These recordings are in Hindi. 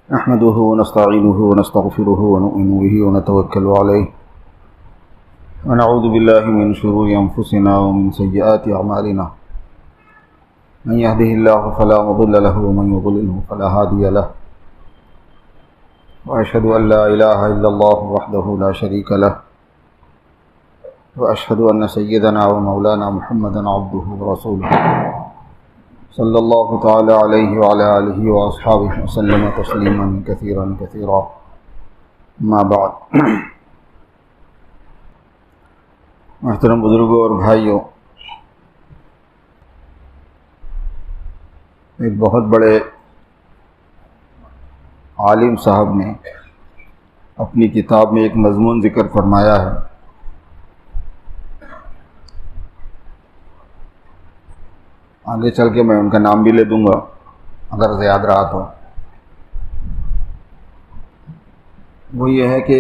नहमदुहु व नस्तईनुहु व नस्तगफिरुहु व नु'मिनु बिहि व नतवक्कलु अलैहि व नऊज़ु बिल्लाहि मिन शुरूरि अंफुसिना व मिन सय्यिआति अअमालिना मन यहदिहिल्लाहु फला मुदिल्ल लहु व मन युद्लिलहु फला हादिय लहु व अशहदु अन ला इलाहा इल्लल्लाहु वहदहु ला शरीका लहु व अशहदु अन्न सय्यदना व मौलाना मुहम्मदन अब्दुहु व रसूलुहु सल्लल्लाहु तआला अलैहि व अला आलिहि व अस्हाबिहि व सल्लम तस्लीमन कसीरन कसीरा। अम्मा बाद, मोहतरम बुजुर्गों और भाइयों, एक बहुत बड़े आलिम साहब ने अपनी किताब में एक मज़मून ज़िक्र फरमाया है। आगे चल के मैं उनका नाम भी ले दूंगा अगर याद रहा तो। वो ये है कि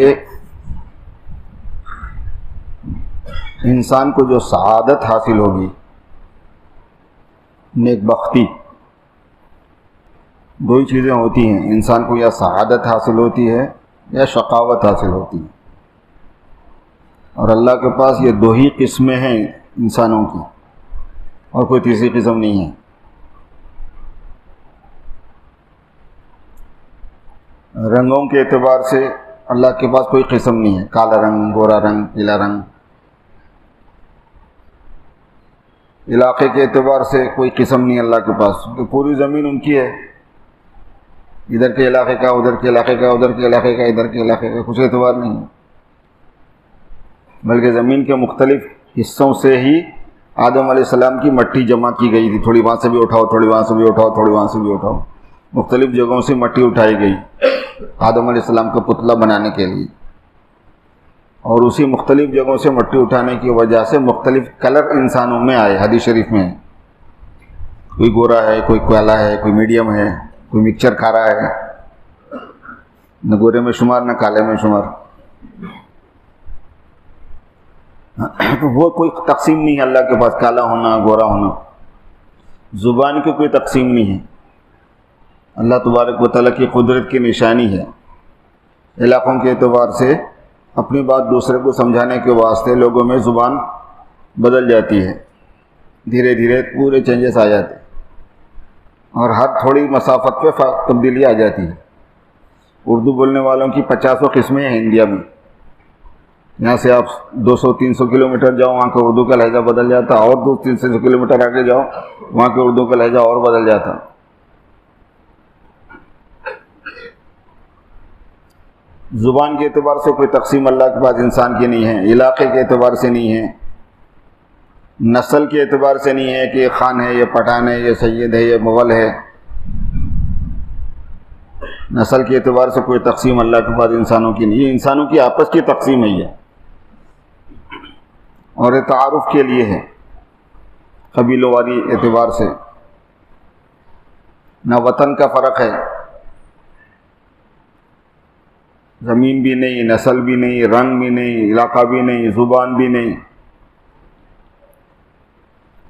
इंसान को जो सआदत हासिल होगी, नेकबख्ती, दो ही चीज़ें होती हैं। इंसान को या सआदत हासिल होती है या शकावत हासिल होती है, और अल्लाह के पास ये दो ही किस्में हैं इंसानों की, और कोई तीसरी किस्म नहीं है। रंगों के एतबार से अल्लाह के पास कोई किस्म नहीं है, काला रंग, गोरा रंग, पीला रंग। इलाके के एतबार से कोई किस्म नहीं अल्लाह के पास, तो पूरी ज़मीन उनकी है। इधर के इलाके का, उधर के इलाके का, उधर के इलाके का, इधर के इलाके का कुछ एतबार नहीं है, बल्कि ज़मीन के मुख्तलिफ हिस्सों से ही आदम अलैहिस्सलाम की मट्टी जमा की गई थी। थोड़ी वहाँ से भी उठाओ, थोड़ी वहाँ से भी उठाओ, थोड़ी वहाँ से भी उठाओ। मुख्तलिफ जगहों से मट्टी उठाई गई आदम अलैहिस्सलाम का पुतला बनाने के लिए, और उसी मुख्तलिफ जगहों से मट्टी उठाने की वजह से मुख्तलिफ कलर इंसानों में आए। हदीस शरीफ में कोई गोरा है, कोई काला है, कोई मीडियम है, कोई मिक्सचर खा रहा है, न गोरे में शुमार न काले में शुमार। तो वो कोई तकसीम नहीं है अल्लाह के पास, काला होना, गोरा होना। ज़ुबान की कोई तकसीम नहीं है। अल्लाह तबारक व तआला की कुदरत की निशानी है। इलाक़ों के एतबार से अपनी बात दूसरे को समझाने के वास्ते लोगों में ज़ुबान बदल जाती है, धीरे धीरे पूरे चेंजेस आ जाते हैं, और हर थोड़ी मसाफत पे तब्दीली आ जाती है। उर्दू बोलने वालों की 50 किस्में हैं इंडिया में। यहाँ से आप 200-300 किलोमीटर जाओ, वहाँ का उर्दू का लहजा बदल जाता, और 200-300 किलोमीटर आगे जाओ, वहाँ के उर्दू का लहजा और बदल जाता। ज़ुबान के एतबार से कोई तकसीम अल्लाह के पास इंसान की नहीं है, इलाके के एतबार से नहीं है, नस्ल के एतबार से नहीं है कि ये खान है, ये पठान है, ये सैयद है, ये मुग़ल है। नस्ल के एतबार से कोई तकसीम अल्लाह के पास इंसानों की नहीं है। इंसानों की आपस की तकसीम है ये, और ये तारुफ के लिए है, कबीलों वाली एतबार से। ना वतन का फ़र्क है, ज़मीन भी नहीं, नस्ल भी नहीं, रंग भी नहीं, इलाका भी नहीं, ज़ुबान भी नहीं।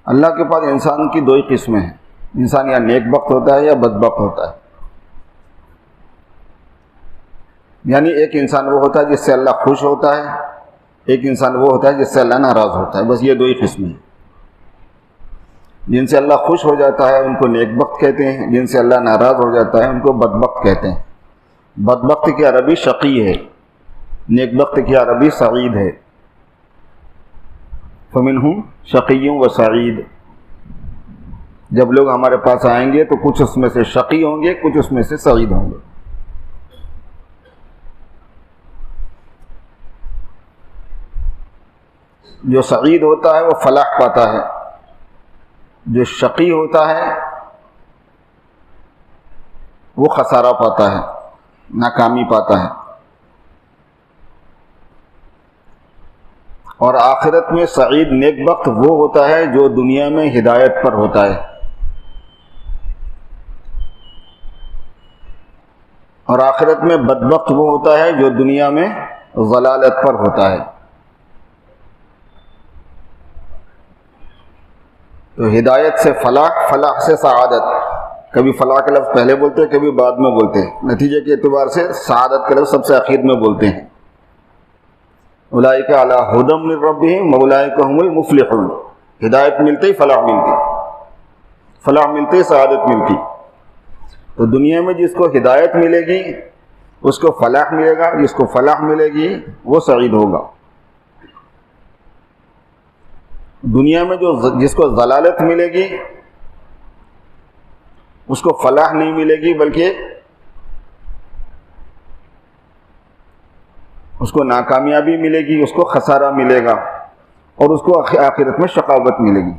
अल्लाह के पास इंसान की दो ही किस्में हैं। इंसान या नेकबख्त होता है या बदबख्त होता है। यानी एक इंसान वो होता है जिससे अल्लाह खुश होता है, एक इंसान वो होता है जिससे अल्लाह नाराज़ होता है। बस ये दो ही किस्में हैं। जिनसे अल्लाह खुश हो जाता है उनको नेकबख्त कहते हैं, जिनसे अल्लाह नाराज़ हो जाता है उनको बदबख्त कहते हैं। बदबख्त की अरबी शकी है, नेकबख्त की अरबी सईद है। फमिनहुम शक़िय्युन व सईद। जब लोग हमारे पास आएंगे तो कुछ उसमें से शकी होंगे, कुछ उसमें से सईद होंगे। जो सईद होता है वो फलाह पाता है, जो शकी होता है वो खसारा पाता है, नाकामी पाता है। और आखिरत में सईद नेकबख्त वो होता है जो दुनिया में हिदायत पर होता है, और आखिरत में बदबख्त वो होता है जो दुनिया में ज़लालत पर होता है। तो हिदायत से फलाह, फलाह से सआदत, कभी फलाह का लफ्ज़ पहले बोलते हैं, कभी बाद में बोलते हैं। नतीजे के एतबार से सआदत का लफ्ज़ सबसे आखिर में बोलते हैं। उलाइका अला हुदम मिन रब्बिहिम व उलाइका हुमुल मुफ्लिहून। हिदायत मिलते ही फलाह मिलती, फलाह मिलते ही सआदत मिलती। तो दुनिया में जिसको हिदायत मिलेगी उसको फलाह मिलेगा, जिसको फलाह मिलेगी वो सईद होगा। दुनिया में जिसको ज़लालत मिलेगी उसको फलाह नहीं मिलेगी, बल्कि उसको नाकामयाबी मिलेगी, उसको खसारा मिलेगा और उसको आखिरत में शकावत मिलेगी।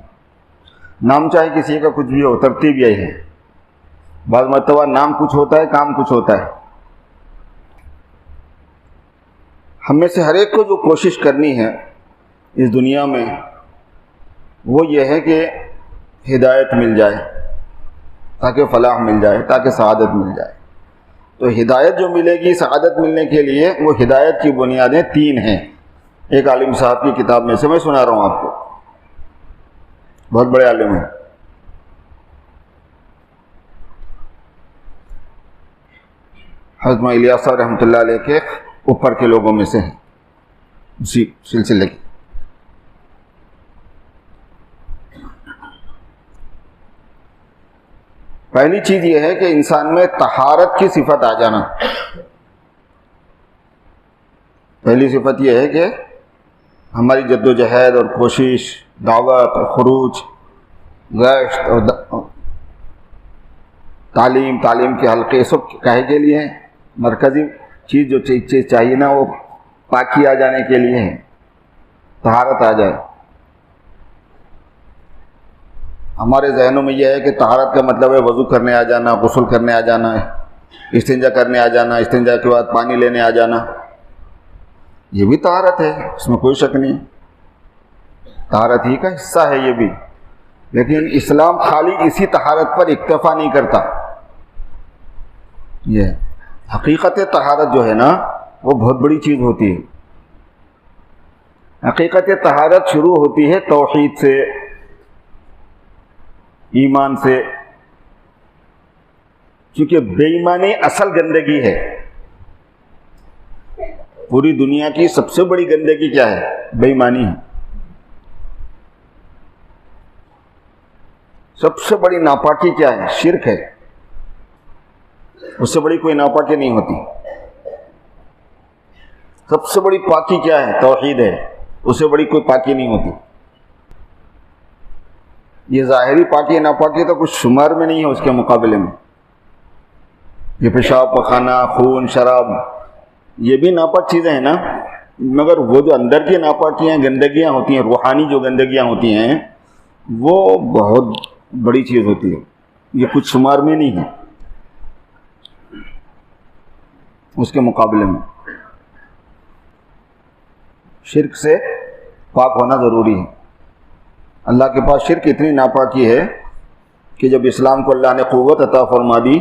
नाम चाहे किसी का कुछ भी हो, तरतीब यही है। बाज़ मरतबा नाम कुछ होता है, काम कुछ होता है। हम में से हर एक को जो कोशिश करनी है इस दुनिया में वो ये है कि हिदायत मिल जाए, ताकि फलाह मिल जाए, ताकि सआदत मिल जाए। तो हिदायत जो मिलेगी सआदत मिलने के लिए, वो हिदायत की बुनियादें 3 हैं। एक आलिम साहब की किताब में से मैं सुना रहा हूँ आपको, बहुत बड़े आलिम हैं। हज़रत इलियास साहब रहमतुल्लाह अलैह के ऊपर के लोगों में से हैं उसी सिलसिले की। पहली चीज़ यह है कि इंसान में तहारत की सिफत आ जाना। पहली सिफत यह है कि हमारी जद्दोजहद और कोशिश, दावत और खुरूज, गश्त और तालीम के हल्के, सब काहे के लिए हैं? मरकज़ी चीज़ जो चीज़ चाहिए ना, वो पाकी आ जाने के लिए है, तहारत आ जाए। हमारे जहनों में यह है कि तहारत का मतलब है वज़ू करने आ जाना, गुस्ल करने आ जाना, इस्तिंजा करने आ जाना, इस्तिंजा के बाद पानी लेने आ जाना। ये भी तहारत है, इसमें कोई शक नहीं, तहारत ही का हिस्सा है ये भी। लेकिन इस्लाम खाली इसी तहारत पर इक्तफा नहीं करता। ये हकीकत तहारत जो है ना, वो बहुत बड़ी चीज़ होती है। हकीकत तहारत शुरू होती है तौहीद से, ईमान से, क्योंकि बेईमानी असल गंदगी है। पूरी दुनिया की सबसे बड़ी गंदगी क्या है? बेईमानी है। सबसे बड़ी नापाकी क्या है? शिर्क है। उससे बड़ी कोई नापाकी नहीं होती। सबसे बड़ी पाकी क्या है? तौहीद है। उससे बड़ी कोई पाकी नहीं होती। ये ज़ाहिरी पाकी नापाकी तो कुछ शुमार में नहीं है उसके मुकाबले में। ये पेशाब, पखाना, खून, शराब, ये भी नापाक चीज़ें हैं ना, मगर वो जो अंदर की नापाकियाँ, गंदगियाँ होती हैं, रूहानी जो गंदगियाँ होती हैं, वो बहुत बड़ी चीज़ होती है। ये कुछ शुमार में नहीं है उसके मुकाबले में। शिर्क से पाक होना ज़रूरी है। अल्लाह के पास शिर्क इतनी नापाकी है कि जब इस्लाम को अल्लाह ने क़ुव्वत अता फरमा दी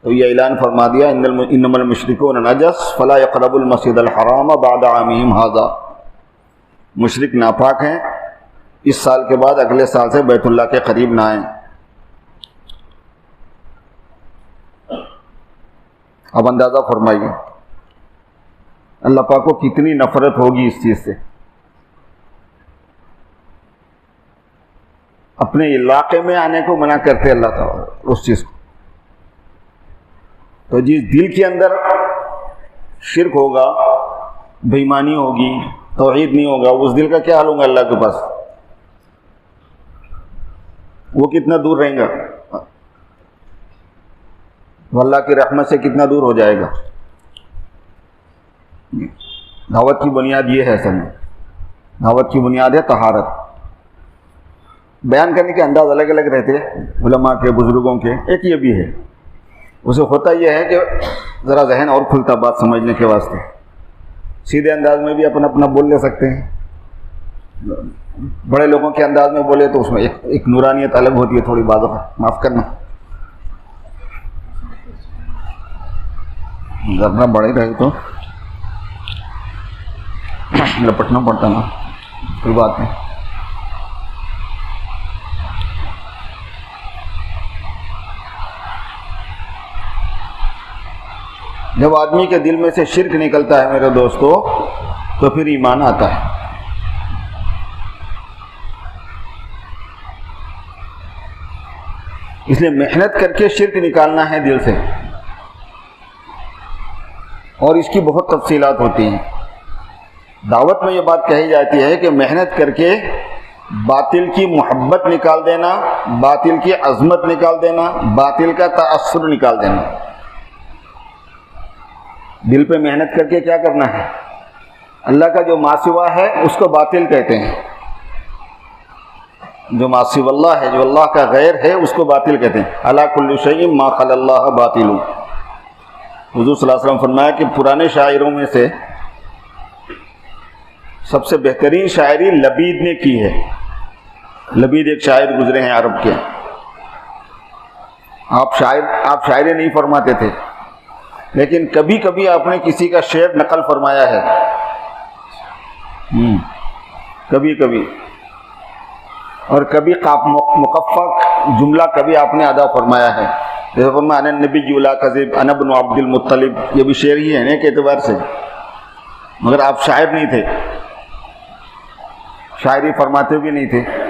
तो ये ऐलान फरमा दिया, इन्नमल मुशरिकून नजस फला यक़रबुल मस्जिदल हराम बअद आमिहिम हाज़ा। मुशरिक नापाक हैं, इस साल के बाद अगले साल से बैतुल्लाह के करीब ना आएँ। अब अंदाज़ा फरमाइए अल्लाह पाक को कितनी नफ़रत होगी इस चीज़ से। अपने इलाके में आने को मना करते अल्लाह ताला उस चीज़ को। तो जिस दिल के अंदर शिर्क होगा, बेईमानी होगी, तौहीद नहीं होगा, उस दिल का क्या हाल होगा अल्लाह के पास? वो कितना दूर रहेगा? वो अल्लाह की रहमत से कितना दूर हो जाएगा? दावत की बुनियाद ये है। असल में दावत की बुनियाद है तहारत। बयान करने के अंदाज अलग अलग रहते हैं उलमा के, बुजुर्गों के। एक ये भी है, उसे होता यह है कि ज़रा जहन और खुलता बात समझने के वास्ते। सीधे अंदाज में भी अपन अपना बोल ले सकते हैं, बड़े लोगों के अंदाज में बोले तो उसमें एक नूरानियत अलग होती है थोड़ी। बात माफ़ करना, जरना बड़े रहे तो लपटना पड़ता ना, कोई बात नहीं। जब आदमी के दिल में से शिर्क निकलता है मेरे दोस्तों, तो फिर ईमान आता है। इसलिए मेहनत करके शिर्क निकालना है दिल से, और इसकी बहुत तफसीलात होती हैं। दावत में ये बात कही जाती है कि मेहनत करके बातिल की मोहब्बत निकाल देना, बातिल की अजमत निकाल देना, बातिल का ताअस्सुर निकाल देना। दिल पे मेहनत करके क्या करना है? अल्लाह का जो मासिवा है उसको बातिल कहते हैं, जो मासिवल्लाह है, जो अल्लाह का गैर है, उसको बातिल कहते हैं। अला कुल्लि शैइन मा खलल्लाह बातिलु। हुज़ूर सल्लल्लाहु अलैहि वसल्लम फरमाया कि पुराने शायरों में से सबसे बेहतरीन शायरी लबीद ने की है। लबीद एक शायर गुजरे हैं अरब के। आप शायरी नहीं फरमाते थे, लेकिन कभी कभी आपने किसी का शेर नकल फरमाया है, कभी कभी, और कभी मुकफ़्फ़ा जुमला कभी आपने अदा फरमाया है। जैसे फरमाया अन नबी ला कज़िब अन इब्न अब्दुल मुत्तलिब, ये भी शेर ही है ना एक एतबार से, मगर आप शायर नहीं थे, शायरी फरमाते भी नहीं थे।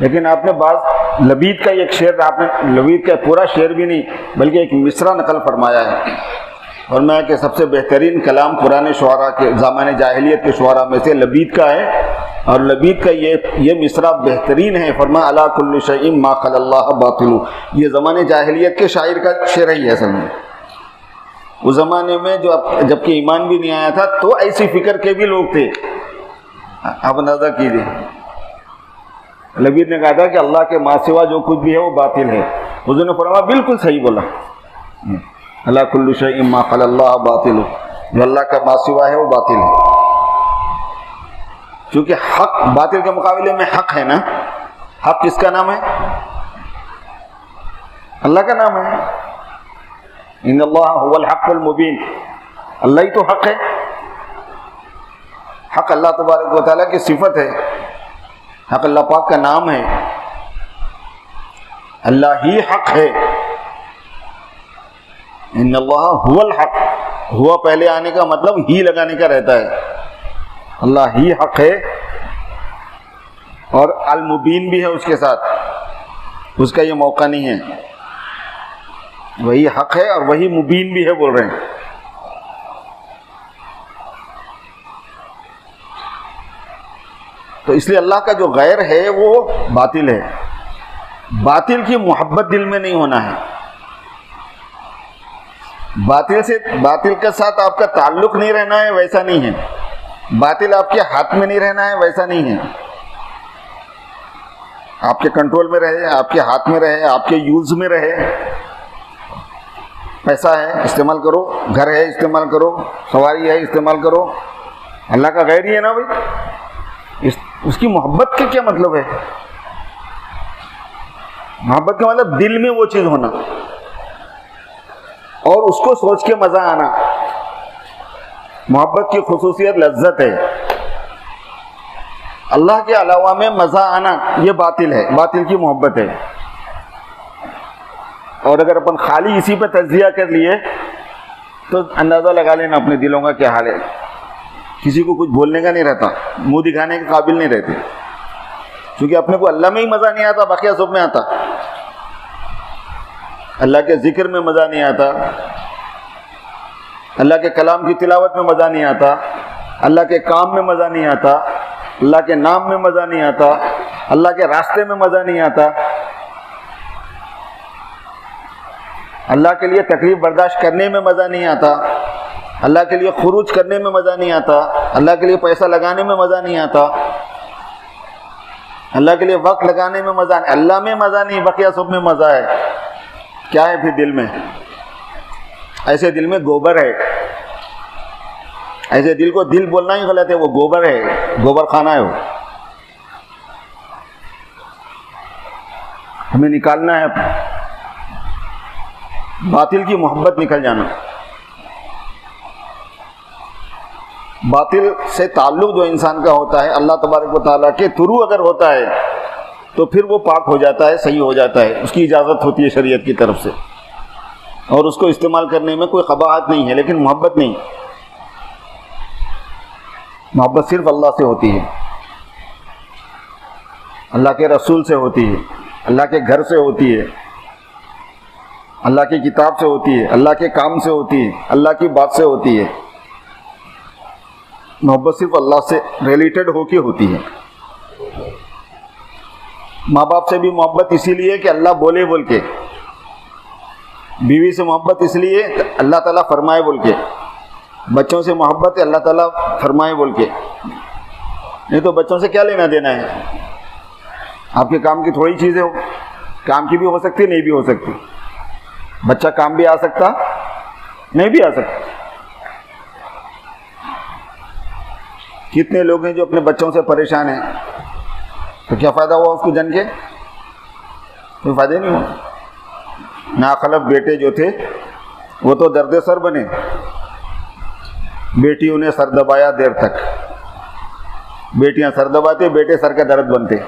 लेकिन आपने बाज़ लबीद का एक शेर, आपने लबीद का पूरा शेर भी नहीं बल्कि एक मिसरा नकल फरमाया है। और मैं कि सबसे बेहतरीन कलाम पुराने शुआरा के ज़माने जाहिलियत के शुआरा में से लबीद का है, और लबीद का ये मिसरा बेहतरीन है। फरमा अला कुल्लि शैइन मा खलल्लाह बातिलु। ये ज़माने जाहिलियत के शायर का शेर ही है असल में। उस ज़माने में जबकि ईमान भी नहीं आया था, तो ऐसी फिक्र के भी लोग थे। आप अंदाज़ा कीजिए, लबीद ने कहा था कि अल्लाह के मासिवा जो कुछ भी है वो बातिल है। हुज़ूर ने फरमाया बिल्कुल सही बोला, अला कुल्लि शैइन मा खलल्लाह बातिलु, जो अल्लाह का मासिवा है वो बातिल है। क्योंकि हक बातिल के मुकाबले में हक है ना। हक किसका नाम है? अल्लाह का नाम है। इन्नल्लाह हुवल हक़्क़ुल मुबीन, अल्लाह ही तो हक है। हक अल्लाह तबारक व तआला की सिफत है, हक अल्लाह पाक का नाम है, अल्लाह ही हक है। इन्नल्लाह हुवल हक़, हुआ पहले आने का मतलब ही लगाने का रहता है। अल्लाह ही हक है, और अल मुबीन भी है उसके साथ, उसका ये मौका नहीं है। वही हक है और वही मुबीन भी है बोल रहे हैं। तो इसलिए अल्लाह का जो गैर है वो बातिल है। बातिल की मोहब्बत दिल में नहीं होना है। बातिल के साथ आपका ताल्लुक नहीं रहना है, वैसा नहीं है। बातिल आपके हाथ में नहीं रहना है, वैसा नहीं है। आपके कंट्रोल में रहे, आपके हाथ में रहे, आपके यूज में रहे। पैसा है इस्तेमाल करो, घर है इस्तेमाल करो, सवारी है इस्तेमाल करो। अल्लाह का गैर ही है ना भाई। उसकी मोहब्बत का क्या मतलब है? मोहब्बत का मतलब दिल में वो चीज होना और उसको सोच के मजा आना। मोहब्बत की खुसूसियत लज्जत है। अल्लाह के अलावा में मजा आना ये बातिल है, बातिल की मोहब्बत है। और अगर अपन खाली इसी पे तज्जिया कर लिए तो अंदाजा लगा लेना अपने दिलों का क्या हाल है। किसी को कुछ बोलने का नहीं रहता, मुंह दिखाने के काबिल नहीं रहते, क्योंकि अपने को अल्लाह में ही मजा नहीं आता, बाकी सब में आता। अल्लाह के जिक्र में मजा नहीं आता, अल्लाह के कलाम की तिलावत में मजा नहीं आता, अल्लाह के काम में मजा नहीं आता, अल्लाह के नाम में मजा नहीं आता, अल्लाह के रास्ते में मजा नहीं आता, अल्लाह के लिए तकलीफ बर्दाश्त करने में मजा नहीं आता, अल्लाह के लिए खुरूज करने में मजा नहीं आता, अल्लाह के लिए पैसा लगाने में मजा नहीं आता, अल्लाह के लिए वक्त लगाने में मजा नहीं, अल्लाह में मजा नहीं, बकिया सब में मजा है। क्या है फिर दिल में? ऐसे दिल में गोबर है। ऐसे दिल को दिल बोलना ही गलत है, वो गोबर है, गोबर खाना है वो। हमें निकालना है बातिल की मोहब्बत, निकल जाना। बातिल से ताल्लुक जो इंसान का होता है अल्लाह तबारक व तआला के थ्रू अगर होता है तो फिर वो पाक हो जाता है, सही हो जाता है, उसकी इजाज़त होती है शरीयत की तरफ से। और उसको इस्तेमाल करने में कोई कबाहत नहीं है, लेकिन मोहब्बत नहीं। मोहब्बत सिर्फ अल्लाह से होती है, अल्लाह के रसूल से होती है, अल्लाह के घर से होती है, अल्लाह की किताब से होती है, अल्लाह के काम से होती है, अल्लाह की बात से होती है। मोहब्बत सिर्फ अल्लाह से रिलेटेड होके होती है। माँ बाप से भी मोहब्बत इसीलिए कि अल्लाह बोले बोल के, बीवी से मोहब्बत इसलिए अल्लाह ताला फरमाए बोल के, बच्चों से मोहब्बत है अल्लाह ताला फरमाए बोल के। नहीं तो बच्चों से क्या लेना देना है? आपके काम की थोड़ी चीज़ें हो, काम की भी हो सकती, नहीं भी हो सकती। बच्चा काम भी आ सकता, नहीं भी आ सकता। कितने लोग हैं जो अपने बच्चों से परेशान हैं, तो क्या फ़ायदा हुआ उसको जन के? कोई फ़ायदा नहीं हुआ। नाखलफ बेटे जो थे वो तो दर्द सर बने, बेटियों ने सर दबाया देर तक। बेटियां सर दबाते, बेटे सर का दर्द बनते।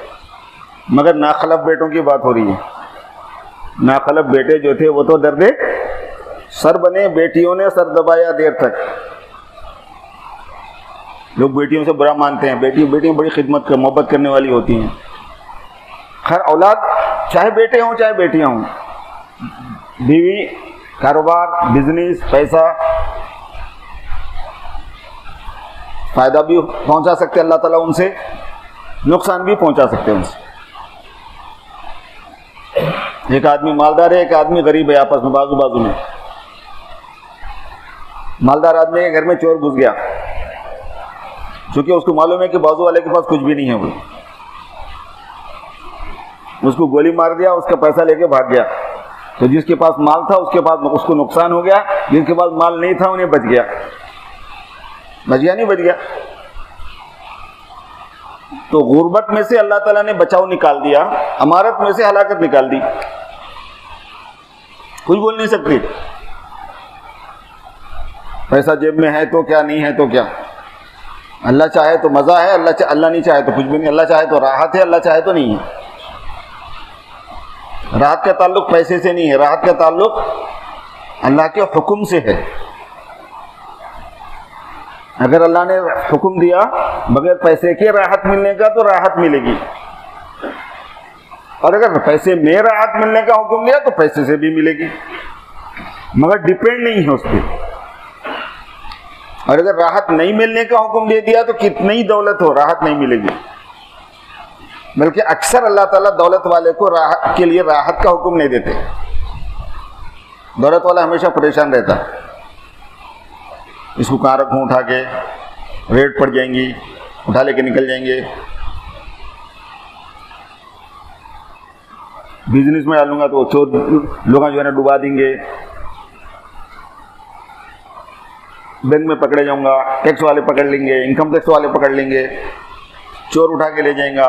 मगर नाखलफ बेटों की बात हो रही है। नाखलफ बेटे जो थे वो तो दर्द सर बने, बेटियों ने सर दबाया देर तक। लोग बेटियों से बुरा मानते हैं, बेटियां बड़ी खिदमत कर मोहब्बत करने वाली होती हैं। खैर औलाद चाहे बेटे हों चाहे बेटियां हों, बीवी, कारोबार, बिजनेस, पैसा, फायदा भी पहुंचा सकते हैं अल्लाह ताला उनसे, नुकसान भी पहुंचा सकते हैं उनसे। एक आदमी मालदार है, एक आदमी गरीब है, आपस में बाजू बाजू में। मालदार आदमी के घर में चोर घुस गया, क्योंकि उसको मालूम है कि बाजू वाले के पास कुछ भी नहीं है। वो उसको गोली मार दिया, उसका पैसा लेके भाग गया। तो जिसके पास माल था उसके पास उसको नुकसान हो गया, जिसके पास माल नहीं था उन्हें बच गया। बच गया नहीं बच गया? तो गुर्बत में से अल्लाह ताला ने बचाव निकाल दिया, अमारत में से हलाकत निकाल दी। कुछ बोल नहीं सकते। पैसा जेब में है तो क्या, नहीं है तो क्या। अल्लाह चाहे तो मजा है, अल्लाह नहीं चाहे तो कुछ भी नहीं। अल्लाह चाहे तो राहत है, अल्लाह चाहे तो नहीं है। राहत का ताल्लुक पैसे से नहीं है, राहत का ताल्लुक अल्लाह के हुक्म से है। अगर अल्लाह ने हुक्म दिया बगैर पैसे के राहत मिलने का, तो राहत मिलेगी। और अगर पैसे में राहत मिलने का हुक्म दिया तो पैसे से भी मिलेगी, मगर डिपेंड नहीं है उस पर। और अगर राहत नहीं मिलने का हुक्म दे दिया तो कितनी ही दौलत हो, राहत नहीं मिलेगी। बल्कि अक्सर अल्लाह ताला दौलत वाले को राहत के लिए राहत का हुक्म नहीं देते। दौलत वाला हमेशा परेशान रहता है, इसको कहाँ रखूँ उठा के, रेट पड़ जाएंगी, उठा लेके निकल जाएंगे, बिजनेस में डालूंगा तो चोर लोग जो है ना डुबा देंगे, बैंक में पकड़े जाऊंगा, टैक्स वाले पकड़ लेंगे, इनकम टैक्स वाले पकड़ लेंगे, चोर उठा के ले जाएगा।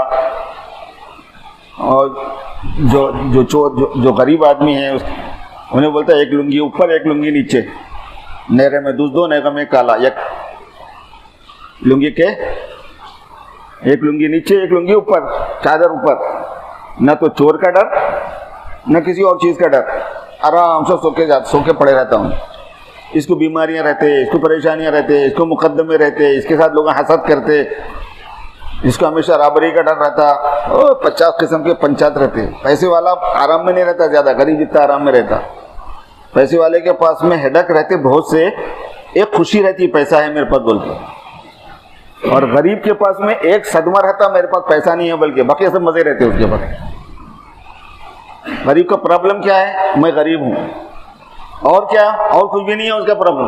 और जो चोर जो गरीब आदमी है उन्हें बोलता है एक लुंगी ऊपर एक लुंगी नीचे, नेरे में दूध दो नेरे में काला। एक लुंगी के एक लुंगी नीचे एक लुंगी ऊपर, चादर ऊपर। न तो चोर का डर न किसी और चीज़ का डर, आराम से सोके पड़े रहता हूँ। इसको बीमारियां रहते, इसको परेशानियां रहते, इसको मुकद्दमे रहते, इसके साथ लोग हसद करते, इसको हमेशा राबरी का डर रहता। 50 किस्म के पंचायत रहते। पैसे वाला आराम में नहीं रहता ज़्यादा, गरीब जितना आराम में रहता। पैसे वाले के पास में हेडक रहते बहुत से, एक खुशी रहती पैसा है मेरे पास बोल के। और गरीब के पास में एक सदमा रहता मेरे पास पैसा नहीं है, बल्कि बाकी सब मजे रहते उसके पास। गरीब का प्रॉब्लम क्या है? मैं गरीब हूँ, और क्या? और कुछ भी नहीं है उसका प्रॉब्लम।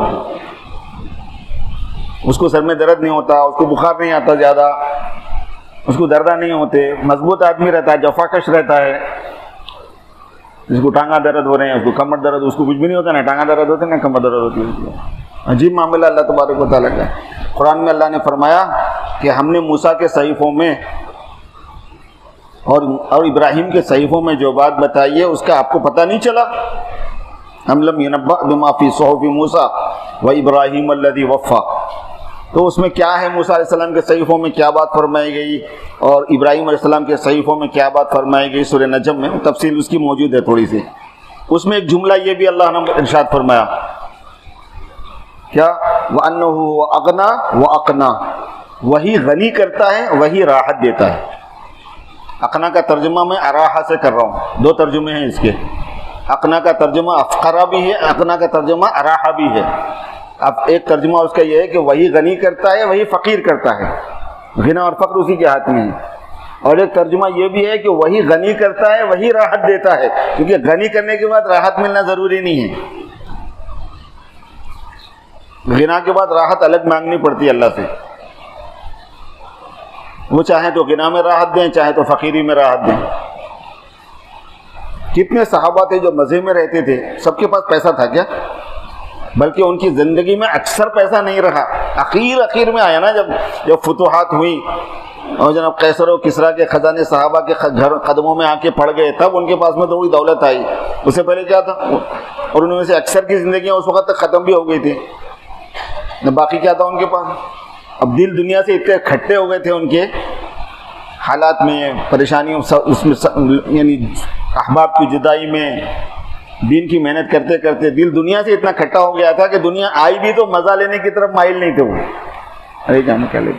उसको सर में दर्द नहीं होता, उसको बुखार नहीं आता ज़्यादा, उसको दर्द नहीं होते, मजबूत आदमी रहता है, जफाकश रहता है। जिसको टांगा दर्द हो रहे हैं, उसको कमर दर्द, उसको कुछ भी नहीं होता, ना टांगा दर्द होता है ना कमर दर्द होती है। अजीब मामला अल्लाह तबारक व तआला का। कुरान में अल्लाह ने फरमाया कि हमने मूसा के सहीफ़ों में और इब्राहिम के सहीफ़ों में जो बात बताई है उसका आपको पता नहीं चला। हम लम युनब्बा बिमा फी सुहुफ़ि मूसा व इब्राहिम अल्लज़ी वफ़ा। तो उसमें क्या है, मूसा अलैहिस्सलाम के सहीफ़ों में क्या बात फरमाई गई और इब्राहिम अलैहिस्सलाम के सहीफ़ों में क्या बात फरमाई गई, सूरह नजम में तफसील उसकी मौजूद है थोड़ी सी। उसमें एक जुमला ये भी अल्लाह ने इरशाद फरमाया, क्या? व अन्नहु अगना व अकना, वही गनी करता है, वही राहत देता है। अकना का तर्जुमा मैं अराहा से कर रहा हूँ, दो तर्जुमे हैं इसके। अकना का तर्जुमा अफकरा भी है, अकना का तर्जुमा अराहा भी है। अब एक तर्जुमा उसका यह है कि वही गनी करता है, वही फ़कीर करता है, गिना और फ़क्र उसी के हाथ में है। और एक तर्जुमा यह भी है कि वही गनी करता है, वही राहत देता है, क्योंकि गनी करने के बाद राहत मिलना ज़रूरी नहीं है। गिना के बाद राहत अलग मांगनी पड़ती है अल्लाह से। वो चाहे तो गिना में राहत दें, चाहे तो फ़कीरी में राहत दें। कितने सहाबा थे जो मज़े में रहते थे, सबके पास पैसा था क्या? बल्कि उनकी ज़िंदगी में अक्सर पैसा नहीं रहा, आखिर में आया ना, जब फुतूहात हुई और जनाब कैसर और किसरा के ख़जाने सहाबा के घर कदमों में आके पड़ गए, तब उनके पास में थोड़ी दौलत आई। उससे पहले क्या था? और उनमें से अक्सर की ज़िंदगी उस वक़्त तक ख़त्म भी हो गई थी, न बाकी क्या था उनके पास। अब दिल दुनिया से इतने खट्टे हो गए थे उनके हालात में, परेशानियों उसमें, यानी अहबाब की जुदाई में, दीन की मेहनत करते करते दिल दुनिया से इतना खट्टा हो गया था कि दुनिया आई भी तो मज़ा लेने की तरफ माइल नहीं थे वो। अरे जाने क्या ले।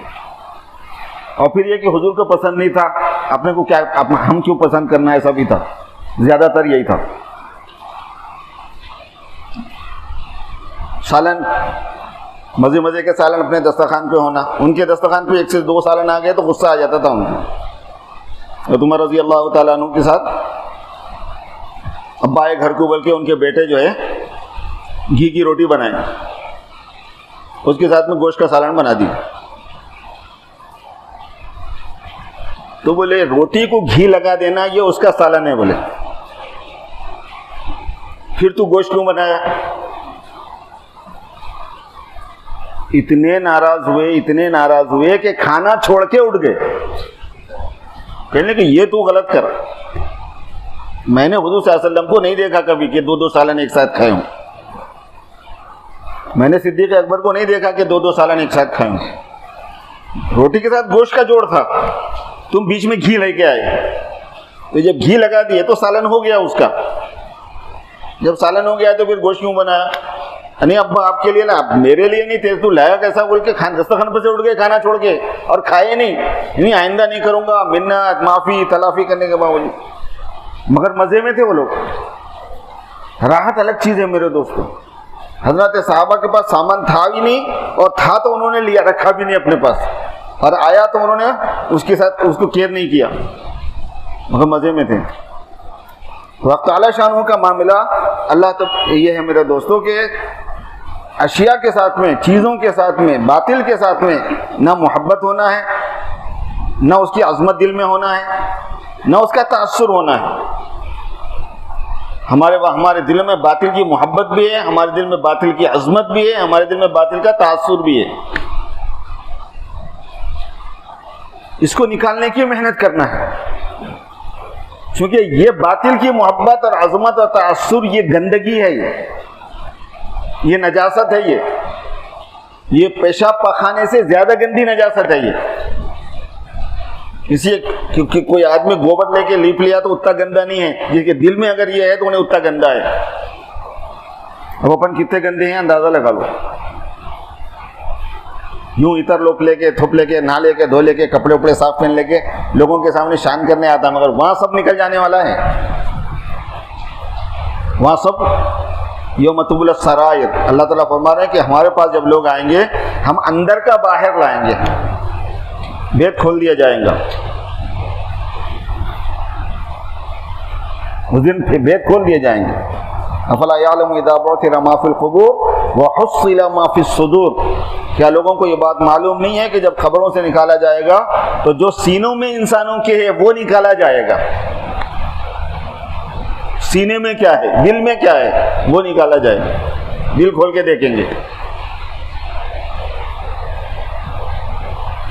और फिर ये कि हुजूर को पसंद नहीं था, अपने को क्या, हम क्यों पसंद करना है, सभी था, ज़्यादातर यही था। सालन, मज़े मज़े के सालन अपने दस्तरखान पे होना, उनके दस्तरखान पे 1 से 2 सालन आ गए तो गुस्सा आ जाता था उनको। और उमर रज़ी अल्लाह तआला अन्हु के साथ अब्बा आए घर को, बल्कि उनके बेटे जो है घी की रोटी बनाए, उसके साथ में गोश्त का सालन बना दी। तो बोले रोटी को घी लगा देना ये उसका सालन है। बोले फिर तू गोश्त क्यों बनाया? इतने नाराज हुए कि खाना छोड़ के उठ गए, कहने कि ये तू गलत कर। मैंने हुजूर सल्लल्लाहु अलैहि वसल्लम को नहीं देखा कभी कि 2-2 सालन एक साथ खाए हों। मैंने सिद्दीक़ अकबर को नहीं देखा कि 2-2 सालन एक साथ खाए हों। रोटी के साथ गोश्त का जोड़ था, तुम बीच में घी लेके आए, तो जब घी लगा दिए तो सालन हो गया उसका। जब सालन हो गया तो फिर गोश्त क्यों बनाया? नहीं अब्बा आपके लिए ना, मेरे लिए नहीं थे, तू लाया कैसा? बोल के दस्तरखान पर से उठ गए खाना छोड़ के, और खाए नहीं आइंदा नहीं करूंगा, मिन्नत माफ़ी तलाफ़ी करने के बावजूद। मगर मज़े में थे वो लोग। राहत अलग चीज़ है मेरे दोस्तों। हज़रत सहाबा के पास सामान था भी नहीं, और था तो उन्होंने लिया, रखा भी नहीं अपने पास, और आया तो उन्होंने उसके साथ उसको केयर नहीं किया, मगर मज़े में थे। तो अब ताला शानहू का मामला अल्लाह, तो ये है मेरे दोस्तों के अशिया के साथ में, चीज़ों के साथ में, बातिल के साथ में ना मोहब्बत होना है, ना उसकी अज़मत दिल में होना है, ना उसका तासुर होना है। हमारे दिल में बातिल की मोहब्बत भी है, हमारे दिल में बातिल की अज़मत भी है, हमारे दिल में बातिल का तासुर भी है। इसको निकालने की मेहनत करना है, क्योंकि ये बातिल की मोहब्बत और अज़मत और तासुर ये गंदगी है, ये नजासत है, ये पेशाब पखाने से ज्यादा गंदी नजासत है। ये क्योंकि कोई आदमी गोबर लेके लीप लिया तो उतना गंदा नहीं है, जिसके दिल में अगर ये है तो उन्हें उतना गंदा है। अब अपन कितने गंदे हैं अंदाजा लगा लो। यूं इतर लोग लेके, थुप लेके, नहा लेके, धो लेके, कपड़े उपड़े साफ पहन लेके लोगों के सामने शान करने आता, मगर वहां सब निकल जाने वाला है। वहां सब यौम तुबला सरायर, अल्लाह ताला फरमा रहे हैं कि हमारे पास जब लोग आएंगे हम अंदर का बाहर लाएंगे, भेद खोल दिया जाएगा। उस दिन भेद खोल दिए जाएंगे। अफला यालमु इज़ा बु'थिरा मा फिल क़ुबूर व हुस्सिला मा फिस सुदूर, क्या लोगों को ये बात मालूम नहीं है कि जब खबरों से निकाला जाएगा तो जो सीनों में इंसानों के है वो निकाला जाएगा। सीने में क्या है, दिल में क्या है, वो निकाला जाएगा। दिल खोल के देखेंगे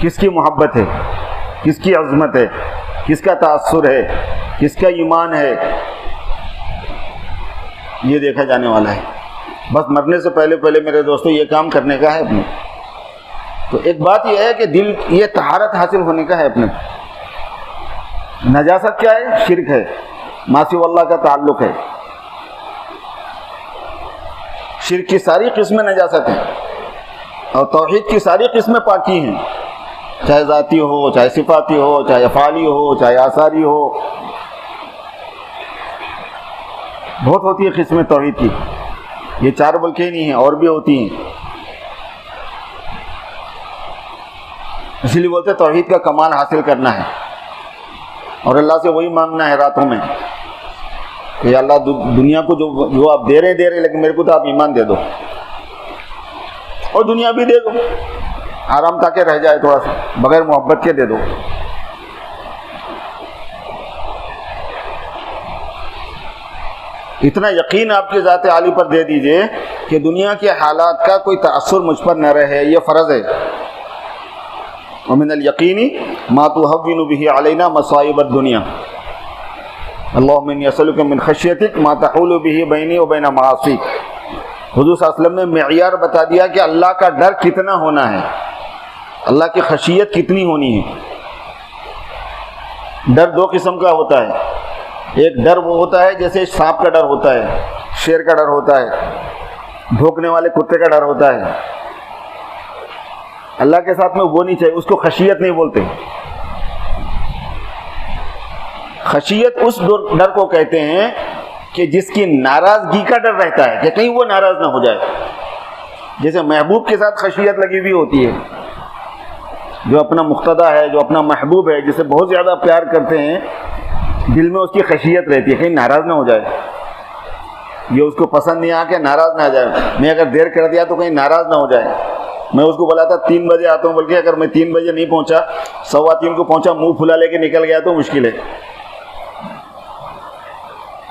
किसकी मोहब्बत है, किसकी अज़मत है, किसका तासुर है, किसका ईमान है, ये देखा जाने वाला है। बस मरने से पहले पहले मेरे दोस्तों ये काम करने का है अपने। तो एक बात यह है कि दिल ये तहारत हासिल होने का है अपने। नजासत क्या है? शिर्क है, मासी वल्लाह का ताल्लुक है। शिर्क की सारी किस्में नजासत हैं और तौहीद की सारी किस्में पाकी हैं, चाहे ज़ाती हो, चाहे सिफाती हो, चाहे अफ़ाली हो, चाहे आसारी हो, बहुत होती है किस्में तौहीद की। ये 4 बल्कि ही नहीं हैं, और भी होती हैं। इसलिए बोलते तौहीद का कमाल हासिल करना है और अल्लाह से वही मांगना है रातों में कि अल्लाह दुनिया को जो आप दे रहे लेकिन मेरे को तो आप ईमान दे दो और दुनिया भी दे दो, आराम ताकि रह जाए, थोड़ा सा बगैर मोहब्बत के दे दो। इतना यकीन आपकी ज़ात आली पर दे दीजिए कि दुनिया के हालात का कोई तअस्सुर मुझ पर न रहे, यह फ़र्ज़ है। वमिनल यकीनी मा तुहव्विनु बिही अलैना मसाइब दुनिया, अल्लाहुम्मा इन्नी असअलुका मिन खश्यतिक मा तहूलु बिही बैनी व बैन मआसिक। हुज़ूर सल्लल्लाहु अलैहि वसल्लम ने मेयार बता दिया कि अल्लाह का डर कितना होना है, अल्लाह की खशियत कितनी होनी है। डर 2 किस्म का होता है। एक डर वो होता है जैसे सांप का डर होता है, शेर का डर होता है, भौंकने वाले कुत्ते का डर होता है। अल्लाह के साथ में वो नहीं चाहिए, उसको खशियत नहीं बोलते। खशियत उस डर को कहते हैं कि जिसकी नाराजगी का डर रहता है कि कहीं वो नाराज ना हो जाए। जैसे महबूब के साथ खशियत लगी हुई होती है, जो अपना मुख्तदा है, जो अपना महबूब है, जिसे बहुत ज़्यादा प्यार करते हैं, दिल में उसकी खशियत रहती है कहीं नाराज़ ना हो जाए, ये उसको पसंद नहीं आके नाराज़ ना हो जाए। मैं अगर देर कर दिया तो कहीं नाराज़ ना हो जाए। मैं उसको बोला था 3 बजे आता हूँ, बल्कि अगर मैं 3 बजे नहीं पहुँचा, 3:15 को पहुँचा, मुंह फुला लेके निकल गया तो मुश्किल है।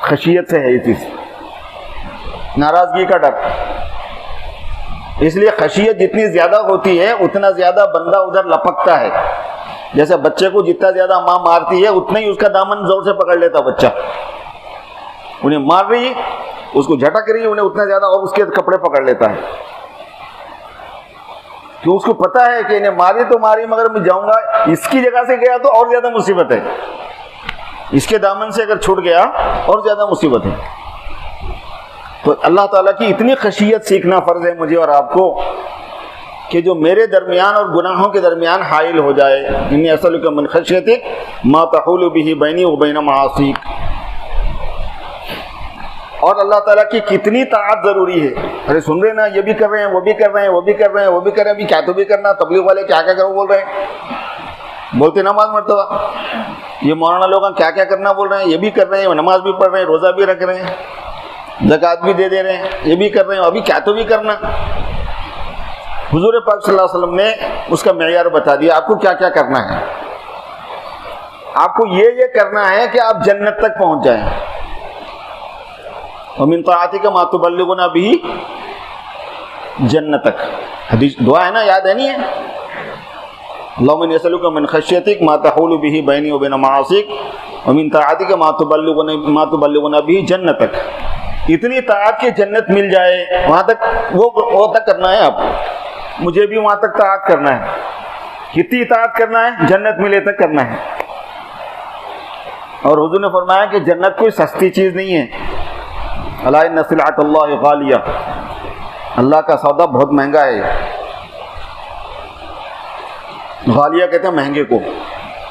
खशियत से है ये चीज़, नाराज़गी का डर। इसलिए खशियत जितनी ज़्यादा होती है उतना ज़्यादा बंदा उधर लपकता है। जैसे बच्चे को जितना ज़्यादा माँ मारती है उतना ही उसका दामन जोर से पकड़ लेता बच्चा। उन्हें मार रही, उसको झटक रही, उन्हें उतना ज़्यादा और उसके कपड़े पकड़ लेता है, क्यों? उसको पता है कि इन्हें मारी तो मारी, मगर मैं जाऊंगा, इसकी जगह से गया तो और ज़्यादा मुसीबत है, इसके दामन से अगर छूट गया और ज़्यादा मुसीबत है। तो अल्लाह ताला की इतनी खशियत सीखना फ़र्ज़ है मुझे और आपको कि जो मेरे दरमियान और गुनाहों के दरमियान हाइल हो जाए। इन्नी असअलुका मिन खश्यतिक मा तहूलु बिही बैनी व बैन मआसिक। और अल्लाह ताला की कितनी ताअत ज़रूरी है। अरे सुन रहे ना, ये भी कर रहे हैं, वो भी कर रहे हैं, वो भी कर रहे हैं, वो भी कर रहे हैं, अभी क्या तो भी करना, तबलीग वाले क्या क्या करो बोल रहे हैं, बोलते नमाज मरतबा, ये मौलाना लोग क्या क्या करना बोल रहे हैं, ये भी कर रहे हैं, नमाज भी पढ़ रहे हैं, रोज़ा भी रख रहे हैं, ज़कात भी दे रहे हैं, ये भी कर रहे हैं, अभी क्या तो भी करना। हुजूर पाक सल्लल्लाहु अलैहि वसल्लम ने उसका मेयार बता दिया, आपको क्या क्या करना है। आपको ये करना है कि आप जन्नत तक पहुंच जाएं। और मिन ताअतिका मा तुबल्लिगुना बिही जन्नतक, हदीस दुआ है ना, याद है नहीं है? अल्लाहुम्मा इन्नी असअलुका मिन खश्यतिक मा तहूलु बिही बैनी व बैन मआसिक व मिन ताअतिका मा तुबल्लिगुना बिही जन्नतक। इतनी ताअत की जन्नत मिल जाए, वहां तक वो तक करना है आपको, मुझे भी वहां तक ताअत करना है। कितनी ताअत करना है? जन्नत मिले तक करना है। और हुजूर ने फरमाया कि जन्नत कोई सस्ती चीज नहीं है। अला इन्ना सिलअतल्लाहि गालिया, अल्लाह का सौदा बहुत महंगा है। गालिया कहते हैं महंगे को।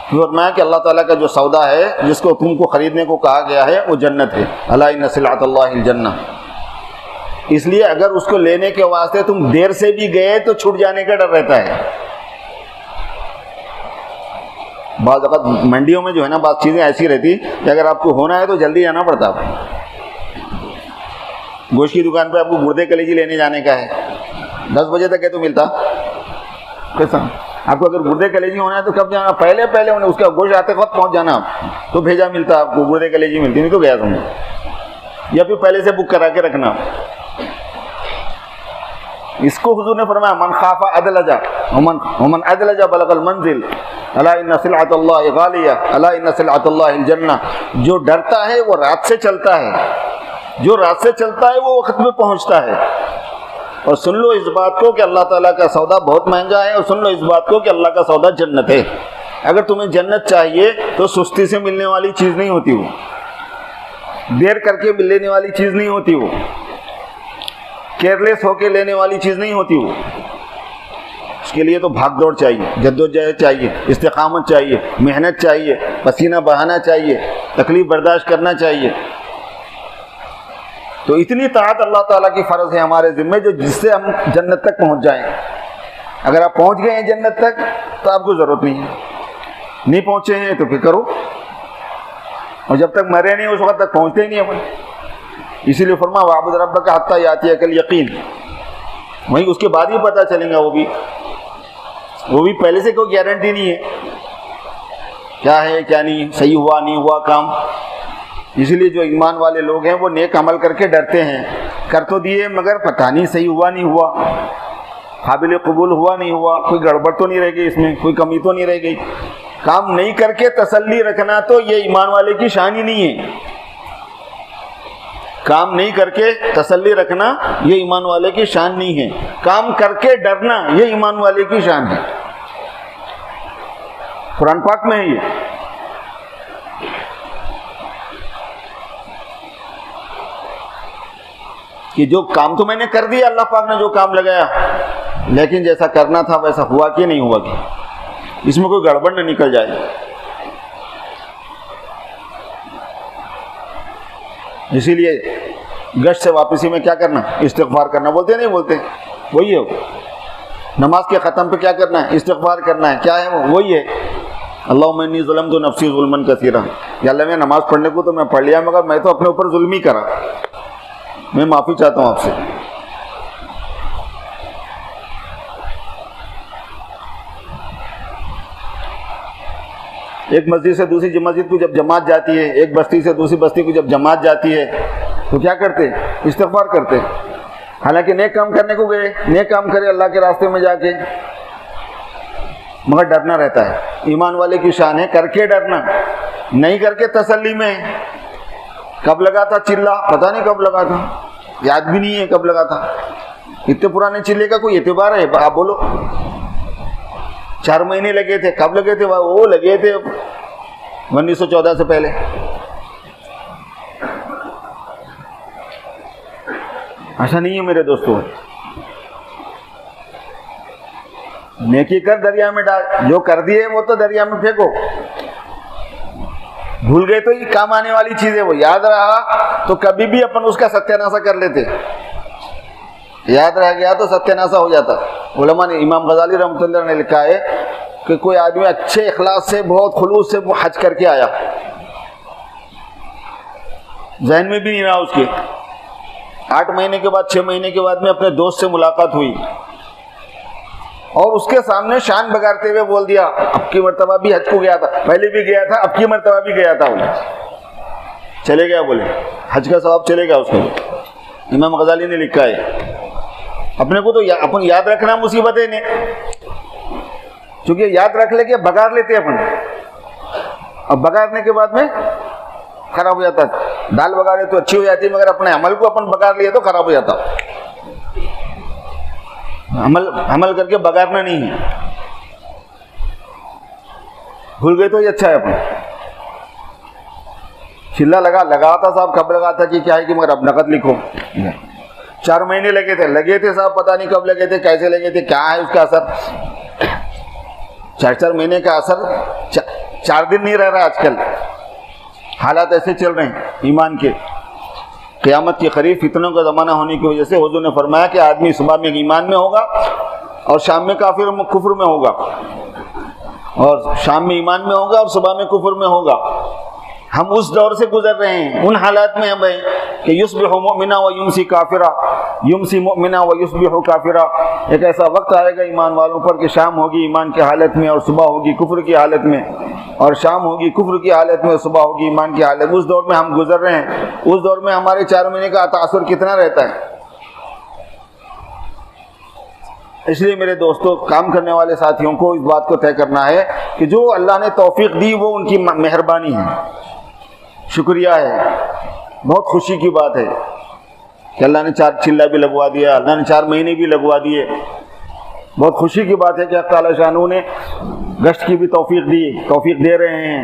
फरमाया कि अल्लाह ताला का जो सौदा है, जिसको तुमको खरीदने को कहा गया है, वो जन्नत है। अला इन्ना सिलअतल्लाहिल जन्नह। इसलिए अगर उसको लेने के वास्ते तुम देर से भी गए तो छूट जाने का डर रहता है। बाज़ वक़्त मंडियों में जो है ना, बात चीज़ें ऐसी रहती कि अगर आपको होना है तो जल्दी आना पड़ता है। गोश्त की दुकान पे आपको गुर्दे कलेजी लेने जाने का है, 10 बजे तक है तो मिलता कैसा? आपको अगर गुर्दे कलेजी होना है तो कब जाना? पहले उन्हें उसका गोश्त आते वक्त पहुंच जाना, तो भेजा मिलता आपको, गुर्दे कलेजी मिलती, नहीं तो गया तुम, या फिर पहले से बुक करा के रखना। इसको हुजूर ने फरमाया मन खाफा अदलजा वमन अदलजा बलगल मंजिल अला इन्ना सिलअतल्लाहि गालिया अला इन्ना सिलअतल्लाहिल जन्नह। जो डरता है वो रात से चलता है, जो रात से चलता है वो वक्त में पहुंचता है। और सुन लो इस बात को कि अल्लाह ताला का सौदा बहुत महंगा है, और सुन लो इस बात को कि अल्लाह का सौदा जन्नत है। अगर तुम्हें जन्नत चाहिए तो सुस्ती से मिलने वाली चीज़ नहीं होती वो, देर करके मिलने वाली चीज़ नहीं होती वो, केयरलेस होके लेने वाली चीज़ नहीं होती वो। उसके लिए तो भाग दौड़ चाहिए, जद्दोजहद चाहिए, इस्तिकामत चाहिए, मेहनत चाहिए, पसीना बहाना चाहिए, तकलीफ बर्दाश्त करना चाहिए। तो इतनी ताअत अल्लाह ताला की फ़र्ज़ है हमारे ज़िम्मे जो जिससे हम जन्नत तक पहुँच जाएं। अगर आप पहुँच गए हैं जन्नत तक तो आपको ज़रूरत नहीं है, नहीं पहुँचे हैं तो फिर करो, और जब तक मरे नहीं उस वक्त तक पहुँचते ही नहीं अपन। इसीलिए फरमा वाबुद रब्बक हत्ता यातियकल यकीन, वहीं उसके बाद ही पता चलेगा। वो भी पहले से कोई गारंटी नहीं है क्या है क्या नहीं, सही हुआ नहीं हुआ काम। इसलिए जो ईमान वाले लोग हैं वो नेक अमल करके डरते हैं, कर तो दिए मगर पता नहीं सही हुआ नहीं हुआ, काबिल कबूल हुआ नहीं हुआ, कोई गड़बड़ तो नहीं रह गई, इसमें कोई कमी तो नहीं रह गई। काम नहीं करके तसल्ली रखना तो ये ईमान वाले की शान ही नहीं है। काम नहीं करके तसल्ली रखना ये ईमान वाले की शान नहीं है। काम करके डरना ये ईमान वाले की शान है। कुरान पाक में है ये। कि जो काम तो मैंने कर दिया, अल्लाह पाक ने जो काम लगाया, लेकिन जैसा करना था वैसा हुआ कि नहीं हुआ, कि इसमें कोई गड़बड़ न निकल जाए। इसीलिए गश्त से वापसी में क्या करना, इस्तिग़फ़ार करना। बोलते नहीं बोलते, वही है वो। नमाज के ख़त्म पे क्या करना है, इस्तिग़फ़ार करना है। क्या है वो, वही है। अल्लाहुम्मा इन्नी ज़लमतु नफ़्सी ज़ुल्मन कसीरा, या अल्लाह मैं नमाज पढ़ने को तो मैं पढ़ लिया मगर मैं तो अपने ऊपर जुल्म ही करा, मैं माफ़ी चाहता हूँ आपसे। एक मस्जिद से दूसरी मस्जिद को जब जमात जाती है, एक बस्ती से दूसरी बस्ती को जब जमात जाती है तो क्या करते, इस्तिग़फ़ार करते। हालांकि नेक काम करने को गए, नेक काम करे अल्लाह के रास्ते में जाके, मगर डरना रहता है। ईमान वाले की शान है करके डरना, नहीं करके तसल्ली में। कब लगा था चिल्ला, पता नहीं कब लगा था, याद भी नहीं है कब लगा था। इतने पुराने चिल्ले का कोई एतबार है, आप बोलो। 4 महीने लगे थे, कब लगे थे, वो लगे थे 1914 से पहले। ऐसा नहीं है मेरे दोस्तों। नेकी कर दरिया में डाल, जो कर दिए वो तो दरिया में फेंको। भूल गए तो ये काम आने वाली चीज है, वो याद रहा तो कभी भी अपन उसका सत्यानाशा कर लेते। याद रह गया तो सत्यानाशा हो जाता। उलमा ने, इमाम गजाली रहमतुल्लाह ने लिखा है कि कोई आदमी अच्छे इखलास से, बहुत खुलूस से हज करके आया, जहन में भी नहीं रहा उसके, 8 महीने के बाद 6 महीने के बाद में अपने दोस्त से मुलाकात हुई और उसके सामने शान बगाड़ते हुए बोल दिया, अब की मर्तबा भी हज को गया था, पहले भी गया था, अब की मर्तबा भी गया था। बोले चले गया, बोले हज का सवाब चलेगा उसको। इमाम गजाली ने लिखा है। अपने को तो अपन याद रखना मुसीबत है, क्योंकि याद रख लेके बगाड़ लेते अपन, अब बगाड़ने के बाद में खराब हो जाता है। दाल बगाड़े तो अच्छी हो जाती है, मगर अपने अमल को अपन बगाड़ लिए तो खराब हो जाता। अमल करके बगाड़ना नहीं है। भूल गए तो ये अच्छा है। अपन चिल्ला लगा था साहब, कब लगा था कि क्या है कि मगर अब नकद लिखो। 4 महीने लगे थे साहब, पता नहीं कब लगे थे, कैसे लगे थे, क्या है उसका असर। 4 महीने का असर 4 दिन नहीं रह रहा आजकल। हालात ऐसे चल रहे हैं ईमान के। क़यामत के करीब फितनों का ज़माना होने की वजह से हुज़ूर ने फरमाया कि आदमी सुबह में ईमान में होगा और शाम में काफिर कुफ्र में होगा, और शाम में ईमान में होगा और सुबह में कुफ्र में होगा। हम उस दौर से गुजर रहे हैं, उन हालात में हम हैं कि युस्बिहु मुमिना व युमसी काफिरा, युमसी मुमिना व युस्बिहु काफिरा। एक ऐसा वक्त आएगा ईमान वालों पर कि शाम होगी ईमान की हालत में और सुबह होगी कुफ्र की हालत में, और शाम होगी कुफ्र की हालत में और सुबह होगी ईमान की हालत में। उस दौर में हम गुजर रहे हैं। उस दौर में हमारे 4 महीने का तासुर कितना रहता है। इसलिए मेरे दोस्तों, काम करने वाले साथियों को इस बात को तय करना है कि जो अल्लाह ने तौफीक दी वो उनकी मेहरबानी है, शुक्रिया है। बहुत खुशी की बात है कि अल्लाह ने 4 चिल्ला भी लगवा दिया, अल्लाह ने 4 महीने भी लगवा दिए। बहुत खुशी की बात है कि अल्लाह ताला शानू ने गश्त की भी तौफीक दी, तौफीक दे रहे हैं।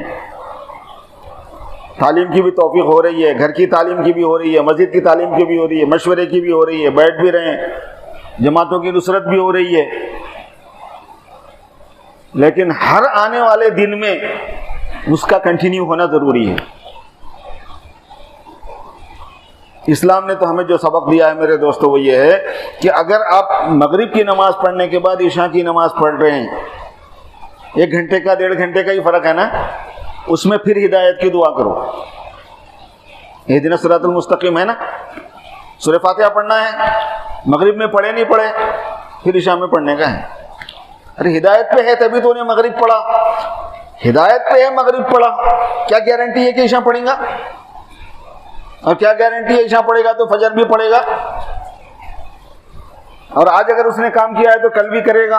तालीम की भी तौफीक हो रही है, घर की तालीम की भी हो रही है, मस्जिद की तालीम की भी हो रही है, मशवरे की भी हो रही है, बैठ भी रहे हैं, जमातों की नुसरत भी हो रही है। लेकिन हर आने वाले दिन में उसका कंटिन्यू होना ज़रूरी है। इस्लाम ने तो हमें जो सबक दिया है मेरे दोस्तों वो ये है कि अगर आप मगरिब की नमाज पढ़ने के बाद ईशा की नमाज पढ़ रहे हैं, 1 घंटे का 1.5 घंटे का ही फ़र्क है ना, उसमें फिर हिदायत की दुआ करो। इहदिना सिरातल मुस्तकीम है ना, सूरह फातिहा पढ़ना है, मगरिब में पढ़े नहीं पढ़े, फिर ईशा में पढ़ने का है। अरे हिदायत पे है तभी तो उन्हें मगरिब पढ़ा, हिदायत पे है मगरिब पढ़ा, क्या गारंटी है कि ईशा पढ़ेगा? और क्या गारंटी है ईशा पढ़ेगा तो फजर भी पढ़ेगा? और आज अगर उसने काम किया है तो कल भी करेगा।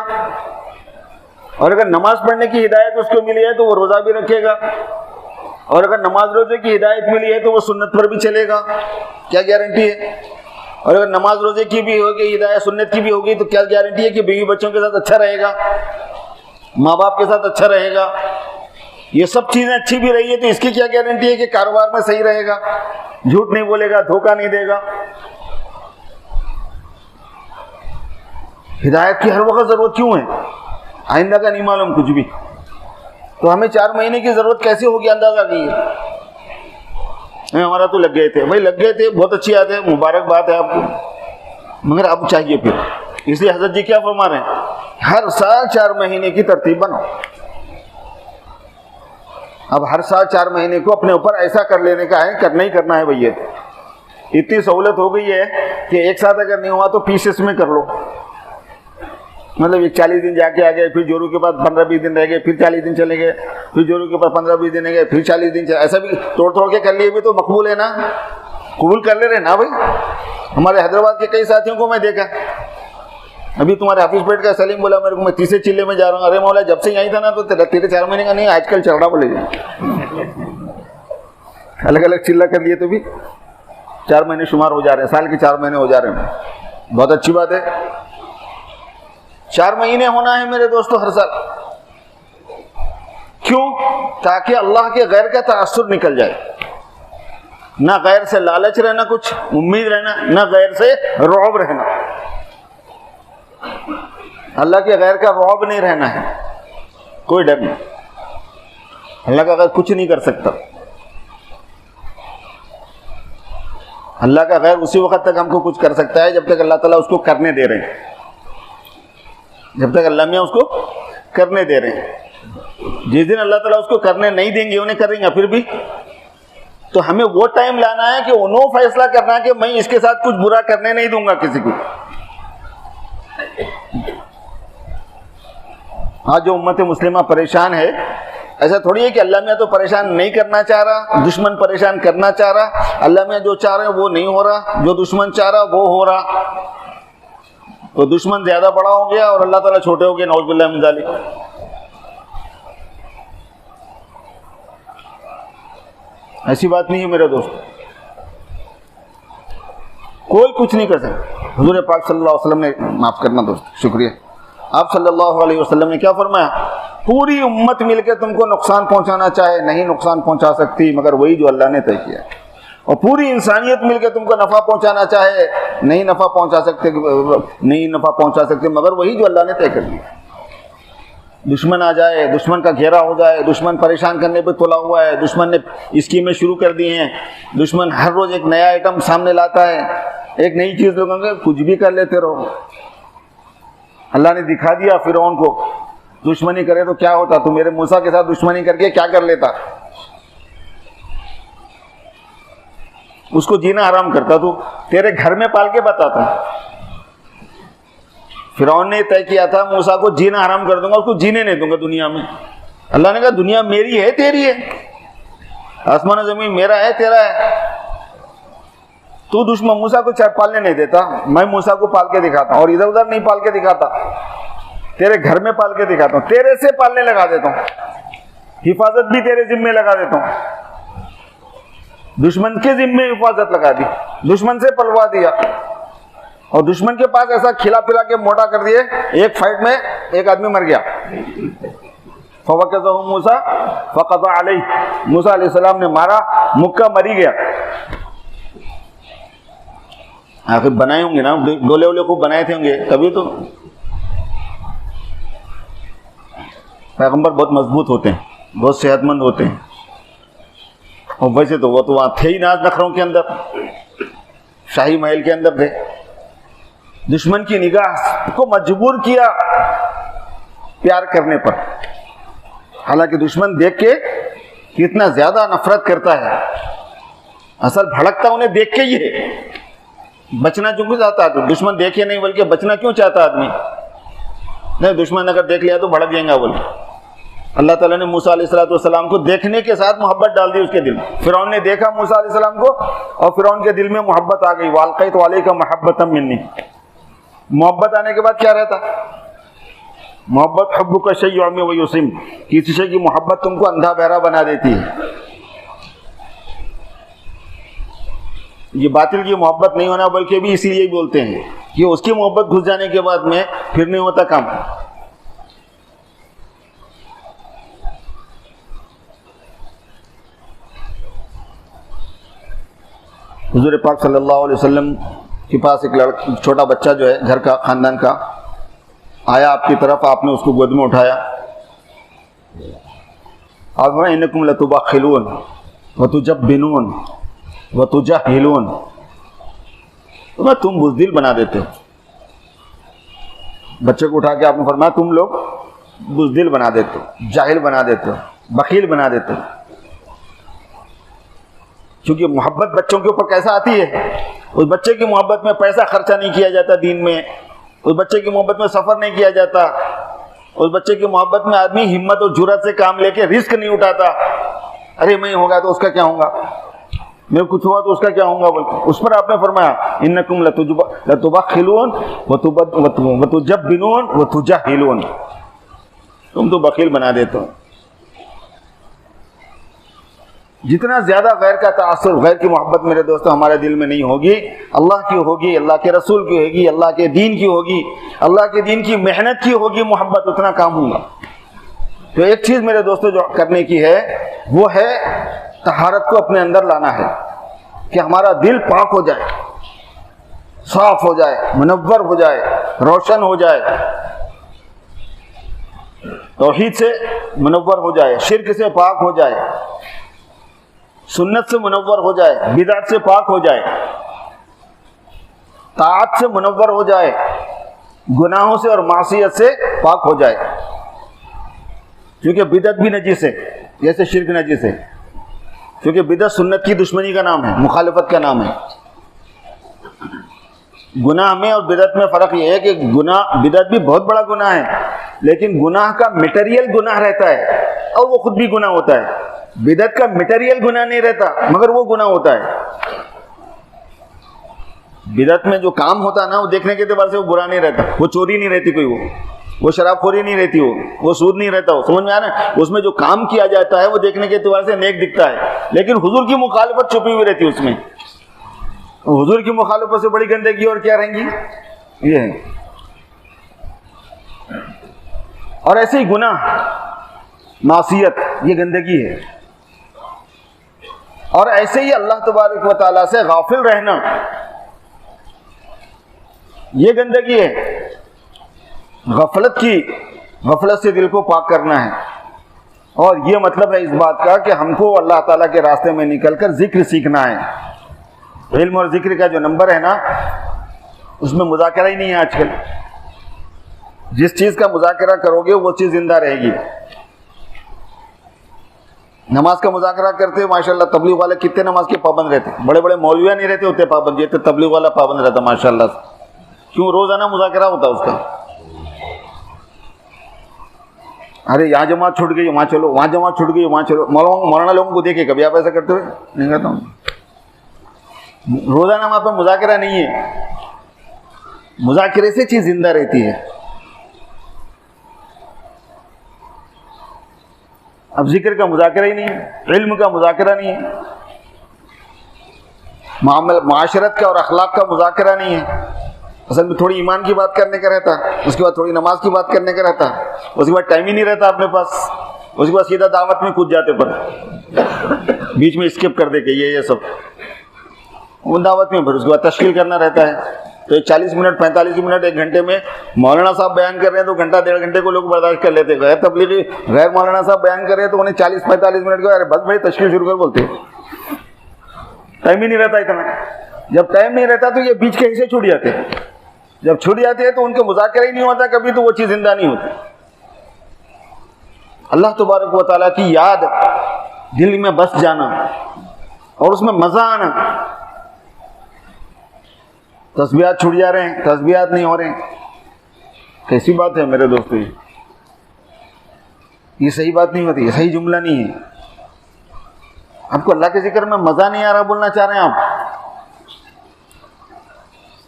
और अगर नमाज पढ़ने की हिदायत उसको मिली है तो वो रोजा भी रखेगा। और अगर नमाज रोजे की हिदायत मिली है तो वो सुन्नत पर भी चलेगा। क्या गारंटी है? और अगर नमाज रोजे की भी होगी, हिदायत सुन्नत की भी होगी, तो क्या गारंटी है कि बीवी बच्चों के साथ अच्छा रहेगा, माँ बाप के साथ अच्छा रहेगा? ये सब चीजें अच्छी भी रही है तो इसकी क्या गारंटी है कि कारोबार में सही रहेगा, झूठ नहीं बोलेगा, धोखा नहीं देगा? हिदायत की हर वक्त जरूरत क्यों है? आइंदा का नहीं मालूम कुछ भी, तो हमें 4 महीने की जरूरत कैसे होगी अंदाजा कीजिए। हमारा तो लग गए थे भाई, लग गए थे, बहुत अच्छी बात है, मुबारकबाद है आपको, मगर अब चाहिए फिर। इसलिए हजरत जी क्या फरमा रहे हैं, हर साल 4 महीने की तरतीब बनाओ। अब हर साल 4 महीने को अपने ऊपर ऐसा कर लेने का है, करना ही करना है भैया। इतनी सहूलत हो गई है कि एक साथ अगर नहीं हुआ तो पीसेस में कर लो, मतलब एक 40 दिन जाके आ गए, फिर जोरू के बाद 15-20 दिन रह गए, फिर 40 दिन चले गए, फिर जोरू के बाद 15-20 दिन रह गए, फिर 40 दिन चले, ऐसा भी तोड़ तोड़ के कर लिए भी तो मकबूल है ना, कबूल कर ले रहे ना भाई। हमारे हैदराबाद के कई साथियों को मैं देखा, अभी तुम्हारे हाफिज पेट का सलीम बोला मेरे को, मैं तीसरे चिल्ले में जा रहा हूँ। अरे मौला जब से यहीं था ना तो तेरे 4 महीने का नहीं, आजकल चल रहा बोले, अलग अलग चिल्ला कर लिए तो भी 4 महीने शुमार हो जा रहे हैं, साल के 4 महीने हो जा रहे हैं। बहुत अच्छी बात है, 4 महीने होना है मेरे दोस्तों हर साल। क्यों? ताकि अल्लाह के गैर का तासुर निकल जाए, ना गैर से लालच रहना, कुछ उम्मीद रहना, ना गैर से रौब रहना। अल्लाह के गैर का रौब नहीं रहना है, कोई डर नहीं। अल्लाह का गैर कुछ नहीं कर सकता। अल्लाह का गैर उसी वक्त तक हमको कुछ कर सकता है जब तक अल्लाह ताला उसको करने दे रहे हैं, जब तक अल्लाह मियाँ उसको करने दे रहे हैं। जिस दिन अल्लाह ताला उसको करने नहीं देंगे, उन्हें करेंगे फिर भी, तो हमें वो टाइम लाना है कि उन्होंने फैसला करना है कि मैं इसके साथ कुछ बुरा करने नहीं दूंगा किसी को। आज जो उम्मत मुस्लिमा परेशान है, ऐसा थोड़ी है कि अल्लाह मियाँ तो परेशान नहीं करना चाह रहा, दुश्मन परेशान करना चाह रहा। अल्लाह मियाँ जो चाह रहे हैं वो नहीं हो रहा, जो दुश्मन चाह रहा वो हो रहा। तो दुश्मन ज्यादा बड़ा हो गया और अल्लाह ताला छोटे हो गए, नौज़ुबिल्लाह मिन ज़ालिक। ऐसी बात नहीं है मेरे दोस्त, कोई कुछ नहीं कर सकता। हुजूर पाक सल्लल्लाहु अलैहि वसल्लम ने, माफ करना दोस्त, शुक्रिया, आप सल्लल्लाहु अलैहि वसल्लम ने क्या फरमाया, पूरी उम्मत मिलकर तुमको नुकसान पहुंचाना चाहे नहीं नुकसान पहुंचा सकती मगर वही जो अल्लाह ने तय किया। और पूरी इंसानियत मिलकर तुमको नफा पहुंचाना चाहे नहीं नफा पहुंचा सकते मगर वही जो अल्लाह ने तय कर दिया। दुश्मन आ जाए, दुश्मन का घेरा हो जाए, दुश्मन परेशान करने पे तुला हुआ है, दुश्मन ने स्कीमें शुरू कर दी हैं, दुश्मन हर रोज एक नया आइटम सामने लाता है, एक नई चीज लोगों के, कुछ भी कर लेते रहो। अल्लाह ने दिखा दिया फिरौन को, दुश्मनी करे तो क्या होता, तू मेरे मूसा के साथ दुश्मनी करके क्या कर लेता, उसको जीना हराम करता, तू तेरे घर में पाल के बताता। फिरौन ने तय किया था मूसा को जीना हराम कर दूंगा, उसको जीने नहीं दूंगा दुनिया में। अल्लाह ने कहा दुनिया मेरी है तेरी है, आसमान जमीन मेरा है तेरा है, तू दुश्मन मूसा को पालने नहीं देता, मैं मूसा को पाल के दिखाता हूँ और इधर उधर नहीं पाल के दिखाता, तेरे घर में पाल के दिखाता हूँ, तेरे से पालने लगा देता हूँ, हिफाजत भी तेरे जिम्मे लगा देता हूँ। दुश्मन के जिम्मे हिफाजत लगा दी, दुश्मन से पलवा दिया और दुश्मन के पास ऐसा खिला पिला के मोटा कर दिए, एक फाइट में एक आदमी मर गया, फवक़ज़हु मूसा फ़क़ज़ा अलैहि, मूसा अलैहिस्सलाम ने मारा, मुक्का मरी गया। आखिर बनाए होंगे ना, गोले वोले खूब बनाए थे होंगे, तभी तो। पैगंबर बहुत मजबूत होते हैं, बहुत सेहतमंद होते हैं। और वैसे तो वो तो वहाँ थे ही नाज नखरों के अंदर, शाही महल के अंदर थे। दुश्मन की निगाह को मजबूर किया प्यार करने पर। हालांकि दुश्मन देख के कितना ज्यादा नफरत करता है, असल भड़कता उन्हें देख के ही है। बचना क्यों चाहता है? दुश्मन देखे नहीं बल्कि बचना क्यों चाहता आदमी? नहीं, दुश्मन अगर देख लिया तो भड़क जाएगा बोल। अल्लाह ताला ने मूसा अलैहिस्सलाम को देखने के साथ मोहब्बत डाल दी उसके दिल। फिरौन ने देखा मूसा अलैहिस्सलाम को और फिरौन के दिल में मोहब्बत आ गई। वालक़ैतु अलैका महब्बतम मिन्नी। मोहब्बत आने के बाद क्या रहता? मोहब्बत हुब्बुका शय्यु'मी व युसिम। किसी शय की मोहब्बत तुमको अंधा बहरा बना देती है। ये बातिल की मोहब्बत नहीं होना, बल्कि भी इसीलिए बोलते हैं कि उसकी मोहब्बत घुस जाने के बाद में फिर नहीं होता काम। हुजूर पाक सल्लल्लाहु अलैहि वसल्लम के पास एक छोटा बच्चा जो है घर का, खानदान का, आया आपकी तरफ, आपने उसको गोद में उठाया। आप इन्नकुम लतुबखिलून व तुजब्बिनून व तुजाहिलून, तो तुम बुज़दिल बना देते हो। बच्चे को उठा के आपने फरमाया तुम लोग बुज़दिल बना देते हो, जाहिल बना देते हो, बखील बना देते हो। क्योंकि मोहब्बत बच्चों के ऊपर कैसा आती है? उस बच्चे की मोहब्बत में पैसा खर्चा नहीं किया जाता दीन में, उस बच्चे की मोहब्बत में सफ़र नहीं किया जाता, उस बच्चे की मोहब्बत में आदमी हिम्मत और जुर्रत से काम लेके रिस्क नहीं उठाता। अरे मैं होगा तो उसका क्या होगा, मेरे कुछ हुआ तो उसका क्या होगा बोल। उस पर आपने फरमाया इन्नकुम लतुबखिलून व तुजब्बिनून व तुजाहिलून, तुम तो बखील बना देते हो। जितना ज्यादा गैर का तासुर, गैर की मोहब्बत मेरे दोस्तों हमारे दिल में नहीं होगी, अल्लाह की होगी, अल्लाह के रसूल की होगी, अल्लाह के दीन की होगी, अल्लाह के दीन की मेहनत की होगी मोहब्बत, उतना काम होगा। तो एक चीज मेरे दोस्तों जो करने की है वो है तहारत को अपने अंदर लाना है, कि हमारा दिल पाक हो जाए, साफ हो जाए, मुनव्वर हो जाए, रोशन हो जाए, तौहीद से मुनव्वर हो जाए, शिर्क से पाक हो जाए, सुन्नत से मुनव्वर हो जाए, बिदअत से पाक हो जाए, ताअत से मुनव्वर हो जाए, गुनाहों से और मासियत से पाक हो जाए। क्योंकि बिदअत भी नजीस है, जैसे शिर्क नजीस है। क्योंकि बिदअत सुन्नत की दुश्मनी का नाम है, मुखालिफत का नाम है। गुनाह में और बिदअत में फ़र्क ये है कि गुनाह, बिदअत भी बहुत बड़ा गुनाह है, लेकिन गुनाह का मटेरियल गुनाह रहता है और वो खुद भी गुनाह होता है। बिदअत का मटेरियल गुनाह नहीं रहता, मगर वो गुनाह होता है। बिदअत में जो काम होता है ना, वो देखने के एतबार से वो बुरा नहीं रहता। वो चोरी नहीं रहती कोई, वो शराबखोरी नहीं रहती, वो सूद नहीं रहता। वो समझ में आ रहा है? उसमें जो काम किया जाता है वो देखने के एतबार से नेक दिखता है, लेकिन हुजूर की मुखालिफत छुपी हुई रहती है उसमें। हुजूर की मुखालिफत से बड़ी गंदगी और क्या रहेंगी? ये है। और ऐसे ही गुनाह, मासियत, ये गंदगी है। और ऐसे ही अल्लाह तबारक व तआला से गाफिल रहना, ये गंदगी है। गफलत से दिल को पाक करना है। और ये मतलब है इस बात का कि हमको अल्लाह ताला के रास्ते में निकलकर जिक्र सीखना है। इल्म और जिक्र का जो नंबर है ना, उसमें मुज़ाकरा ही नहीं है आजकल। जिस चीज़ का मुज़ाकरा करोगे वो चीज़ जिंदा रहेगी। नमाज का मुज़ाकरा करते हो, माशाल्लाह तबलीग वाले कितने नमाज के पाबंद रहते, बड़े बड़े मौलविया नहीं रहते उतने पाबंद, ये तो तबलीग वाला पाबंद रहता माशाल्लाह। क्यों? रोजाना मुज़ाकरा होता उसका। अरे यहाँ जमात छूट गई, वहाँ चलो, वहाँ जमात छूट गई, वहाँ चलो। मौलाना लोगों को देखे कभी आप ऐसा करते हुए? नहीं करता हूँ। रोजाना वहाँ पर मुज़ाकरा नहीं है। मुज़ाकरे से चीज जिंदा रहती है। अब जिक्र का मुज़ाकरा ही नहीं है, इल्म का मुज़ाकरा नहीं है, माशरत का और अखलाक का मुज़ाकरा नहीं है। असल में थोड़ी ईमान की बात करने का रहता, उसके बाद थोड़ी नमाज की बात करने का रहता, उसके बाद टाइम ही नहीं रहता अपने पास। उसके बाद सीधा दावत में कूद जाते, पर बीच में स्किप कर दे के ये सब वो दावत में। फिर उसके बाद तश्कील करना रहता है, तो 40 मिनट 45 मिनट 1 घंटे में मौलाना साहब बयान कर रहे हैं तो घंटा 1.5 घंटे को लोग बर्दाश्त कर लेते। गैर तबलीगी गैर मौलाना साहब बयान कर रहे हैं तो उन्हें 40-45 मिनट को अरे बस भाई तश्कील शुरू कर बोलते, टाइम ही नहीं रहता इतना। जब टाइम नहीं रहता तो ये बीच के हिस्से छूट जाते हैं, जब छूट जाते हैं तो उनके मुज़ाकरा ही नहीं होता कभी, तो वो चीज़ जिंदा नहीं होती। अल्लाह तबारक व तआला की याद दिल में बस जाना और उसमें मज़ा आना। तस्बीहात छूट जा रहे हैं, तस्बीहात नहीं हो रहे हैं, कैसी बात है मेरे दोस्तों? ये सही बात नहीं होती, ये सही जुमला नहीं है। आपको अल्लाह के जिक्र में मज़ा नहीं आ रहा बोलना चाह रहे हैं आप?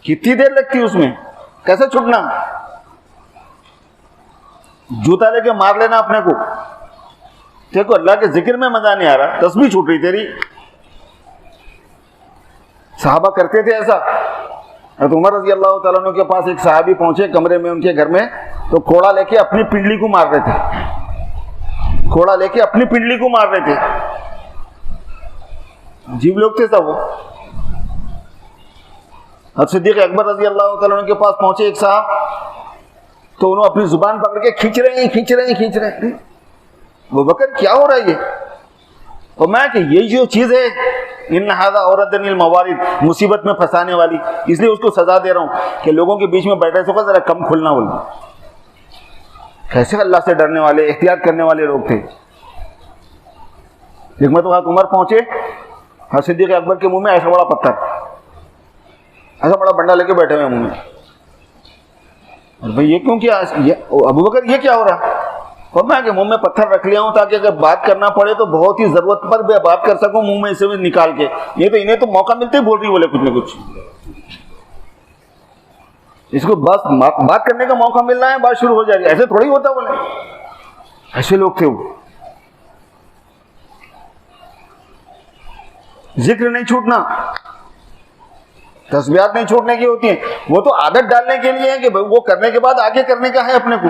कितनी देर लगती है उसमें, कैसे छूटना? जूता लेके मार लेना अपने को। देखो अल्लाह के जिक्र में मजा नहीं आ रहा, तस्बीह छूट रही तेरी। सहाबा करते थे ऐसा। तो उमर रज़ी अल्लाह तआला अन्हु के पास एक सहाबी पहुंचे कमरे में उनके घर में, तो कोड़ा लेके अपनी पिंडली को मार रहे थे, कोड़ा लेके अपनी पिंडली को मार रहे थे। अजीब लोग थे सब वो। अब सिद्दीक़ अकबर रज़ी अल्लाह तआला अन्हु के पास पहुंचे एक साहब, तो उन्होंने अपनी जुबान पकड़ के खींच रहे हैं। वो बकर क्या हो रहा है ये? और मैं कि यही जो चीज़ है इन हादा औरतनिल मवारिद, मुसीबत में फंसाने वाली, इसलिए उसको सजा दे रहा हूँ कि लोगों के बीच में बैठे सको जरा कम खुलना बोलना। कैसे अल्लाह से डरने वाले एहतियात करने वाले लोग थे। हिकमत वक्त उमर पहुंचे, हाँ सिद्दीक़ अकबर के मुंह में ऐसा बड़ा पत्थर, ऐसा बड़ा बंडा लेके बैठे हुए मुंह में। और भाई ये क्यों किया? अबू बकर ये क्या हो रहा? और मैं कि मुंह में पत्थर रख लिया हूं ताकि अगर बात करना पड़े तो बहुत ही जरूरत पर भी बात कर सकूं मुंह में से भी निकाल के। ये तो इन्हें तो मौका मिलते ही बोल रही बोले कुछ न कुछ, इसको बस बात करने का मौका मिल रहा है, बात शुरू हो जा रही है। ऐसे थोड़ी होता बोले, ऐसे लोग थे वो। जिक्र नहीं छूटना, तस्बीहात नहीं छूटने की होती है, वो तो आदत डालने के लिए है कि वो करने के बाद आगे करने का है अपने को।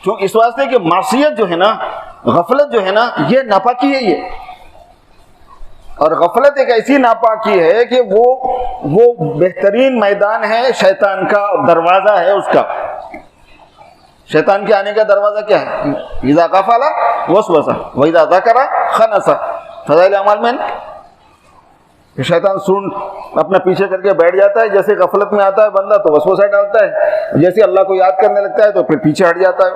क्यों? इस वास्ते कि मासियत जो है ना, गफलत जो है ना, ये नापाकी है ये। और गफलत एक ऐसी नापाकी है कि वो बेहतरीन मैदान है, शैतान का दरवाजा है उसका। शैतान के आने का दरवाजा क्या है? इज़ा गफला वसवसा व इज़ा ज़करा खनसा, फ़ज़ाइल अमाल में शैतान सुन अपना पीछे करके बैठ जाता है। जैसे गफलत में आता है बंदा तो वसवसा डालता है, जैसे अल्लाह को याद करने लगता है तो फिर पीछे हट जाता है।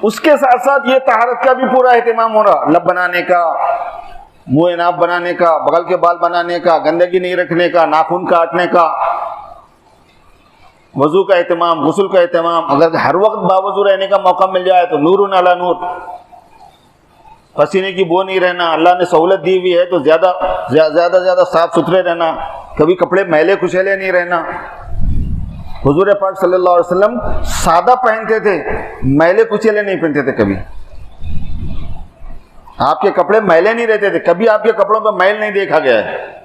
उसके साथ साथ ये तहारत का भी पूरा एहतिमाम हो रहा, लब बनाने का, मुंह नाप बनाने का, बगल के बाल बनाने का, गंदगी नहीं रखने का, नाखून काटने का, वजू का एहतिमाम, गुस्ल का एहतिमाम। अगर हर वक्त बावजू रहने का मौका मिल जाए तो नूरुन अला नूर, पसीने की बो नहीं रहना। अल्लाह ने सहूलत दी हुई है तो ज्यादा साफ सुथरे रहना, कभी कपड़े मैले कुचैले नहीं रहना। हुजूर पाक सल्लल्लाहु अलैहि वसल्लम सादा पहनते थे, मैले कुचैले नहीं पहनते थे कभी। आपके कपड़े मैले नहीं रहते थे, कभी आपके कपड़ों पर मैल नहीं देखा गया है।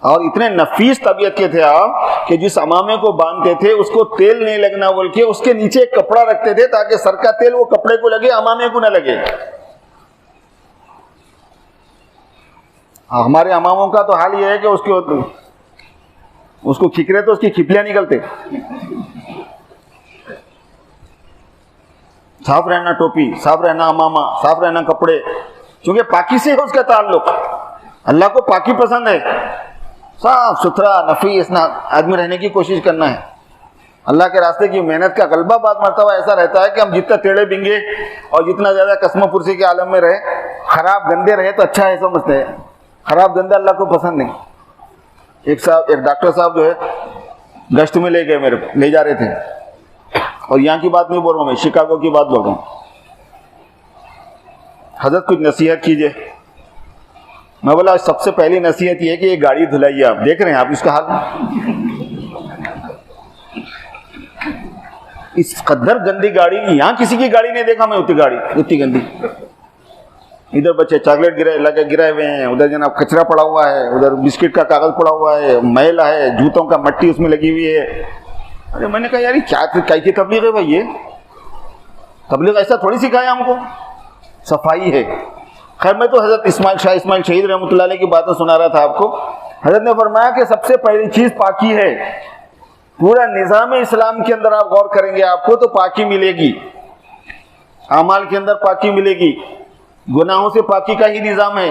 और इतने नफीस तबीयत के थे आप कि जिस अमामे को बांधते थे उसको तेल नहीं लगना बोल के उसके नीचे एक कपड़ा रखते थे ताकि सर का तेल वो कपड़े को लगे, अमामे को न लगे। हमारे अमामों का तो हाल ये है कि उसको खिकरे तो उसकी खिपलियां निकलते। साफ रहना टोपी, साफ रहना अमामा, साफ रहना कपड़े, क्योंकि पाकी से है उसका ताल्लुक। अल्लाह को पाकी पसंद है, साफ सुथरा नफीस ना आदमी रहने की कोशिश करना है। अल्लाह के रास्ते की मेहनत का गलबा बाद मरतबा ऐसा रहता है कि हम जितना टेढ़े बिंगे और जितना ज़्यादा कसम पुरसी के आलम में रहे, खराब गंदे रहे तो अच्छा है समझते हैं। खराब गंदे अल्लाह को पसंद नहीं। एक डॉक्टर साहब जो है गश्त में ले गए, ले जा रहे थे, और यहाँ की बात नहीं बोल रहा हूँ मैं, शिकागो की बात बोल रहा हूँ। हजरत कुछ नसीहत कीजिए। मैं बोला सबसे पहली नसीहत ये है कि ये गाड़ी धुलाइए। आप देख रहे हैं आप इसका हाल, इस कदर गंदी गाड़ी यहाँ किसी की गाड़ी नहीं देखा मैं, उतनी गंदी। इधर बच्चे चॉकलेट गिराए हुए हैं, उधर जनाब कचरा पड़ा हुआ है, उधर बिस्किट का कागज पड़ा हुआ है, मैला है, जूतों का मट्टी उसमें लगी हुई है। अरे मैंने कहा यार ये क्या की तबलीग है भाई, ये तबलीग ऐसा थोड़ी सिखाया हमको, सफाई है। खैर मैं तो हज़रत शाह इस्माइल शहीद रहमतुल्लाह अलैह की बातें सुना रहा था आपको। हज़रत ने फरमाया कि सबसे पहली चीज़ पाकी है। पूरा निज़ाम इस्लाम के अंदर आप गौर करेंगे आपको तो पाकी मिलेगी, अमाल के अंदर पाकी मिलेगी, गुनाहों से पाकी का ही निज़ाम है।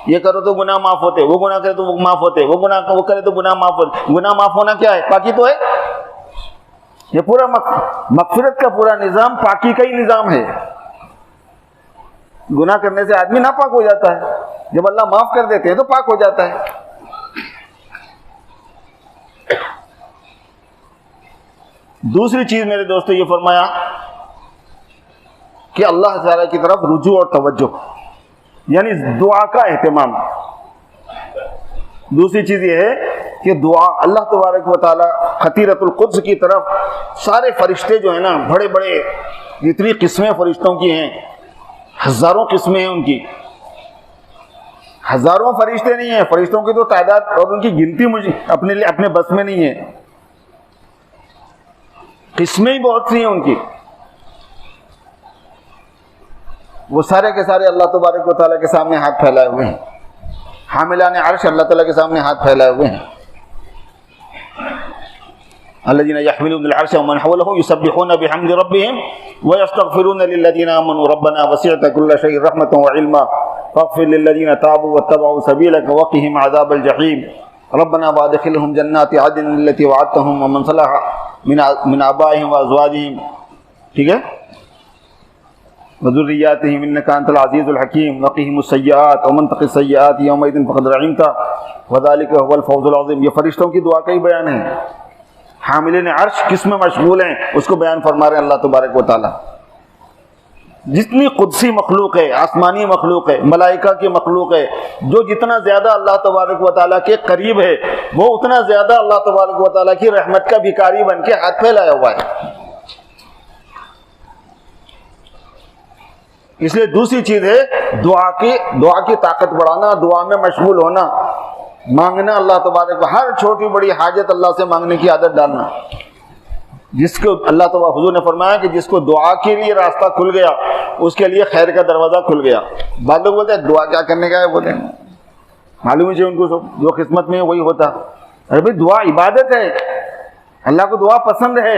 ये करो तो गुनाह माफ़ होते, वो गुनाह करे तो वो माफ़ होते, वो करे तो गुनाह माफ़ होते। गुनाह माफ़ होना क्या है? पाकी तो है। ये पूरा मगफिरत का पूरा निज़ाम पाकी का ही निज़ाम है। गुनाह करने से आदमी नापाक हो जाता है, जब अल्लाह माफ़ कर देते हैं तो पाक हो जाता है। दूसरी चीज़ मेरे दोस्तों ये फरमाया कि अल्लाह ताला की तरफ रुजू और तवज्जो, यानी दुआ का एहतमाम। दूसरी चीज़ ये है कि दुआ, अल्लाह तबारक व तआला खतीरतुल कुद्स की तरफ सारे फरिश्ते जो है ना, बड़े बड़े जितनी किस्में फरिश्तों की हैं, हज़ारों किस्में हैं उनकी, हज़ारों फरिश्ते नहीं हैं। फरिश्तों की तो तादाद और उनकी गिनती मुझे अपने बस में नहीं है, किस्में ही बहुत सी हैं उनकी। वो सारे के सारे अल्लाह तबारक व तआला के सामने हाथ फैलाए हुए हैं। हामिलाने अर्श अल्लाह ताला के सामने हाथ फैलाए हुए हैं। अल्लज़ीना यहमिलूनल अर्श व मन हवलहु युसब्बिहूना बिहम्दि रब्बिहिम व यस्तगफिरूना लिल्लज़ीना आमनू रब्बना वसिअता कुल्ला शैइन रहमतन व इल्मा फग़फिर लिल्लज़ीना ताबू वत्तबअू सबीलक वक़िहिम अज़ाबल जहीम रब्बना वअदखिलहुम जन्नाति अदन अल्लती वअदतहुम व मन सलह मिन आबाइहिम व अज़वाजिहिम, ठीक है, वज़ुर्रिय्यातिहिम इन्नका अंतल अज़ीज़ुल हकीम वक़िहिमुस सय्यिआत व मन तक़ि सय्यिआत यौमइज़िन फ़क़द रहिमता व ज़ालिका हुवल फ़ौज़ुल अज़ीम। ये फरिश्तों की दुआ का ही बयान है। हामिलीन अर्श किस में मशगूल हैं उसको बयान फरमा रहे हैं अल्लाह तबारक व तआला। जितनी कुदसी मखलूक है, आसमानी मखलूक है, मलाइका की मखलूक है, जो जितना ज़्यादा अल्लाह तबारक व तआला के करीब है वो उतना ज़्यादा अल्लाह तबारक व तआला की रहमत का भिखारी बन के हाथ फैलाया हुआ है। इसलिए दूसरी चीज़ है दुआ की ताकत बढ़ाना, दुआ में मशगूल होना, मांगना अल्लाह तबारक, हर छोटी बड़ी हाजत अल्लाह से मांगने की आदत डालना। जिसको अल्लाह तबारक, हुजूर ने फरमाया कि जिसको दुआ के लिए रास्ता खुल गया उसके लिए खैर का दरवाज़ा खुल गया। बाद लोग बोलते हैं दुआ क्या करने का है, बोले मालूम ही उनको सब जो किस्मत में है वही होता। अरे भाई दुआ इबादत है, अल्लाह को दुआ पसंद है।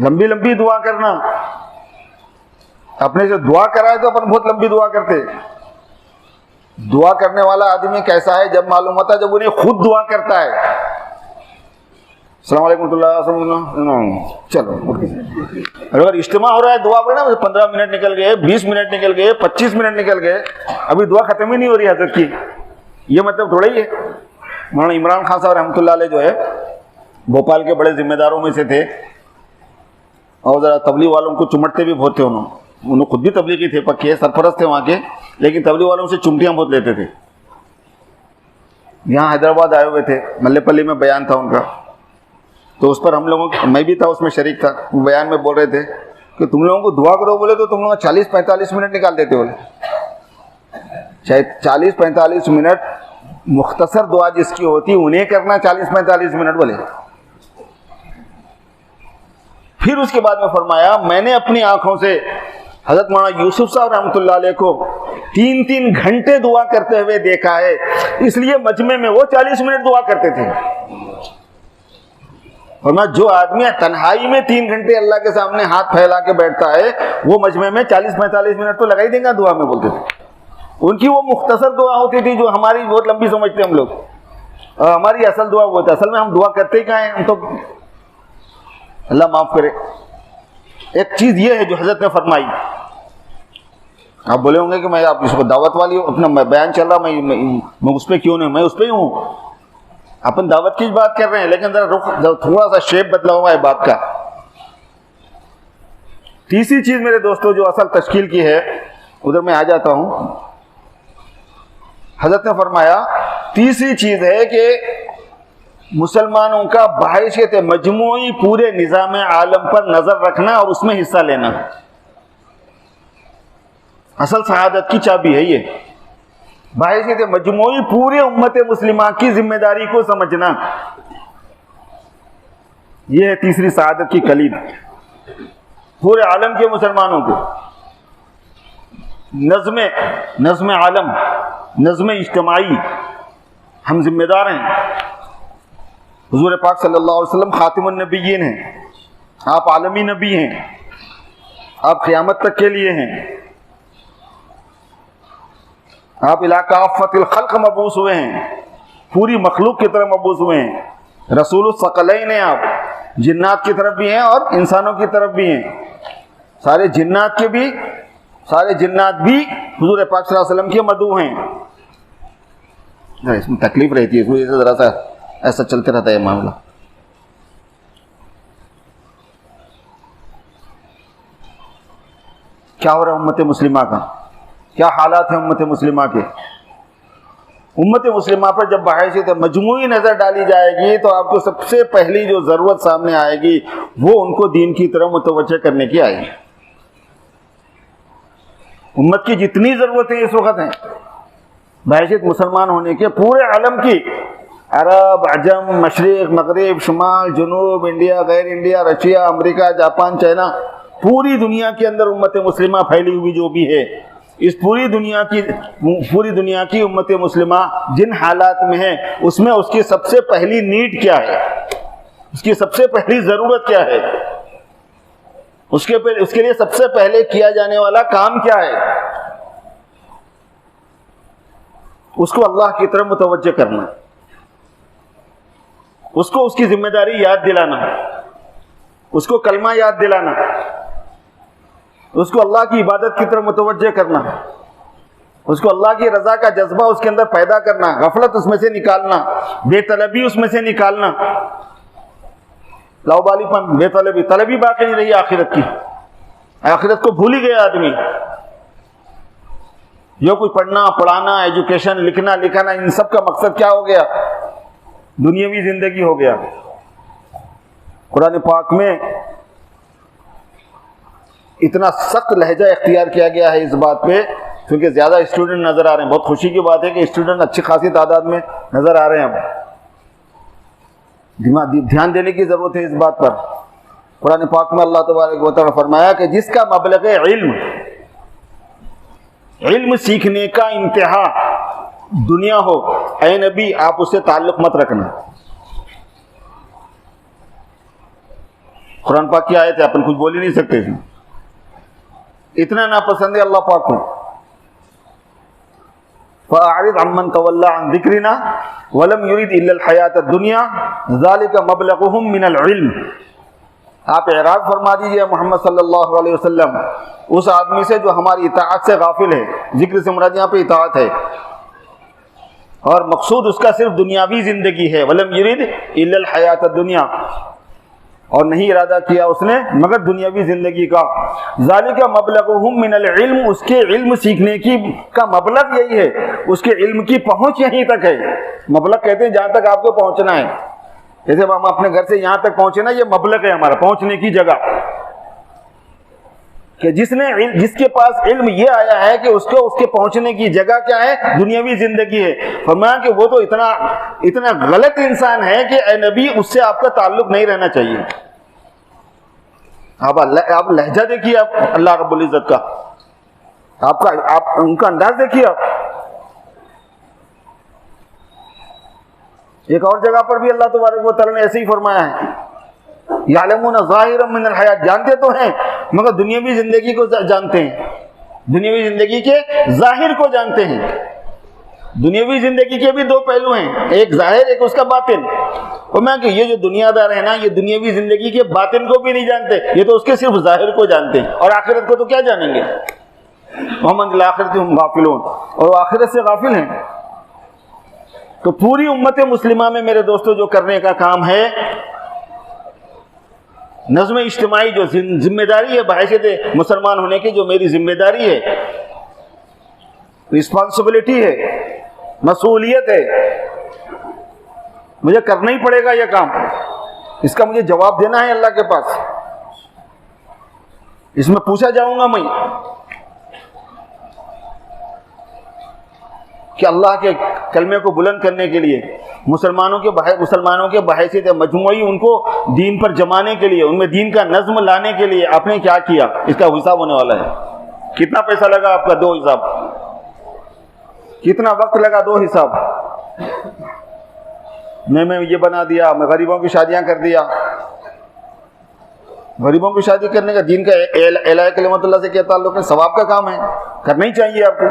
लंबी लंबी दुआ करना, अपने से दुआ कराए तो अपन बहुत लंबी दुआ करते। दुआ करने वाला आदमी कैसा है जब मालूम होता है जब उन्हें खुद दुआ करता है। अस्सलाम वालेकुम, चलो अगर इज्तिमा हो रहा है दुआ पढ़ना, 15 मिनट निकल गए, 20 मिनट निकल गए, 25 मिनट निकल गए, अभी दुआ खत्म ही नहीं हो रही हज़रत की। ये मतलब थोड़ा ही है। मौलाना इमरान खान साहब रहमतुल्लाह अलैह जो है भोपाल के बड़े जिम्मेदारों में से थे और ज़रा तबलीग वालों को चुमटते भी बहुत थे। उन्होंने खुद भी तबलीगी थे, पक्के सरपरस्त थे वहाँ के, लेकिन तबलीग वालों से चुमटियाँ बहुत लेते थे। यहाँ हैदराबाद आए हुए थे, मल्लेपल्ली में बयान था उनका, तो उस पर हम लोगों, मैं भी था उसमें शरीक था, बयान में बोल रहे थे कि तुम लोगों को दुआ करो बोले तो तुम लोग 40-45 मिनट निकाल देते बोले। शायद 40-45 मिनट मुख्तसर दुआ जिसकी होती उन्हें करना 40-45 मिनट बोले। फिर उसके बाद में फरमाया मैंने अपनी आंखों से हज़रत मौलाना यूसुफ साहब रहमतुल्लाह अलैह को 3-3 घंटे दुआ करते हुए देखा है, इसलिए मजमे में वो 40 मिनट दुआ करते थे। और मैं जो आदमी तन्हाई में 3 घंटे अल्लाह के सामने हाथ फैला के बैठता है वो मजमे में 40-45 मिनट तो लगा ही देगा दुआ में, बोलते थे। उनकी वो मुख्तसर दुआ होती थी जो हमारी बहुत लंबी समझते हम लोग, और हमारी असल दुआ वो होता है। असल में हम दुआ करते ही कहाँ हैं, हम तो अल्लाह माफ़ करे। एक चीज़ ये है जो हज़रत ने फरमाई, आप बोले होंगे कि मैं आप इसको दावत वाली अपना बयान चल रहा, मैं उस पर क्यों नहीं, मैं उस पर ही हूँ। अपन दावत की बात कर रहे हैं, लेकिन जरा थोड़ा सा शेप बदला हुआ है बात का। तीसरी चीज़ मेरे दोस्तों जो असल तश्कील की है, उधर मैं आ जाता हूँ। हज़रत ने फरमाया तीसरी चीज़ है कि मुसलमानों का बहैसियत मजमूई पूरे निज़ाम आलम पर नज़र रखना और उसमें हिस्सा लेना। असल शहादत की चाबी है ये, बहैसियत मजमूई पूरे उम्मत मुस्लिमा की जिम्मेदारी को समझना। ये है तीसरी सआदत की कलीद। पूरे आलम के मुसलमानों को नज़्म आलम, नज़्म इज्तिमाई हम जिम्मेदार हैं। हुज़ूर पाक सल्लल्लाहु अलैहि वसल्लम खातिमुन नबिय्यीन हैं, आप आलमी नबी हैं, आप क़यामत तक के लिए हैं, आप इला काफ़तिल खल्क़ मबूस हुए हैं, पूरी मखलूक की तरफ मबूस हुए हैं। रसूलुस सकलैन हैं, आप जिन्नात की तरफ भी हैं और इंसानों की तरफ भी हैं। सारे जिन्नात भी हुज़ूर पाक सल्लल्लाहु अलैहि वसल्लम के मदऊ हैं। इसमें तकलीफ रहती है, इसमें ज़रा सा ऐसा चलते रहता है मामला। क्या हो रहा है उम्मत मुस्लिमा का, क्या हालात है उम्मत मुस्लिमा के। उम्मत मुस्लिमा पर जब बहैसियत मजमूई नज़र डाली जाएगी तो आपको सबसे पहली जो ज़रूरत सामने आएगी वो उनको दीन की तरफ मुतवज्जह करने की आएगी। उम्मत की जितनी ज़रूरतें इस वक्त हैं बहैसियत मुसलमान होने के, पूरे आलम की, अरब, अजम, मशरिक, मगरिब, शुमाल, जुनूब, इंडिया, गैर India, Russia, America, Japan, China, पूरी दुनिया के अंदर उम्मत मुस्लिमा फैली हुई जो भी है, इस पूरी दुनिया की उम्मत मुस्लिमा जिन हालात में है उसमें उसकी सबसे पहली नीड क्या है, उसकी सबसे पहली ज़रूरत क्या है, उसके लिए सबसे पहले किया जाने वाला काम क्या है, उसको अल्लाह की तरफ मुतवज्जह करना, उसको उसकी जिम्मेदारी याद दिलाना, उसको कलमा याद दिलाना, उसको अल्लाह की इबादत की तरफ मुतवज्जह करना, उसको अल्लाह की रज़ा का जज्बा उसके अंदर पैदा करना, गफलत उसमें से निकालना, बेतलबी उसमें से निकालना, लाउबालीपन, बेतलबी, तलबी बाकी नहीं रही आखिरत की। आखिरत को भूल ही गया आदमी। जो कुछ पढ़ना पढ़ाना, एजुकेशन, लिखना लिखाना, इन सब का मकसद क्या हो गया? दुनियावी जिंदगी हो गया। कुरान पाक में इतना सख्त लहजा इख्तियार किया गया है इस बात पे, क्योंकि ज़्यादा स्टूडेंट नज़र आ रहे हैं। बहुत खुशी की बात है कि स्टूडेंट अच्छी खासी तादाद में नज़र आ रहे हैं। हम ध्यान देने की ज़रूरत है इस बात पर। कुरान पाक में अल्लाह तबारक व तआला फरमाया कि जिसका मबलग इल्म सीखने का इंतहा दुनिया हो, ऐ नबी आप उससे ताल्लुक़ मत रखना। कुरान पाक की आयत है, अपन कुछ बोल ही नहीं सकते इसमें, इतना नापसंद है अल्लाह पाक को। फ़अरिद अम्मन तवल्ला अन ज़िक्रिना वलम युरिद इल्लल हयात दुनिया ज़ालिका मबलगुहुम मिनल इल्म। आप एराज़ फरमा दीजिए मोहम्मद सल्लल्लाहु अलैहि वसल्लम उस आदमी से जो हमारी इताअत से गाफिल है। जिक्र से मुराद यहाँ पे इताअत है और मकसूद उसका सिर्फ दुनियावी जिंदगी है। वलम युरिद इल्लल हयात दुनिया, और नहीं इरादा किया उसने मगर दुनियावी जिंदगी का। ज़ालिका मबलगुहुम मिनल इल्म, उसके इल्म सीखने की का मबलग यही है, उसके इल्म की पहुंच यहीं तक है। मबलग कहते हैं जहां तक आपको पहुंचना है। जैसे हम अपने घर से यहां तक पहुंचे ना, ये मबलग है हमारा, पहुंचने की जगह। कि जिसके पास इल्म ये आया है कि उसके पहुंचने की जगह क्या है? दुनियावी जिंदगी है। फरमाया कि वो तो इतना गलत इंसान है कि ए नबी उससे आपका ताल्लुक नहीं रहना चाहिए। आप लहजा देखिए, आप अल्लाह रब्बुल इज्जत का, आप उनका अंदाज देखिए। आप एक और जगह पर भी अल्लाह तबारक व तआला ने ऐसे ही फरमाया है, यालमून ज़ाहिरम मिनल हयात, जानते तो हैं मगर दुनियावी जिंदगी को जानते हैं, दुनियावी जिंदगी के जाहिर को जानते हैं। दुनियावी जिंदगी के भी दो पहलू हैं, एक जाहिर एक उसका बातिन। और मैं कि ये जो दुनियादार है ना, ये दुनियावी जिंदगी के बातिन को भी नहीं जानते, ये तो उसके सिर्फ जाहिर को जानते हैं, और आखिरत को तो क्या जानेंगे? वमन बिल आखिरति हुम गाफिलून, और वो आखिरत से गाफिल हैं। तो पूरी उम्मत मुस्लिमा में मेरे दोस्तों जो करने का काम है, नज़्म इज्तिमाई जो जिम्मेदारी है बहैसियत मुसलमान होने की, जो मेरी जिम्मेदारी है, रिस्पॉन्सिबिलिटी है, मसूलियत है, मुझे करना ही पड़ेगा यह काम। इसका मुझे जवाब देना है अल्लाह के पास, इसमें पूछा जाऊंगा मैं कि अल्लाह के कलमे को बुलंद करने के लिए मुसलमानों के बहैसियत मजमूई उनको दीन पर जमाने के लिए, उनमें दीन का नज्म लाने के लिए आपने क्या किया, इसका हिसाब होने वाला है। कितना पैसा लगा आपका, दो हिसाब। कितना वक्त लगा, दो हिसाब। मैं ये बना दिया, मैं गरीबों की शादियां कर दिया। गरीबों की शादी करने का दीन का इलाही कलिमतुल्लाह से क्या ताल्लुक है? सवाब का काम है, करना ही चाहिए आपको।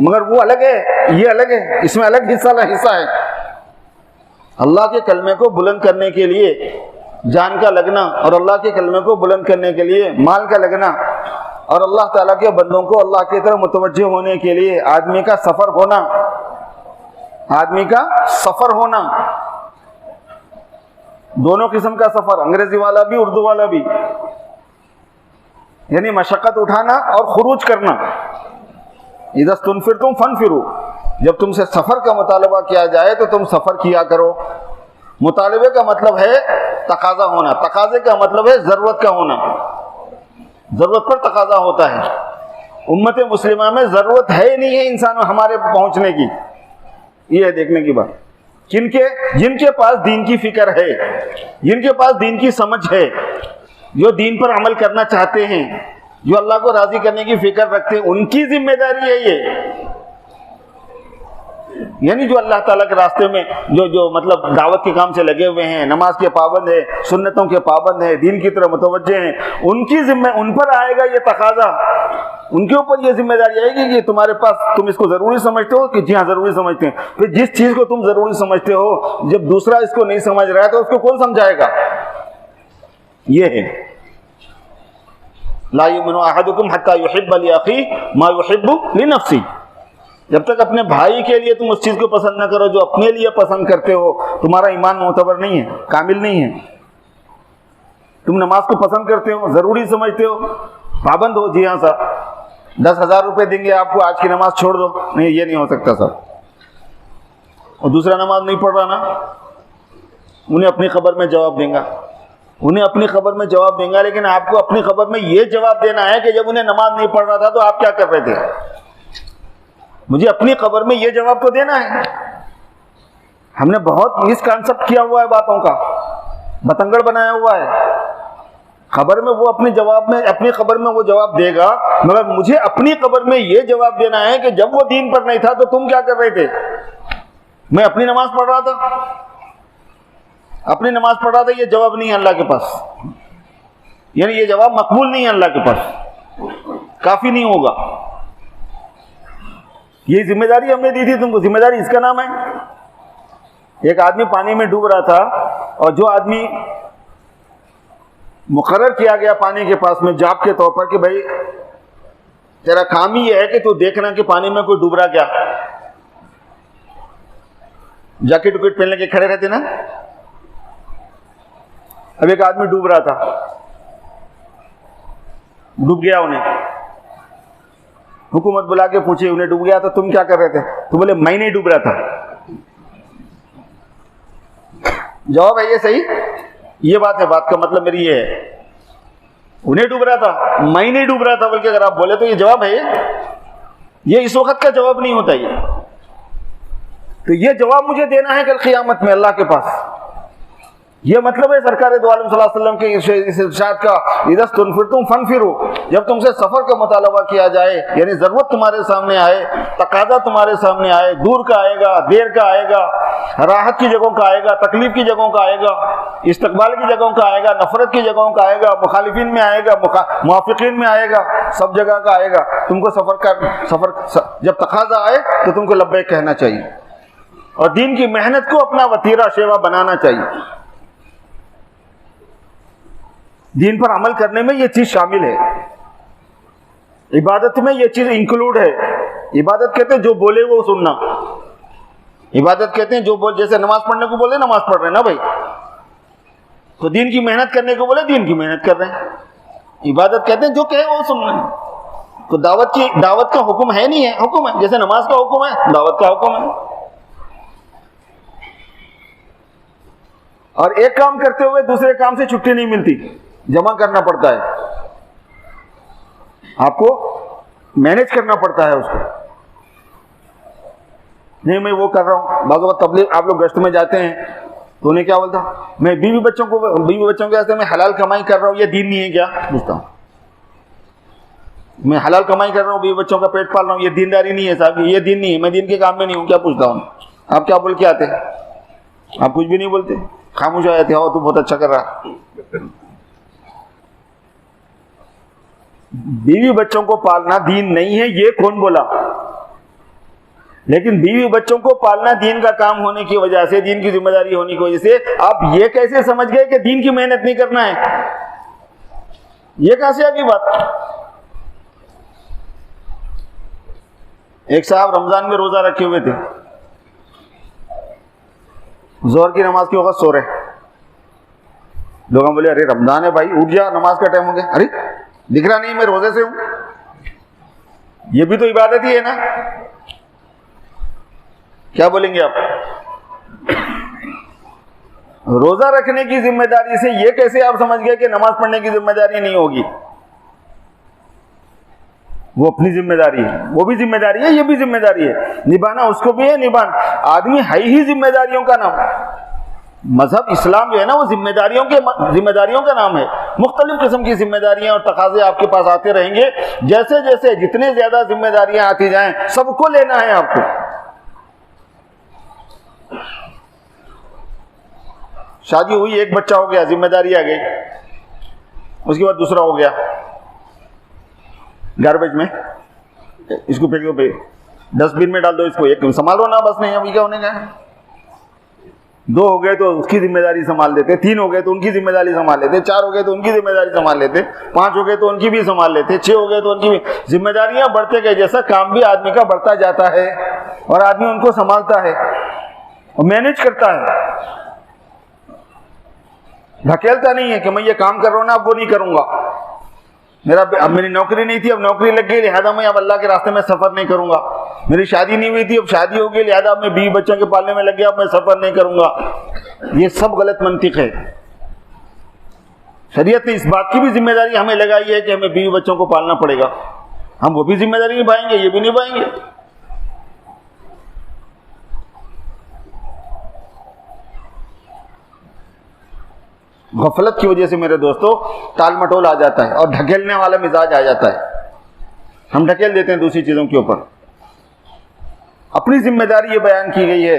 मगर वो अलग है, ये अलग है, इसमें अलग हिस्सा है। अल्लाह के कलमे को बुलंद करने के लिए जान का लगना, और अल्लाह के कलमे को बुलंद करने के लिए माल का लगना, और अल्लाह ताला के बंदों को अल्लाह की तरफ मुतवज्जह होने के लिए आदमी का सफर होना, आदमी का सफर होना, दोनों किस्म का सफर, अंग्रेजी वाला भी उर्दू वाला भी, यानी मशक्कत उठाना और खुरूज करना। इधर तुम फन फिरो, जब तुमसे सफर का मुतालबा किया जाए तो तुम सफर किया करो। मुतालबे का मतलब है तकाजा होना, तकाजे का मतलब है जरूरत का होना। जरूरत पर तकाजा होता है। उम्मत मुस्लिमा में जरूरत है नहीं है इंसान हमारे पहुंचने की, ये है देखने की बात। जिनके पास दीन की फिक्र है, जिनके पास दीन की समझ है, जो दीन पर अमल करना चाहते हैं, जो अल्लाह को राजी करने की फिक्र रखते हैं, उनकी जिम्मेदारी है ये। यानी जो अल्लाह ताला के रास्ते में जो मतलब दावत के काम से लगे हुए हैं, नमाज के पाबंद है, सुन्नतों के पाबंद है, दीन की तरफ मुतवज्जे हैं, उन पर आएगा ये तकाजा, उनके ऊपर ये जिम्मेदारी आएगी कि तुम्हारे पास, तुम इसको जरूरी समझते हो कि जी हाँ जरूरी समझते हैं। फिर जिस चीज को तुम जरूरी समझते हो, जब दूसरा इसको नहीं समझ रहा है तो उसको कौन समझाएगा? ये है ला युमिनु अहदुकुम हत्ता युहिब्बा लिअखी मा युहिब्बु लिनफ्सी। जब तक अपने भाई के लिए तुम उस चीज को पसंद न करो जो अपने लिए पसंद करते हो, तुम्हारा ईमान मोतबर नहीं है, कामिल नहीं है। तुम नमाज को पसंद करते हो, जरूरी समझते हो, पाबंद हो, जी हाँ साहब 10,000 रुपए देंगे आपको, आज की नमाज छोड़ दो, नहीं ये नहीं हो सकता साहब। और दूसरा नमाज नहीं पढ़ रहा ना, उन्हें अपनी खबर में जवाब देगा, उन्हें अपनी खबर में जवाब देगा। लेकिन आपको अपनी खबर में ये जवाब देना है कि जब उन्हें नमाज नहीं पढ़ रहा था तो आप क्या कर रहे थे? मुझे अपनी खबर में ये जवाब तो देना है। हमने बहुत मिसकॉन्सेप्ट किया हुआ है, बातों का बतंगड़ बनाया हुआ है। खबर में वो अपनी खबर में वो जवाब देगा, मगर मुझे अपनी खबर में ये जवाब देना है कि जब वो दीन पर नहीं था तो तुम क्या कर रहे थे? मैं अपनी नमाज पढ़ रहा था, अपनी नमाज पढ़ रहा था, ये जवाब नहीं है अल्लाह के पास, यानी ये जवाब मकबूल नहीं है अल्लाह के पास, काफी नहीं होगा। ये जिम्मेदारी हमने दी थी तुमको, जिम्मेदारी इसका नाम है। एक आदमी पानी में डूब रहा था, और जो आदमी मुकर्रर किया गया पानी के पास में जॉब के तौर पर कि भाई तेरा काम ही ये है कि तू देखना कि पानी में कोई डूब रहा क्या, जैकेट उकेट पहन के खड़े रहते ना। अब एक आदमी डूब रहा था, डूब गया, उन्हें हुकूमत बुला के पूछे, उन्हें डूब गया तो तुम क्या कर रहे थे? तो बोले मैं नहीं डूब रहा था। जवाब है ये सही, ये बात है, बात का मतलब मेरी ये है, उन्हें डूब रहा था, मैं नहीं डूब रहा था बल्कि अगर आप बोले तो ये जवाब है, ये इस वक्त का जवाब नहीं होता ये। तो ये जवाब मुझे देना है कल क़ियामत में अल्लाह के पास। ये मतलब है सरकार दो आलम सल्लल्लाहु अलैहि वसल्लम के इस इरशाद का, इज़ा स्तुनफिरतुम फनफिरू, जब तुमसे सफर का मुतालबा किया जाए, यानी जरूरत तुम्हारे सामने आए, तकाजा तुम्हारे सामने आए, दूर का आएगा, देर का आएगा, राहत की जगहों का आएगा, तकलीफ की जगहों का आएगा, इस्तकबाल की जगहों का आएगा, नफरत की जगहों का आएगा, मुखालिफिन में आएगा, मुवाफिकीन में आएगा, सब जगह का आएगा। तुमको सफर जब तकाजा आए तो तुमको लब्बैक कहना चाहिए, और दीन की मेहनत को अपना वतीरा शेवा बनाना चाहिए। दीन पर अमल करने में ये चीज शामिल है, इबादत में ये चीज इंक्लूड है। इबादत कहते हैं जो बोले वो सुनना, इबादत कहते हैं जो बोल, जैसे नमाज पढ़ने को बोले नमाज पढ़ रहे हैं ना भाई, तो दीन की मेहनत करने को बोले दीन की मेहनत कर रहे हैं। इबादत कहते हैं जो कहे वो सुनना है। तो दावत का हुक्म है नहीं है, हुक्म है, जैसे नमाज का हुक्म है दावत का हुक्म है। और एक काम करते हुए दूसरे काम से छुट्टी नहीं मिलती, जमा करना पड़ता है, आपको मैनेज करना पड़ता है उसको। नहीं मैं वो कर रहा हूँ। बाज़ वक़्त तबलीग आप लोग गश्त में जाते हैं तो उन्हें क्या बोलता, मैं बीवी बच्चों के वास्ते मैं हलाल कमाई कर रहा हूँ, ये दीन नहीं है क्या? पूछता हूँ, मैं हलाल कमाई कर रहा हूँ, बीवी बच्चों का पेट पाल रहा हूँ, ये दीनदारी नहीं है साहब, ये दीन नहीं है, मैं दीन के काम में नहीं हूँ, क्या पूछता हूँ? आप क्या बोल के आते? आप कुछ भी नहीं बोलते, खामोश आ जाते हो, तू बहुत अच्छा कर रहा। बीवी बच्चों को पालना दीन नहीं है, ये कौन बोला? लेकिन बीवी बच्चों को पालना दीन का काम होने की वजह से, दीन की जिम्मेदारी होने की वजह से आप ये कैसे समझ गए कि दीन की मेहनत नहीं करना है? ये कहां से आ गई बात? एक साहब रमजान में रोजा रखे हुए थे, जोहर की नमाज के वक्त सो रहे। लोग बोले अरे रमजान है भाई, उठ जा, नमाज का टाइम हो गया। अरे दिख रहा नहीं, मैं रोजे से हूं, ये भी तो इबादत ही है ना। क्या बोलेंगे आप? रोजा रखने की जिम्मेदारी से ये कैसे आप समझ गए कि नमाज पढ़ने की जिम्मेदारी नहीं होगी? वो अपनी जिम्मेदारी है, वो भी जिम्मेदारी है, ये भी जिम्मेदारी है, निभाना उसको भी है, निभाना। आदमी है ही जिम्मेदारियों का नाम। मजहब इस्लाम जो है ना, वो जिम्मेदारियों का नाम है। मुख्तलिफ किस्म की जिम्मेदारियां और तकाजे आपके पास आते रहेंगे। जैसे जैसे जितने ज्यादा जिम्मेदारियां आती जाएं, सबको लेना है आपको। शादी हुई, एक बच्चा हो गया, जिम्मेदारी आ गई, उसके बाद दूसरा हो गया, गार्बेज में इसको फेंक दो, डस्टबिन में डाल दो, इसको एक संभालो ना, बस नहीं, अभी क्या होने का है। दो हो गए तो उसकी जिम्मेदारी संभाल लेते, तीन हो गए तो उनकी जिम्मेदारी संभाल लेते, चार हो गए तो उनकी जिम्मेदारी संभाल लेते, पांच हो गए तो उनकी भी संभाल लेते, छह हो गए तो उनकी भी। जिम्मेदारियां बढ़ते गए, जैसा काम भी आदमी का बढ़ता जाता है और आदमी उनको संभालता है और मैनेज करता है, ढकेलता नहीं है कि मैं ये काम कर रहा हूं ना, अब वो नहीं करूंगा। अब मेरी नौकरी नहीं थी, अब नौकरी लग गई, लिहाजा मैं अब अल्लाह के रास्ते में सफर नहीं करूंगा। मेरी शादी नहीं हुई थी, अब शादी हो गई, लिहाजा अब मैं बीवी बच्चों के पालने में लग गया, अब मैं सफर नहीं करूंगा। ये सब गलत मंतिक है। शरीयत ने इस बात की भी जिम्मेदारी हमें लगाई है कि हमें बीवी बच्चों को पालना पड़ेगा, हम वो भी जिम्मेदारी निभाएंगे, ये भी निभाएंगे। गफलत की वजह से मेरे दोस्तों टाल मटोल आ जाता है और ढकेलने वाला मिजाज आ जाता है, हम ढकेल देते हैं दूसरी चीजों के ऊपर। अपनी जिम्मेदारी ये बयान की गई है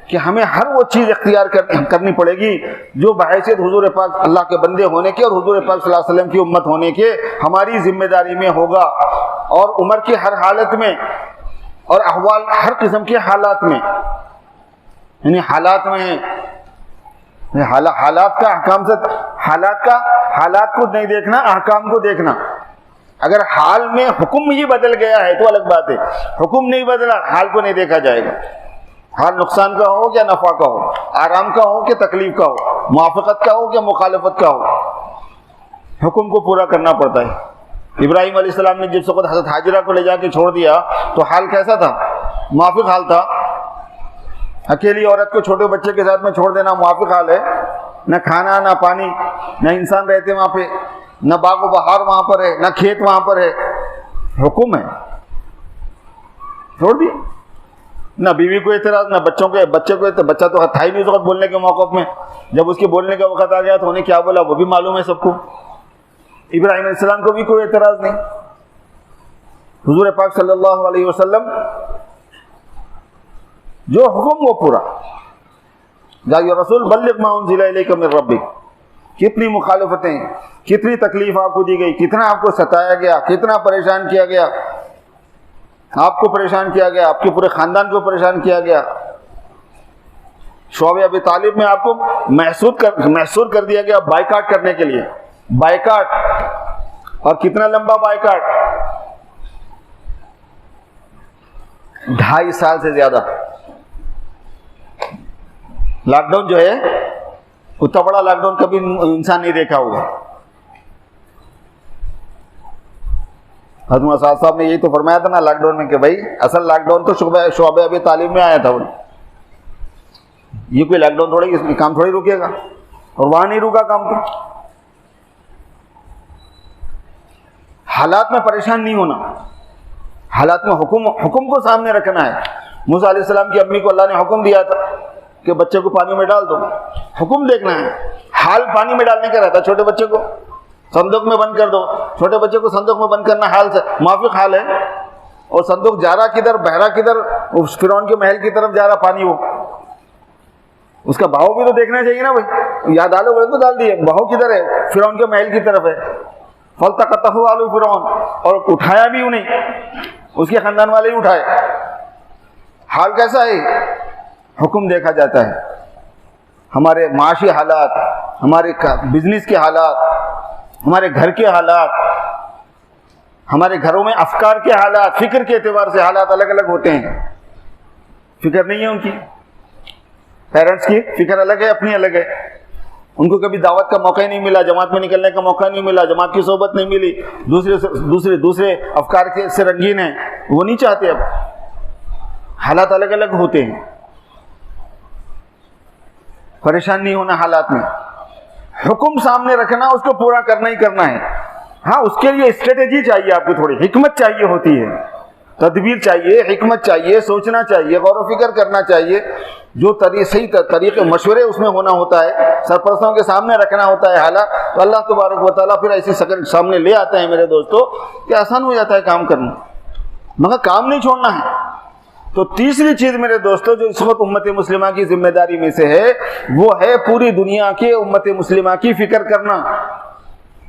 कि हमें हर वो चीज इख्तियार करनी पड़ेगी जो बहैसियत हुजूर पाक अल्लाह के बंदे होने के और हुजूर पाक सल्लल्लाहु अलैहि वसल्लम की उम्मत होने के हमारी जिम्मेदारी में होगा। और उम्र की हर हालत में और अहवाल हर किस्म के हालात में, यानी हालात में हालात का अहकाम से, हालात को नहीं देखना, अहकाम को देखना। अगर हाल में हुक्म ही बदल गया है तो अलग बात है, हुक्म नहीं बदला, हाल को नहीं देखा जाएगा। हाल नुकसान का हो या नफा का हो, आराम का हो कि तकलीफ का हो, मुआफ़क़त का हो या मुखालफत का हो, हुक्म को पूरा करना पड़ता है। इब्राहिम अलैहिस्सलाम ने जिस वक़्त हज़रत हाजिरा को ले जाके छोड़ दिया तो हाल कैसा था? मुआफ़िक़ हाल था। अकेली औरत को छोटे बच्चे के साथ में छोड़ देना मुआफ़िक़ हाल है। न खाना, न पानी, न इंसान रहते वहाँ पे, न बागो बहार वहाँ पर है, न खेत वहाँ पर है, हुक्म है, छोड़ दिया। न बीवी को एतराज़, न बच्चे को बच्चा तो था ही नहीं उस वक्त बोलने के मौक़िफ़ में। जब उसके बोलने का वक़्त आ गया तो उन्हें क्या बोला वो भी मालूम है सबको। इब्राहिम अलैहिस्सलाम को भी कोई एतराज़ नहीं। हुज़ूर पाक सल्लल्लाहु अलैहि वसल्लम जो हुक्म वो पूरा। या रसूल बल्लिग़ मा उन्ज़िला इलैका मिन रब्बिक। कितनी मुखालफतें, कितनी तकलीफ आपको दी गई, कितना आपको सताया गया, कितना परेशान किया गया, आपको परेशान किया गया, आपके पूरे खानदान को परेशान किया गया। शौब अबी तालिब में आपको महसूर कर दिया गया बाइकाट करने के लिए, बाइकाट। और कितना लंबा बाइकाट? 2.5 साल से ज्यादा। लॉकडाउन जो है उतना बड़ा लॉकडाउन कभी इंसान नहीं देखा होगा। हज़रत साहब ने यही तो फरमाया था ना लॉकडाउन में कि भाई असल लॉकडाउन तो शौब अबी तालिब में आया था। ये कोई लॉकडाउन थोड़ी, इसमें काम थोड़ी रुकेगा, और वहां नहीं रुका काम। तो हालात में परेशान नहीं होना, हालात में हुक्म को सामने रखना है। मूसा अलैहिस्सलाम की अम्मी को अल्लाह ने हुक्म दिया था कि बच्चे को पानी में डाल दो। हुक्म देखना है, हाल पानी में डालने का रहता। छोटे बच्चे को संदूक में बंद कर दो। छोटे बच्चे को संदूक में बंद करना हाल से माफिक हाल है। और संदूक जा रहा किधर, बहरा किधर, उस फिरौन के महल की तरफ जा रहा पानी, वो उसका बहाव भी तो देखना चाहिए ना भाई। याद डालो बोले तो डाल दिए, बहाव किधर है, फिरौन के महल की तरफ है। फल्तक़तहु आलू फिरौन, और उठाया भी उन्हें, उसके खानदान वाले ही उठाए। हाल कैसा है, हुक्म देखा जाता है। हमारे माशी हालात, हमारे बिजनेस के हालात, हमारे घर के हालात, हमारे घरों में अफकार के हालात, फिक्र के एतबार से हालात अलग अलग होते हैं। फिक्र नहीं है उनकी, पेरेंट्स की फिक्र अलग है, अपनी अलग है। उनको कभी दावत का मौका ही नहीं मिला, जमात में निकलने का मौका नहीं मिला, जमात की सोबत नहीं मिली, दूसरे अफकार के से रंगीन है, वो नहीं चाहते। अब हालात अलग अलग होते हैं, परेशान नहीं होना हालात में। हुक्म सामने रखना, उसको पूरा करना ही करना है। हाँ, उसके लिए स्ट्रेटेजी चाहिए, आपको थोड़ी हिकमत चाहिए होती है, तदबीर चाहिए, हिकमत चाहिए, सोचना चाहिए, गौर फिक्र करना चाहिए। जो सही तरीके मशवरे उसमें होना होता है, सरपरस्तों के सामने रखना होता है हालात, तो अल्लाह तबारक व तआला फिर ऐसी शक्ल सामने ले आते हैं मेरे दोस्तों कि आसान हो जाता है काम करना, मगर काम नहीं छोड़ना है। तो तीसरी चीज मेरे दोस्तों जो इस वक्त उम्मत मुस्लिमा की जिम्मेदारी में से है, वो है पूरी दुनिया के उम्मत मुस्लिमा की फिक्र करना,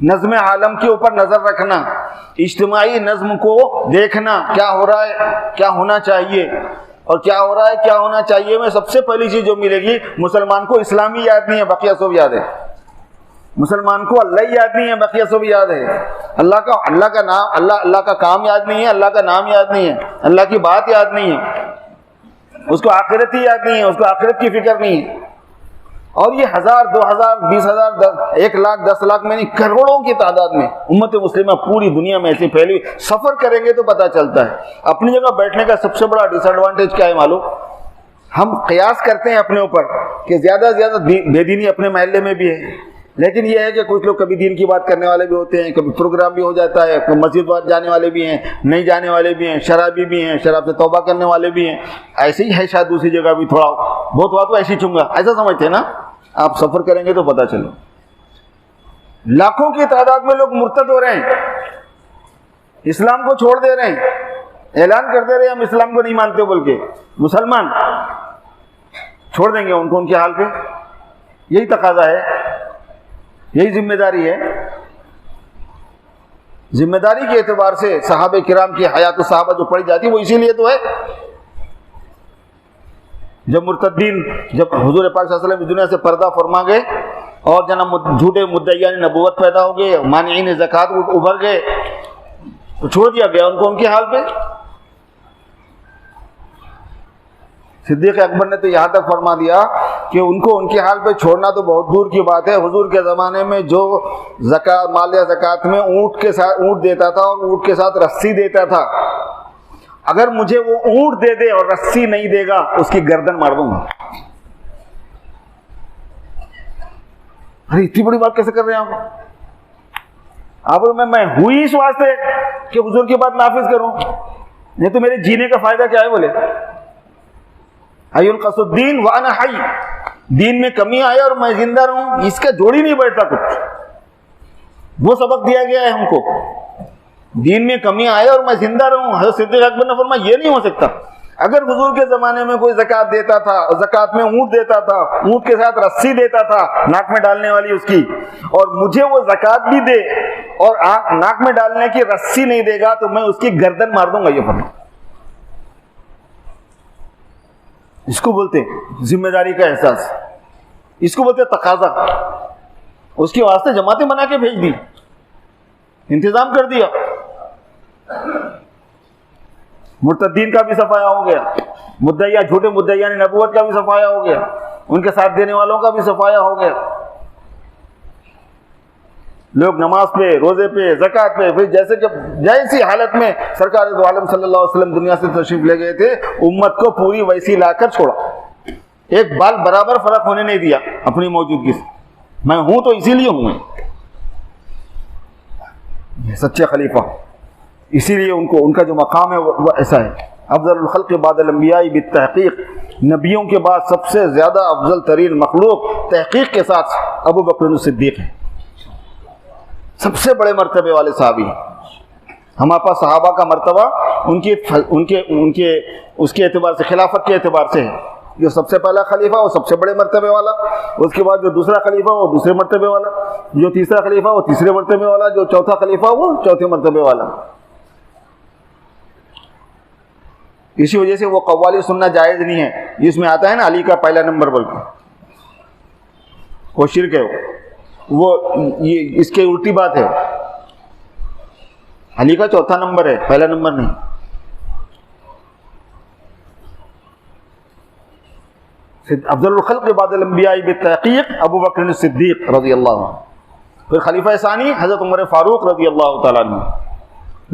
नज़्म आलम के ऊपर नजर रखना, इज्तिमाई नज़्म को देखना, क्या हो रहा है, क्या होना चाहिए, और क्या हो रहा है, क्या होना चाहिए में सबसे पहली चीज जो मिलेगी, मुसलमान को इस्लामी याद नहीं है, बकिया सब याद है। मुसलमान को अल्लाह याद नहीं है, बकिया सब याद है। अल्लाह का नाम, अल्लाह का काम याद नहीं है, अल्लाह का नाम याद नहीं है, अल्लाह की बात याद नहीं है, उसको आखिरत ही याद नहीं है, उसको आखिरत की फिक्र नहीं है। और ये 1000, 2000, 20,000, 1 लाख, 10 लाख में नहीं, करोड़ों की तादाद में उम्मत मुस्लिमा पूरी दुनिया में ऐसी फैली। सफर करेंगे तो पता चलता है। अपनी जगह बैठने का सबसे बड़ा डिसएडवांटेज क्या है मालूम? हम कयास करते हैं अपने ऊपर कि ज्यादा से ज्यादा बेदीनी अपने महल्ले में भी है, लेकिन यह है कि कुछ लोग कभी दीन की बात करने वाले भी होते हैं, कभी प्रोग्राम भी हो जाता है, कभी मस्जिद जाने वाले भी हैं, नहीं जाने वाले भी हैं, शराबी भी हैं, शराब से तौबा करने वाले भी हैं। ऐसे ही है शायद दूसरी जगह भी, थोड़ा बहुत हुआ तो ऐसे ही चूंगा, ऐसा समझते हैं ना। आप सफर करेंगे तो पता चलो, लाखों की तादाद में लोग मुर्तद हो रहे हैं, इस्लाम को छोड़ दे रहे हैं, ऐलान कर दे रहे हैं हम इस्लाम को नहीं मानते बोल के। मुसलमान छोड़ देंगे उनको उनके हाल पे, यही तकाजा है, यही जिम्मेदारी है। जिम्मेदारी के एतबार से सहाबे किराम की हयात सहाबा जो पढ़ी जाती है वो इसीलिए तो है। जब मुर्तद्दीन, जब हुजूर पाक सल्लल्लाहु अलैहि वसल्लम दुनिया से पर्दा फरमा गए और जना झूठे मुद्दईयान नबूवत पैदा हो गए, मानिईन ज़कात उभर गए, तो छोड़ दिया गया उनको उनके हाल पे। सिद्दीक़ अकबर ने तो यहाँ तक फरमा दिया कि उनको उनके हाल पे छोड़ना तो बहुत दूर की बात है। हुजूर के ज़माने में जो ज़कात, मालिया ज़कात में ऊँट देता था और ऊँट के साथ रस्सी देता था, अगर मुझे वो ऊँट दे दे और रस्सी नहीं देगा उसकी गर्दन मार दूंगा। अरे इतनी बड़ी बात कैसे कर रहे हैं आप? मैं हुई इस वास्ते कि हुजूर की बात नाफिज करूं, नहीं तो मेरे जीने का फायदा क्या है? बोले अयुल कसुद्दीन व अना हई, दीन में कमी आए और मैं जिंदा रहूं, इसका जोड़ी नहीं बैठता कुछ। वो सबक दिया गया है हमको, दीन में कमी आए और मैं जिंदा रहूं। हज़रत सिद्दीक़ अकबर ने फरमाया ये नहीं हो सकता। अगर हुजूर के जमाने में कोई ज़कात देता था, ज़कात में ऊँट देता था, ऊँट के साथ रस्सी देता था नाक में डालने वाली उसकी, और मुझे वो ज़कात भी दे और नाक में डालने की रस्सी नहीं देगा तो मैं उसकी गर्दन मार दूंगा, ये फरमाया। इसको बोलते जिम्मेदारी का एहसास, इसको बोलते तकाजा। उसके वास्ते जमातें बना के भेज दी, इंतजाम कर दिया। मुर्तद्दीन का भी सफाया हो गया, मुद्दईया झूठे मुद्दईया नबूवत का भी सफाया हो गया, उनके साथ देने वालों का भी सफाया हो गया। लोग नमाज पे, रोजे पे, ज़कात पे, फिर जैसी हालत में सरकार दो आलम सल्लल्लाहु अलैहि वसल्लम दुनिया से तशरीफ ले गए थे, उम्मत को पूरी वैसी लाकर छोड़ा, एक बाल बराबर फर्क होने नहीं दिया अपनी मौजूदगी से। मैं हूं तो इसीलिए हूं, सच्चे खलीफा, इसीलिए उनका जो मकाम है वो ऐसा है। अफजल खल्क़ बादल अंबिया बित्तहक़ीक़, नबियों के बाद सबसे ज़्यादा अफजल तरीन मखलूक तहक़ीक़ के साथ अबू बकर सिद्दीक़ है, सबसे बड़े मर्तबे वाले सहाबी। हमारे पास सहाबा का मर्तबा उनके उनके उनके उसके एतबार से, खिलाफत के एतबार से है। जो सबसे पहला खलीफा वो सबसे बड़े मर्तबे वाला, उसके बाद जो दूसरा खलीफा वो दूसरे मर्तबे वाला, जो तीसरा खलीफा वो तीसरे मर्तबे वाला, जो चौथा खलीफा वो चौथे मर्तबे वाला। इसी वजह से वो कव्वाली सुनना जायज़ नहीं है। इसमें आता है ना अली का पहला नंबर, बल्कि वो शिर्क है, वो ये इसके उल्टी बात है। अली का चौथा नंबर है, पहला नंबर नहीं। अफजल खल्क़ बादल अंबिया बित्तहक़ीक़ अबू बकर सिद्दीक़ रज़ियल्लाहु अन्हु। फिर खलीफा सानी हज़रत उमर फ़ारूक रज़ियल्लाहु तआला अन्हु।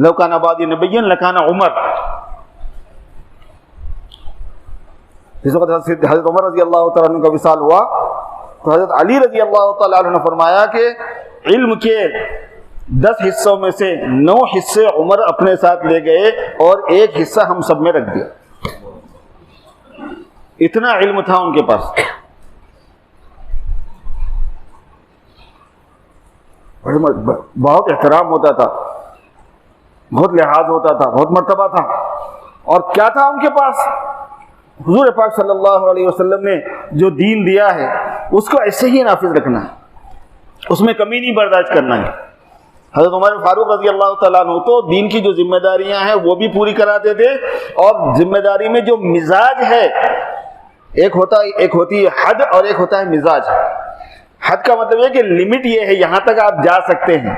लौ काना बादी नबिय्यन लकाना उमर। इस वक्त हज़रत उमर रज़ियल्लाहु तआला अन्हु का विसाल हुआ तो हज़रत अली रज़ियल्लाहु तआला अन्हु ने फरमाया कि इल्म के 10 हिस्सों में से 9 हिस्से उमर अपने साथ ले गए और एक हिस्सा हम सब में रख दिया। इतना इल्म था उनके पास। बहुत एहतराम होता था, बहुत लिहाज होता था, बहुत मर्तबा था। और क्या था उनके पास? हुजूर पाक सल्लल्लाहु अलैहि वसल्लम ने जो दीन दिया है उसको ऐसे ही नाफिज रखना है, उसमें कमी नहीं बर्दाश्त करना है। हज़रत उमर फारूक रज़ी अल्लाह तआला अन्हु तो दीन की जो जिम्मेदारियां हैं वो भी पूरी कराते थे, और जिम्मेदारी में जो मिजाज है, एक होती है हद और एक होता है मिजाज। हद का मतलब है कि लिमिट ये है, यहाँ तक आप जा सकते हैं।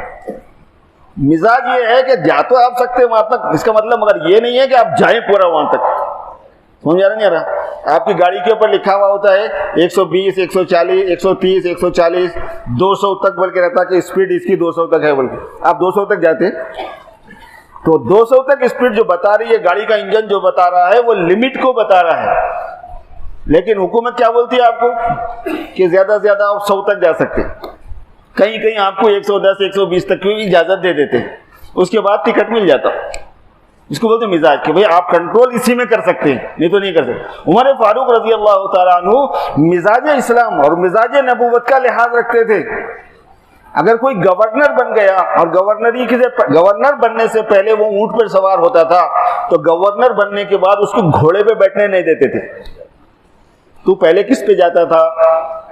मिजाज ये है कि जा तो आप सकते हैं वहां तक, इसका मतलब मगर ये नहीं है कि आप जाएं पूरा वहां तक। समझ आ रहा नहीं आ रहा? आपकी गाड़ी के ऊपर लिखा हुआ होता है 120, 140, 130, 140, 200 तक बल्कि रहता है कि स्पीड इसकी 200 तक है, बल्कि आप 200 तक जाते तो 200 तक स्पीड जो बता रही है गाड़ी का इंजन, जो बता रहा है वो लिमिट को बता रहा है। लेकिन हुकूमत क्या बोलती है आपको कि ज्यादा से ज्यादा आप 100 तक जा सकते। कहीं कहीं आपको 110, 120 तक की इजाजत दे देते, उसके बाद टिकट मिल जाता। इसको बोलते मिजाज कि भाई आप कंट्रोल इसी में कर सकते हैं, नहीं तो नहीं कर सकते। उमर फारूक रजी अल्लाह तआला अन्हु मिजाज इस्लाम और मिजाज नबूवत का लिहाज रखते थे। अगर कोई गवर्नर बन गया और गवर्नर बनने से पहले वो ऊंट पर सवार होता था, तो गवर्नर बनने के बाद उसको घोड़े पे बैठने नहीं देते थे। तू पहले किस पे जाता था?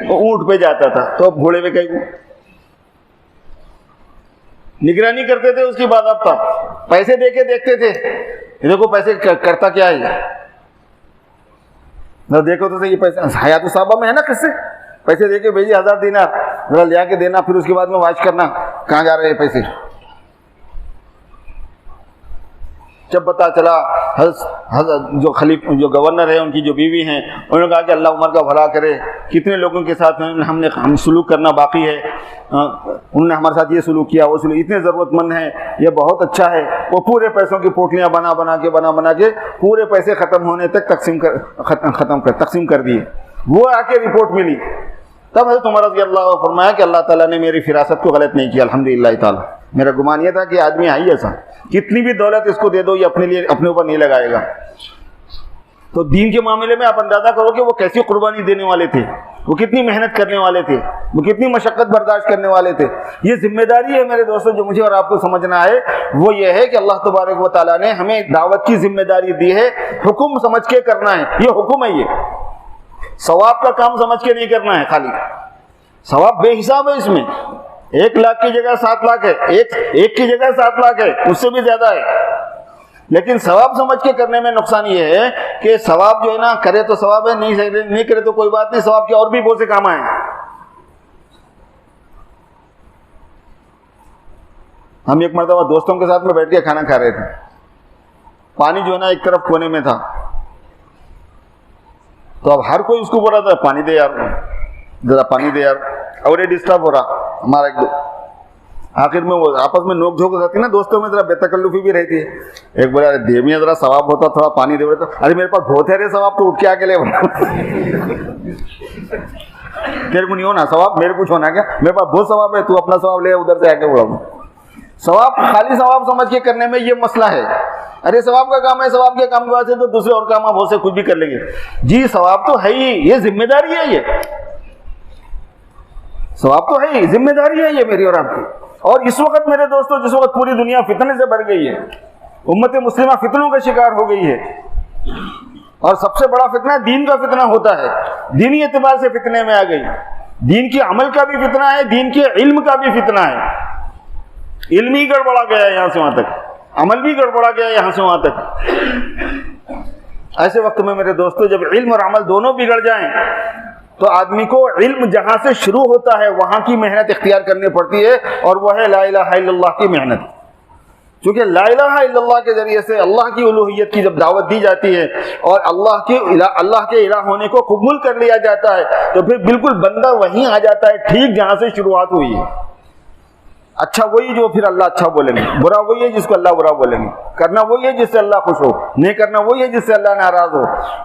वो ऊंट पे जाता था, तो अब घोड़े पे कहीं निगरानी करते थे। उसकी बाद अब पैसे देके देखते थे, देखो पैसे करता क्या है, ना देखो तो ये पैसे हयात साहबा में है ना, किससे पैसे देके भेजिए 1000 दिनार, जरा ले आके देना, फिर उसके बाद में वाच करना कहाँ जा रहे हैं पैसे। जब पता चला जो गवर्नर है उनकी जो बीवी हैं, उन्होंने कहा कि अल्लाह उमर का भला करे, कितने लोगों के साथ हम सुलूक करना बाकी है, उन्होंने हमारे साथ ये सुलूक किया, वो सुलूक, इतने ज़रूरतमंद हैं, ये बहुत अच्छा है। वो पूरे पैसों की पोटलियाँ बना के पूरे पैसे ख़त्म होने तक तकसीम कर दिए। वो आके रिपोर्ट मिली, तब हज़रत उमर रज़ी अल्लाह फरमाया कि अल्लाह ताला ने मेरी फिरासत को गलत नहीं किया, अल्हम्दुलिल्लाह ताला। मेरा गुमान यह था कि आदमी है ही ऐसा, कितनी भी दौलत इसको दे दो ये अपने ऊपर नहीं लगाएगा। तो दीन के मामले में आप अंदाजा करो कि वो कैसी कुर्बानी देने वाले थे, वो कितनी मेहनत करने वाले थे, वो कितनी मशक्कत बर्दाश्त करने वाले थे। ये जिम्मेदारी है मेरे दोस्तों, जो मुझे और आपको समझना है वो ये है कि अल्लाह तबारक व तआला ने हमें दावत की जिम्मेदारी दी है, हुक्म समझ के करना है। ये हुक्म है, ये सवाब का काम समझ के नहीं करना है। खाली सवाब बेहिसाब है इसमें, 1 लाख की जगह 7 लाख है, एक की जगह 7 लाख है, उससे भी ज्यादा है। लेकिन सवाब समझ के करने में नुकसान ये है कि सवाब जो है ना, करे तो सवाब है, नहीं करे तो कोई बात नहीं, सवाब के और भी बहुत से काम आए। हम एक मरतबा दोस्तों के साथ में बैठ के खाना खा रहे थे, पानी जो है ना एक तरफ कोने में था, तो अब हर कोई उसको बोल रहा था पानी दे यार, जरा पानी दे यार, और ये डिस्टर्ब हो रहा हमारा एक दो। आखिर में वो आपस में नोक झोंक रहती ना दोस्तों में, जरा बेतकल्लुफी भी रहती है। एक बोला अरे देविया जरा सवाब होता, थोड़ा पानी दे, तो अरे मेरे पास बहुत है रे सवाब, तो उठ के आके ले तेरे को नहीं होना सवाब, मेरे कुछ होना क्या, मेरे पास बहुत सवाब है, तू अपना सवाब ले उधर से आके बोला। सवाब खाली सवाब समझ के करने में ये मसला है। अरे सवाब का काम है, सवाब के काम के बाद से तो दूसरे और काम आप बहुत से कुछ भी कर लेंगे। जी सवाब तो है ही, ये जिम्मेदारी है, ये सवाब तो है ही, जिम्मेदारी है ये मेरी और आपकी। और इस वक्त मेरे दोस्तों, जिस वक्त पूरी दुनिया फितने से भर गई है, उम्मत मुस्लिमा फितनों का शिकार हो गई है, और सबसे बड़ा फितना दीन का फितना होता है, दीनी एतबार से फितने में आ गई। दीन के अमल का भी फितना है, दीन के इल्म का भी फितना है। इल्म ही गड़बड़ा गया है यहाँ से वहां तक, अमल भी गड़बड़ा गया है यहाँ से वहां तक। ऐसे वक्त में मेरे दोस्तों, जब इल्म और अमल दोनों बिगड़ जाएं, तो आदमी को इल्म जहां से शुरू होता है वहां की मेहनत इख्तियार करनी पड़ती है, और वह है ला इलाहा इल्लल्लाह की मेहनत। क्योंकि ला इलाहा इल्लल्लाह के जरिए से अल्लाह की उलूहियत की जब दावत दी जाती है और अल्लाह के इलाह होने को कबूल कर लिया जाता है, तो फिर बिल्कुल बंदा वहीं आ जाता है ठीक जहां से शुरुआत हुई है। अच्छा वही जो फिर अल्लाह अच्छा बोलेंगे, बुरा वही है जिसको अल्लाह बुरा बोलेंगे, करना वही है जिससे अल्लाह खुश हो, नहीं करना वही है जिससे अल्लाह नाराज हो।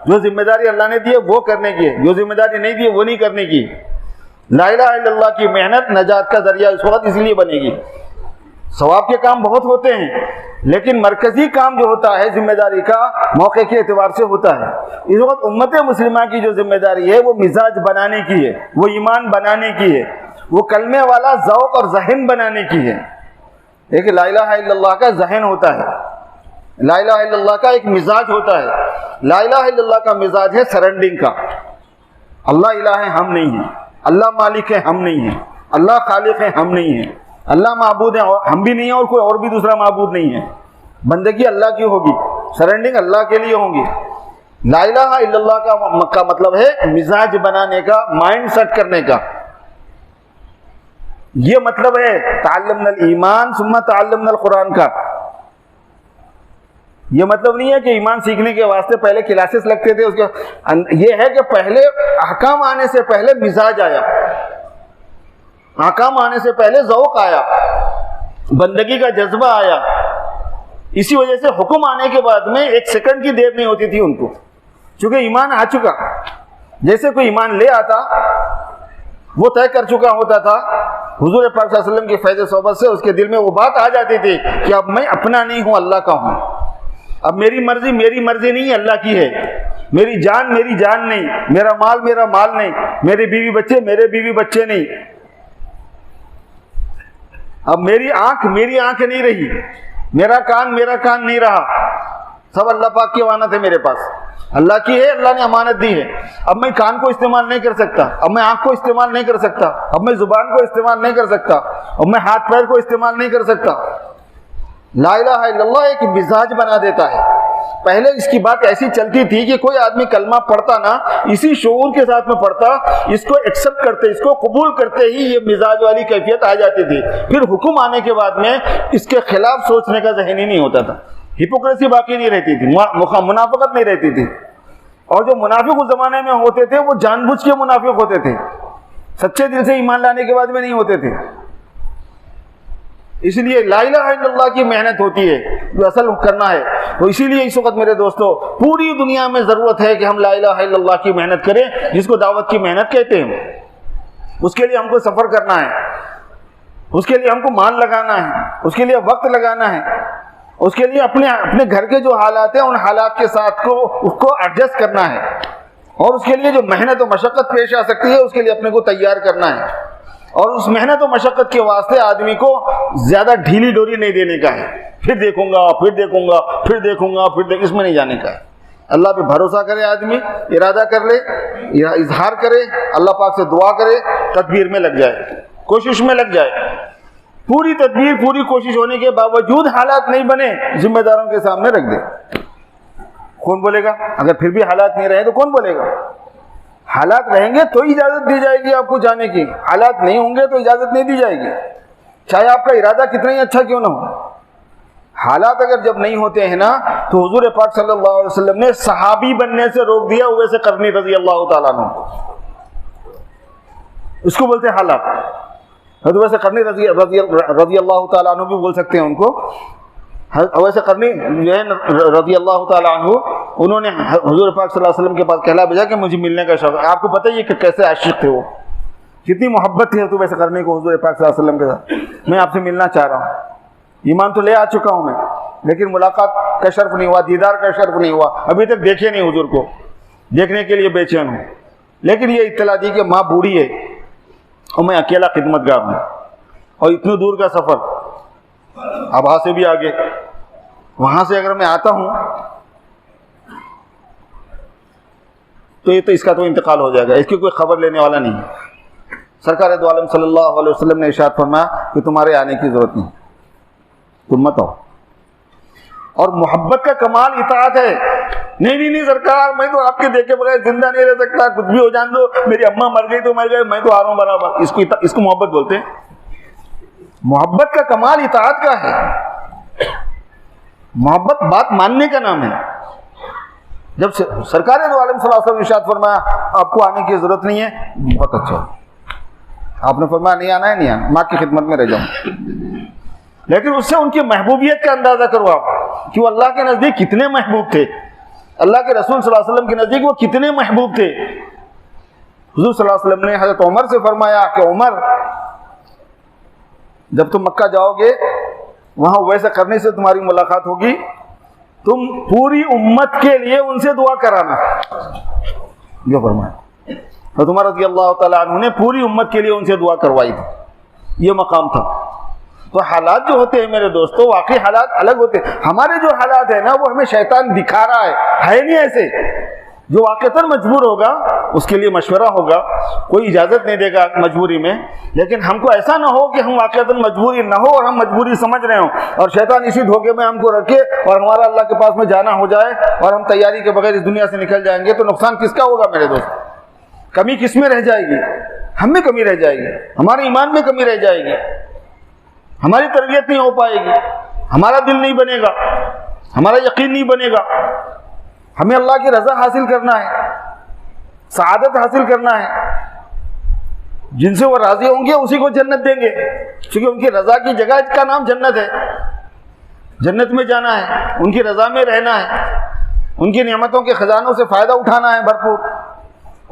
जो जिम्मेदारी अल्लाह ने दी है वो करने की है, जो जिम्मेदारी नहीं दी है वो नहीं करने की। ला इलाहा इल्लल्लाह की मेहनत नजात का जरिया इस वक्त इसलिए बनेगी। सवाब के काम बहुत होते हैं, लेकिन मरकजी काम जो होता है जिम्मेदारी का, मौके के एतबार से होता है। इस वक्त उम्मत मुस्लिमा की जो जिम्मेदारी है वो मिजाज बनाने की है, वो ईमान बनाने की है, वो कलमे वाला ज़ौक़ और जहन बनाने की है। एक ला इलाहा इल्लल्लाह का जहन होता है, ला इलाहा इल्लल्लाह का एक मिजाज होता है। ला इलाहा इल्लल्लाह का मिजाज है सरेंडिंग का। अल्लाह इलाह है, हम नहीं हैं। अल्लाह मालिक है, हम नहीं हैं। अल्लाह खालिक है, हम नहीं हैं। अल्लाह माबूद है, और हम भी नहीं हैं, और कोई और भी दूसरा माबूद नहीं है। बंदगी अल्लाह की होगी, सरेंडिंग अल्लाह के लिए होंगी। ला इलाहा इल्लल्लाह का मतलब है मिजाज बनाने का, माइंड सेट करने का। ये मतलब है ताल्लुमुल ईमान सुम्मा ताल्लुमुल कुरान का। ये मतलब नहीं है कि ईमान सीखने के वास्ते पहले क्लासेस लगते थे, उसके ये है कि पहले अहकाम आने से पहले मिजाज आया, अहकाम आने से पहले ज़ौक़ आया, बंदगी का जज्बा आया। इसी वजह से हुक्म आने के बाद में एक सेकंड की देर नहीं होती थी उनको, क्योंकि ईमान आ चुका। जैसे कोई ईमान ले आता, वो तय कर चुका होता था हुजूर पाक सल्लल्लाहु अलैहि वसल्लम की फैज़ सोहबत से, उसके दिल में वो बात आ जाती थी कि अब मैं अपना नहीं हूं, अल्लाह का हूं। अब मेरी मर्जी नहीं, अल्लाह की है। मेरी जान नहीं, मेरा माल नहीं, मेरी बीवी बच्चे नहीं। अब मेरी आंख नहीं रही, मेरा कान नहीं रहा, सब अल्लाह पाक की अमानत है मेरे पास, अल्लाह की है, अल्लाह ने अमानत दी है। अब मैं कान को इस्तेमाल नहीं कर सकता, अब मैं आंख को इस्तेमाल नहीं कर सकता, अब मैं जुबान को इस्तेमाल नहीं कर सकता, अब मैं हाथ पैर को इस्तेमाल नहीं कर सकता। ला इलाहा इल्लल्लाह एक मिजाज बना देता है। पहले इसकी बात ऐसी चलती थी कि कोई आदमी कलमा पढ़ता ना, इसी शऊर के साथ में पढ़ता, इसको एक्सेप्ट करते, इसको कबूल करते ही ये मिजाज वाली कैफियत आ जाती थी। फिर हुक्म आने के बाद में इसके खिलाफ सोचने का ज़हन ही नहीं होता था, हिपोक्रेसी बाकी नहीं रहती थी, मुनाफिकत नहीं रहती थी। और जो मुनाफिक उस जमाने में होते थे वो जानबूझ के मुनाफिक होते थे, सच्चे दिल से ईमान लाने के बाद में नहीं होते थे। इसलिए ला इलाहा इल्लल्लाह की मेहनत होती है जो असल करना है। तो इसीलिए इस वक्त मेरे दोस्तों पूरी दुनिया में ज़रूरत है कि हम ला इलाहा इल्लल्लाह की मेहनत करें, जिसको दावत की मेहनत कहते हैं। उसके लिए हमको सफ़र करना है, उसके लिए हमको माल लगाना है, उसके लिए वक्त लगाना है, उसके लिए अपने घर के जो हालात हैं उन हालात के साथ को उसको एडजस्ट करना है, और उसके लिए जो मेहनत और मशक्क़त पेश आ सकती है उसके लिए अपने को तैयार करना है। और उस मेहनत और मशक्क़त के वास्ते आदमी को ज़्यादा ढीली डोरी नहीं देने का है, फिर देखूंगा, इसमें नहीं जाने का है। अल्लाह पे भरोसा करे, आदमी इरादा कर ले, इजहार करे, अल्लाह पाक से दुआ करे, तदबीर में लग जाए, कोशिश में लग जाए। पूरी तदबीर पूरी कोशिश होने के बावजूद हालात नहीं बने, जिम्मेदारों के सामने रख दे। कौन बोलेगा? अगर फिर भी हालात नहीं रहे तो कौन बोलेगा? हालात रहेंगे तो इजाजत दी जाएगी आपको जाने की, हालात नहीं होंगे तो इजाजत नहीं दी जाएगी, चाहे आपका इरादा कितना ही अच्छा क्यों ना हो। हालात अगर जब नहीं होते हैं ना, तो हुजूर पाक सल्लल्लाहु अलैहि वसल्लम ने सहाबी बनने से रोक दिया उवैस करनी रजी अल्लाह तआला अन्हु को। उसको बोलते हैं हालात। उवैस करनी रजी अल्लाह तआला अन्हु भी बोल सकते हैं उनको। वैसे करनी जो है रज़ी अल्लाह ताला अन्हु, उन्होंने हुजूर पाक सल्लल्लाहु अलैहि वसल्लम के पास कहला भेजा कि मुझे मिलने का शौक़ है। आपको पता ही है कि कैसे आशिक थे वो, कितनी मोहब्बत थी तो वैसे करने को हुजूर पाक सल्लल्लाहु अलैहि वसल्लम के साथ। मैं आपसे मिलना चाह रहा हूँ, ईमान तो ले आ चुका हूँ मैं, लेकिन मुलाकात का शर्फ नहीं हुआ, दीदार का शर्फ नहीं हुआ, अभी तक देखे नहीं हुजूर को, देखने के लिए बेचैन हूँ। लेकिन ये इत्तला दी कि माँ बूढ़ी है और मैं अकेला खिदमतगार हूँ और इतने दूर का सफ़र आभा से भी आगे, वहाँ से अगर मैं आता हूँ तो ये तो इसका तो इंतकाल हो जाएगा, इसकी कोई खबर लेने वाला नहीं है। सरकार दो आलम सल्लल्लाहु अलैहि वसल्लम ने इरशाद फरमाया कि तुम्हारे आने की ज़रूरत नहीं, तुम मत आओ। और मोहब्बत का कमाल इताअत है। नहीं सरकार, मैं तो आपके देखे बगैर जिंदा नहीं रह सकता, कुछ भी हो जान दो, मेरी अम्मा मर गई तो मर गए, मैं तो आ रहा हूँ बराबर। इसको मोहब्बत बोलते हैं। मोहब्बत का कमाल इताअत का है। मोहब्बत बात मानने का नाम है। जब सरकार दो आलम सल्लल्लाहु अलैहि वसल्लम ने इरशाद फरमाया आपको आने की जरूरत नहीं है, बहुत अच्छा, आपने फरमाया नहीं आना है, नहीं आना, माँ की खिदमत में रह जाऊं। लेकिन उससे उनकी महबूबियत का अंदाजा करो आप कि वो अल्लाह के नजदीक कितने महबूब थे, अल्लाह के रसूल सल्लल्लाहु अलैहि वसल्लम के नजदीक वो कितने महबूब थे। हुजूर सल्लल्लाहु अलैहि वसल्लम ने हजरत उमर से फरमाया कि उमर, जब तुम मक्का जाओगे वहां वैसा करने से तुम्हारी मुलाकात होगी, तुम पूरी उम्मत के लिए उनसे दुआ कराना। ये फरमाया। तो उमर रज़ी अल्लाह तआला अन्हु ने पूरी उम्मत के लिए उनसे दुआ करवाई थी। ये मकाम था। तो हालात जो होते हैं मेरे दोस्तों, वाकई हालात अलग होते हैं। हमारे जो हालात है ना, वो हमें शैतान दिखा रहा है नहीं ऐसे। जो वाकईतन मजबूर होगा उसके लिए मशवरा होगा, कोई इजाज़त नहीं देगा मजबूरी में। लेकिन हमको ऐसा ना हो कि हम वाकईतन मजबूरी ना हो और हम मजबूरी समझ रहे हों और शैतान इसी धोखे में हमको रखे और हमारा अल्लाह के पास में जाना हो जाए और हम तैयारी के बगैर इस दुनिया से निकल जाएंगे। तो नुकसान किसका होगा मेरे दोस्त? कमी किस में रह जाएगी? हम में कमी रह जाएगी, हमारे ईमान में कमी रह जाएगी, हमारी तरबियत नहीं हो पाएगी, हमारा दिल नहीं बनेगा, हमारा यकीन नहीं बनेगा। हमें अल्लाह की रज़ा हासिल करना है, सआदत हासिल करना है। जिनसे वो राजी होंगे उसी को जन्नत देंगे, क्योंकि उनकी रज़ा की जगह का नाम जन्नत है। जन्नत में जाना है, उनकी रज़ा में रहना है, उनकी नेमतों के खजानों से फ़ायदा उठाना है भरपूर।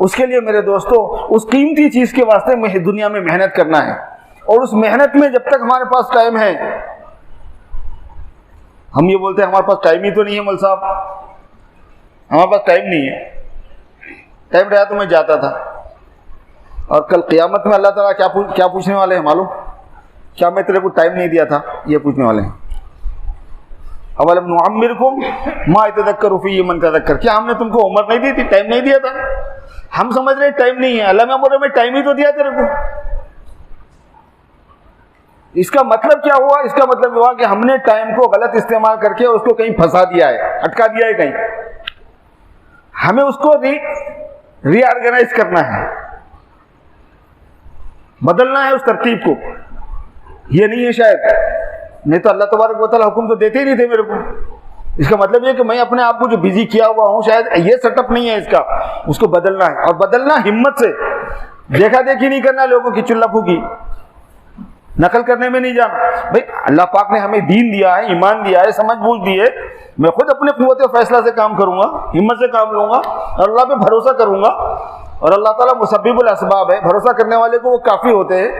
उसके लिए मेरे दोस्तों, उस कीमती चीज़ के वास्ते में दुनिया में मेहनत करना है। और उस मेहनत में जब तक हमारे पास टाइम है, हम ये बोलते हैं हमारे पास टाइम ही तो नहीं है मौलवी साहब, हमारे पास टाइम नहीं है। टाइम रहा तो मैं जाता था। और कल क़यामत में अल्लाह ताला क्या पूछने वाले हैं मालूम? क्या मैं तेरे को टाइम नहीं दिया था? ये पूछने वाले हैं। अवलम नुअम्मिरकुम मा यतज़क्करु फ़ीहि मन तज़क्कर, क्या हमने तुमको उम्र नहीं दी थी, टाइम नहीं दिया था? हम समझ रहे टाइम नहीं है। अल्लाह में बोल रहे मैं टाइम ही तो दिया तेरे को। इसका मतलब क्या हुआ? इसका मतलब हुआ कि हमने टाइम को गलत इस्तेमाल करके उसको कहीं फंसा दिया है, अटका दिया है कहीं। हमें उसको रीऑर्गेनाइज करना है, बदलना है उस तरतीब को। ये नहीं है शायद, नहीं तो अल्लाह तबारक व तआला हुक्म तो देते ही नहीं थे मेरे को। इसका मतलब ये कि मैं अपने आप को जो बिजी किया हुआ हूँ, शायद ये सेटअप नहीं है इसका, उसको बदलना है। और बदलना हिम्मत से, देखा देखी नहीं करना, लोगों की चिल्ला फूकी, नकल करने में नहीं जाना। भाई अल्लाह पाक ने हमें दीन दिया है, ईमान दिया है, समझ बूझ दी है। मैं खुद अपने कुव्वत फैसला से काम करूंगा, हिम्मत से काम लूंगा और अल्लाह पे भरोसा करूंगा। और अल्लाह ताला मुसब्बिबुल असबाब है, भरोसा करने वाले को वो काफ़ी होते हैं।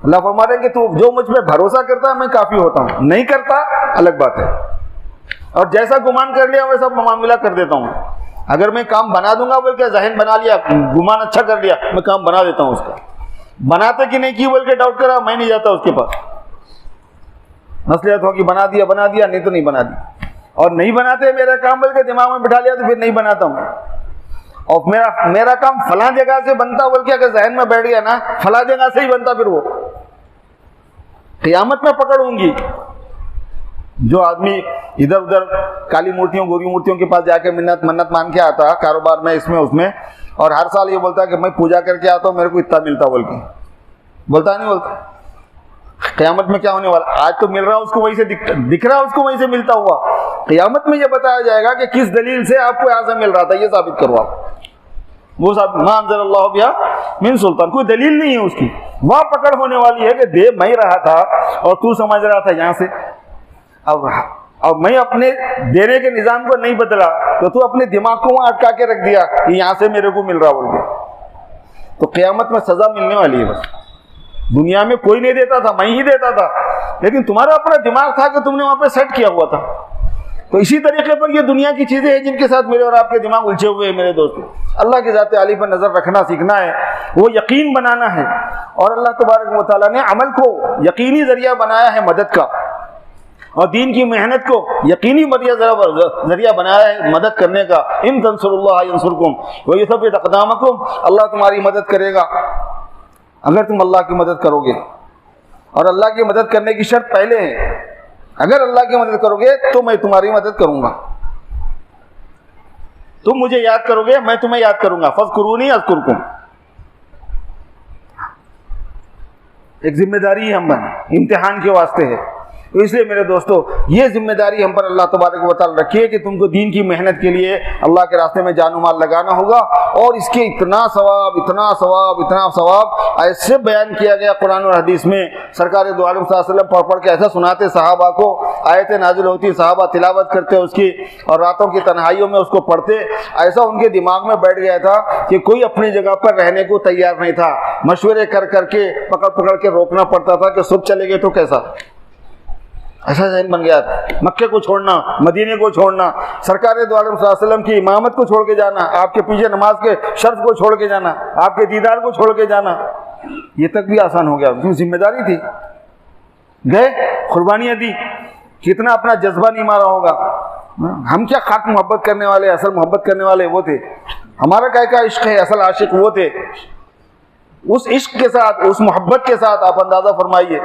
अल्लाह फरमा रहे हैं कि तू जो मुझ पे भरोसा करता है मैं काफ़ी होता हूँ, नहीं करता अलग बात है। और जैसा गुमान कर लिया वैसा मामला कर देता हूँ। अगर मैं काम बना दूंगा बोल के जहन बना लिया, गुमान अच्छा कर लिया, मैं काम बना देता हूँ उसका। बनाते कि नहीं की बोल के डाउट करा, मैं नहीं जाता उसके पास। मसलियत हो कि बना दिया, नहीं तो नहीं बना दी। और नहीं बनाते मेरा काम बोल के दिमाग में बिठा लिया तो फिर नहीं बनाता हूँ। और मेरा काम फला जगह से बनता बोल के अगर जहन में बैठ गया ना, फला जगह से ही बनता, फिर वो क़यामत में पकड़ूंगी। जो आदमी इधर उधर काली मूर्तियों गोरी मूर्तियों के पास जाके मन्नत मान के आता कारोबार में, इसमें उसमें, और हर साल ये बोलता है कि मैं पूजा करके आता हूँ, मेरे को इतना मिलता बोल के, बोलता नहीं बोलता? क़यामत में क्या होने वाला? आज तो मिल रहा उसको वहीं से दिख रहा उसको वहीं से मिलता हुआ। क़यामत में ये बताया जाएगा कि किस दलील से आपको यहाँ से मिल रहा था, ये साबित करो आप। वो साबित मा अंज़लल्लाहु बिहा मिन सुल्तान, कोई दलील नहीं है उसकी। वहाँ पकड़ होने वाली है कि दे मैं रहा था और तू समझ रहा था यहाँ से। अब मैं अपने देने के निज़ाम को नहीं बदला तो तू अपने दिमाग को वहाँ अटका के रख दिया कि यहाँ से मेरे को मिल रहा बोल के। तो क़यामत में सज़ा मिलने वाली है। बस दुनिया में कोई नहीं देता था, मैं ही देता था। लेकिन तुम्हारा अपना दिमाग था कि तुमने वहां पे सेट किया हुआ था। तो इसी तरीके पर ये दुनिया की चीजें हैं जिनके साथ मेरे और आपके दिमाग उलझे हुए हैं। मेरे दोस्तों, अल्लाह की ज़ात आली पर नजर रखना सीखना है, वो यकीन बनाना है। और अल्लाह तबारक व तआला ने अमल को यकीनी जरिया बनाया है मदद का, और दीन की मेहनत को यकीनी जरिया बनाया है मदद करने का। इन तंसुरुल्लाह यंसुरकुम व युथब्बित अक़दामकुम, अल्लाह तुम्हारी मदद करेगा अगर तुम अल्लाह की मदद करोगे। और अल्लाह की मदद करने की शर्त पहले है, अगर अल्लाह की मदद करोगे तो मैं तुम्हारी मदद करूंगा। तुम मुझे याद करोगे, मैं तुम्हें याद करूंगा। फज़कुरूनी अज़कुरकुम, एक जिम्मेदारी हम पर इम्तिहान के वास्ते है। तो इसलिए मेरे दोस्तों, ये जिम्मेदारी हम पर अल्लाह तबारक व तआला रखिए कि तुमको दीन की मेहनत के लिए अल्लाह के रास्ते में जान माल लगाना होगा। और इसके इतना सवाब, इतना सवाब, इतना सवाब ऐसे बयान किया गया कुरान और हदीस में। सरकार दो आलम सल्लल्लाहु अलैहि वसल्लम पढ़ के ऐसा सुनाते सहाबा को, आयतें नाजिल होती, सहाबा तिलावत करते उसकी, और रातों की तन्हाइयों में उसको पढ़ते। ऐसा उनके दिमाग में बैठ गया था कि कोई अपनी जगह पर रहने को तैयार नहीं था। मशवरे कर करके, पकड़ पकड़ के रोकना पड़ता था कि सुबह चले गए तो कैसा, ऐसा जहन बन गया था। मक्के को छोड़ना, मदीने को छोड़ना, सरकार दो आलम सल्लल्लाहु अलैहि वसल्लम की इमामत को छोड़ के जाना, आपके पीछे नमाज के शर्त को छोड़ के जाना, आपके दीदार को छोड़ के जाना, ये तक भी आसान हो गया क्योंकि जिम्मेदारी थी। गए, कुर्बानियाँ दी, कितना अपना जज्बा नहीं मारा होगा। हम क्या खाक मोहब्बत करने वाले, असल मोहब्बत करने वाले वो थे। हमारा क्या क्या इश्क है, असल आशिक वो थे। उस इश्क के साथ, उस मोहब्बत के साथ आप अंदाजा फरमाइए,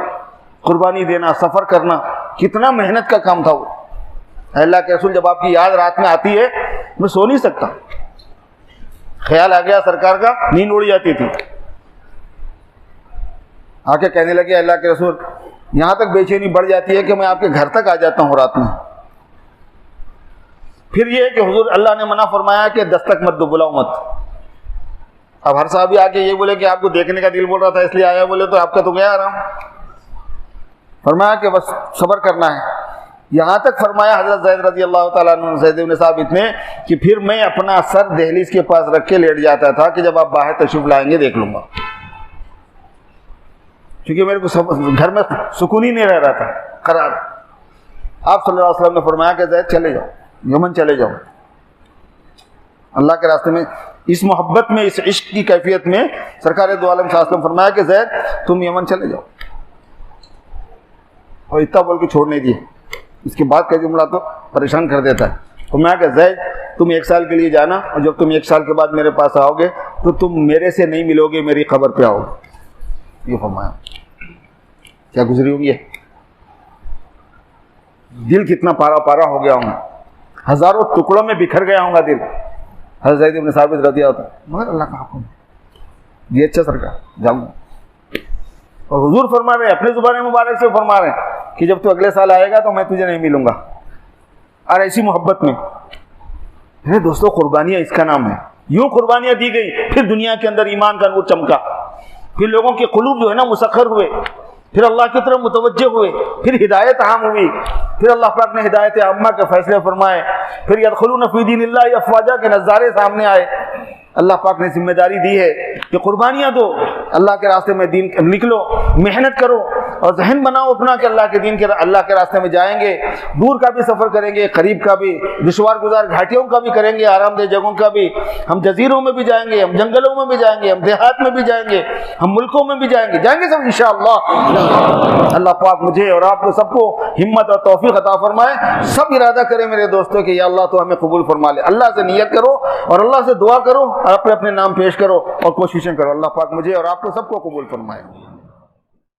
कुर्बानी देना, सफ़र करना, कितना मेहनत का काम था वो। अल्लाह के रसूल, जब आपकी याद रात में आती है, मैं सो नहीं सकता, ख्याल आ गया सरकार का, नींद उड़ जाती थी। आके कहने लगे अल्लाह के रसूल, यहाँ तक बेचैनी बढ़ जाती है कि मैं आपके घर तक आ जाता हूँ रात में। फिर ये है कि हुजूर अल्लाह ने मना फरमाया कि दस्तक मत दो, बुलाओ मत। अब हर साहब आके ये बोले कि आपको देखने का दिल बोल रहा था इसलिए आया, बोले तो आपका तो गया आराम। फरमाया कि बस सब्र करना है। यहाँ तक फरमाया हज़रत ज़ैद रज़ी अल्लाह ताला अन्हु, ज़ैद इब्न साबित ने, कि फिर मैं अपना सर दहलीज के पास रख के लेट जाता था कि जब आप बाहर तशरीफ लाएंगे देख लूँगा, क्योंकि मेरे को घर में सुकून ही नहीं रह रहा था, करार। आप सल्लल्लाहु अलैहि वसल्लम ने फरमाया कि ज़ैद चले जाओ, यमन चले जाओ, अल्लाह के रास्ते में। इस मोहब्बत में, इस इश्क की कैफियत में सरकार दो आलम सल्लल्लाहु अलैहि वसल्लम फरमाया कि ज़ैद तुम यमन चले जाओ, और इतना बोल के छोड़ नहीं दिए। इसके बाद का जुमला तो परेशान कर देता है। तो मैं क्या, ज़ैद तुम 1 साल के लिए जाना, और जब तुम 1 साल के बाद मेरे पास आओगे तो तुम मेरे से नहीं मिलोगे, मेरी खबर पे आओगे। ये फरमाया, क्या गुजरी होगी। दिल कितना पारा पारा हो गया हूँ, हजारों टुकड़ों में बिखर गया हूँगा दिल। हज़रत ज़ैद इब्न साबित रज़ी अल्लाह था, मगर अल्लाह का हुक्म, ये अच्छा सरकार जाऊँगा। और हुजूर फरमा रहे, अपने ज़ुबान मुबारक से फरमा रहे हैं कि जब तू अगले साल आएगा तो मैं तुझे नहीं मिलूंगा। और ऐसी मोहब्बत में मेरे दोस्तों, कुर्बानियाँ इसका नाम है। यूं कुर्बानियाँ दी गई, फिर दुनिया के अंदर ईमान का नूर चमका, फिर लोगों के कुलूब जो है ना मुसख्खर हुए, फिर अल्लाह की तरफ मुतवज्जे हुए, फिर हिदायत आम हुई, फिर अल्लाह पाक ने हिदायत आम्मा के फैसले फरमाए, फिर यदखुलून फी दीनिल्लाहि अफ़वाजा के नज़ारे सामने आए। अल्लाह पाक ने जिम्मेदारी दी है कि कुर्बानियाँ दो, अल्लाह के रास्ते में दीन निकलो, मेहनत करो, और जहन बनाओ अपना कि अल्लाह के दीन के, अल्लाह के रास्ते में जाएंगे। दूर का भी सफ़र करेंगे, करीब का भी, दुश्वार गुजार घाटियों का भी करेंगे, आरामदेह जगहों का भी। हम जजीरों में भी जाएंगे, हम जंगलों में भी जाएंगे, हम देहात में भी जाएंगे, हम मुल्कों में भी जाएंगे, जाएंगे सब इंशाअल्लाह। अल्लाह पाक मुझे और आपको सबको हिम्मत और तौफीक अता फरमाए। सब इरादा करें मेरे दोस्तों कि या अल्लाह तो हमें कबूल फरमा ले। अल्लाह से नियत करो और अल्लाह से दुआ करो, और अपने अपने नाम पेश करो और कोशिशें करो। अल्लाह पाक मुझे और आपको सबको कबूल फरमाए।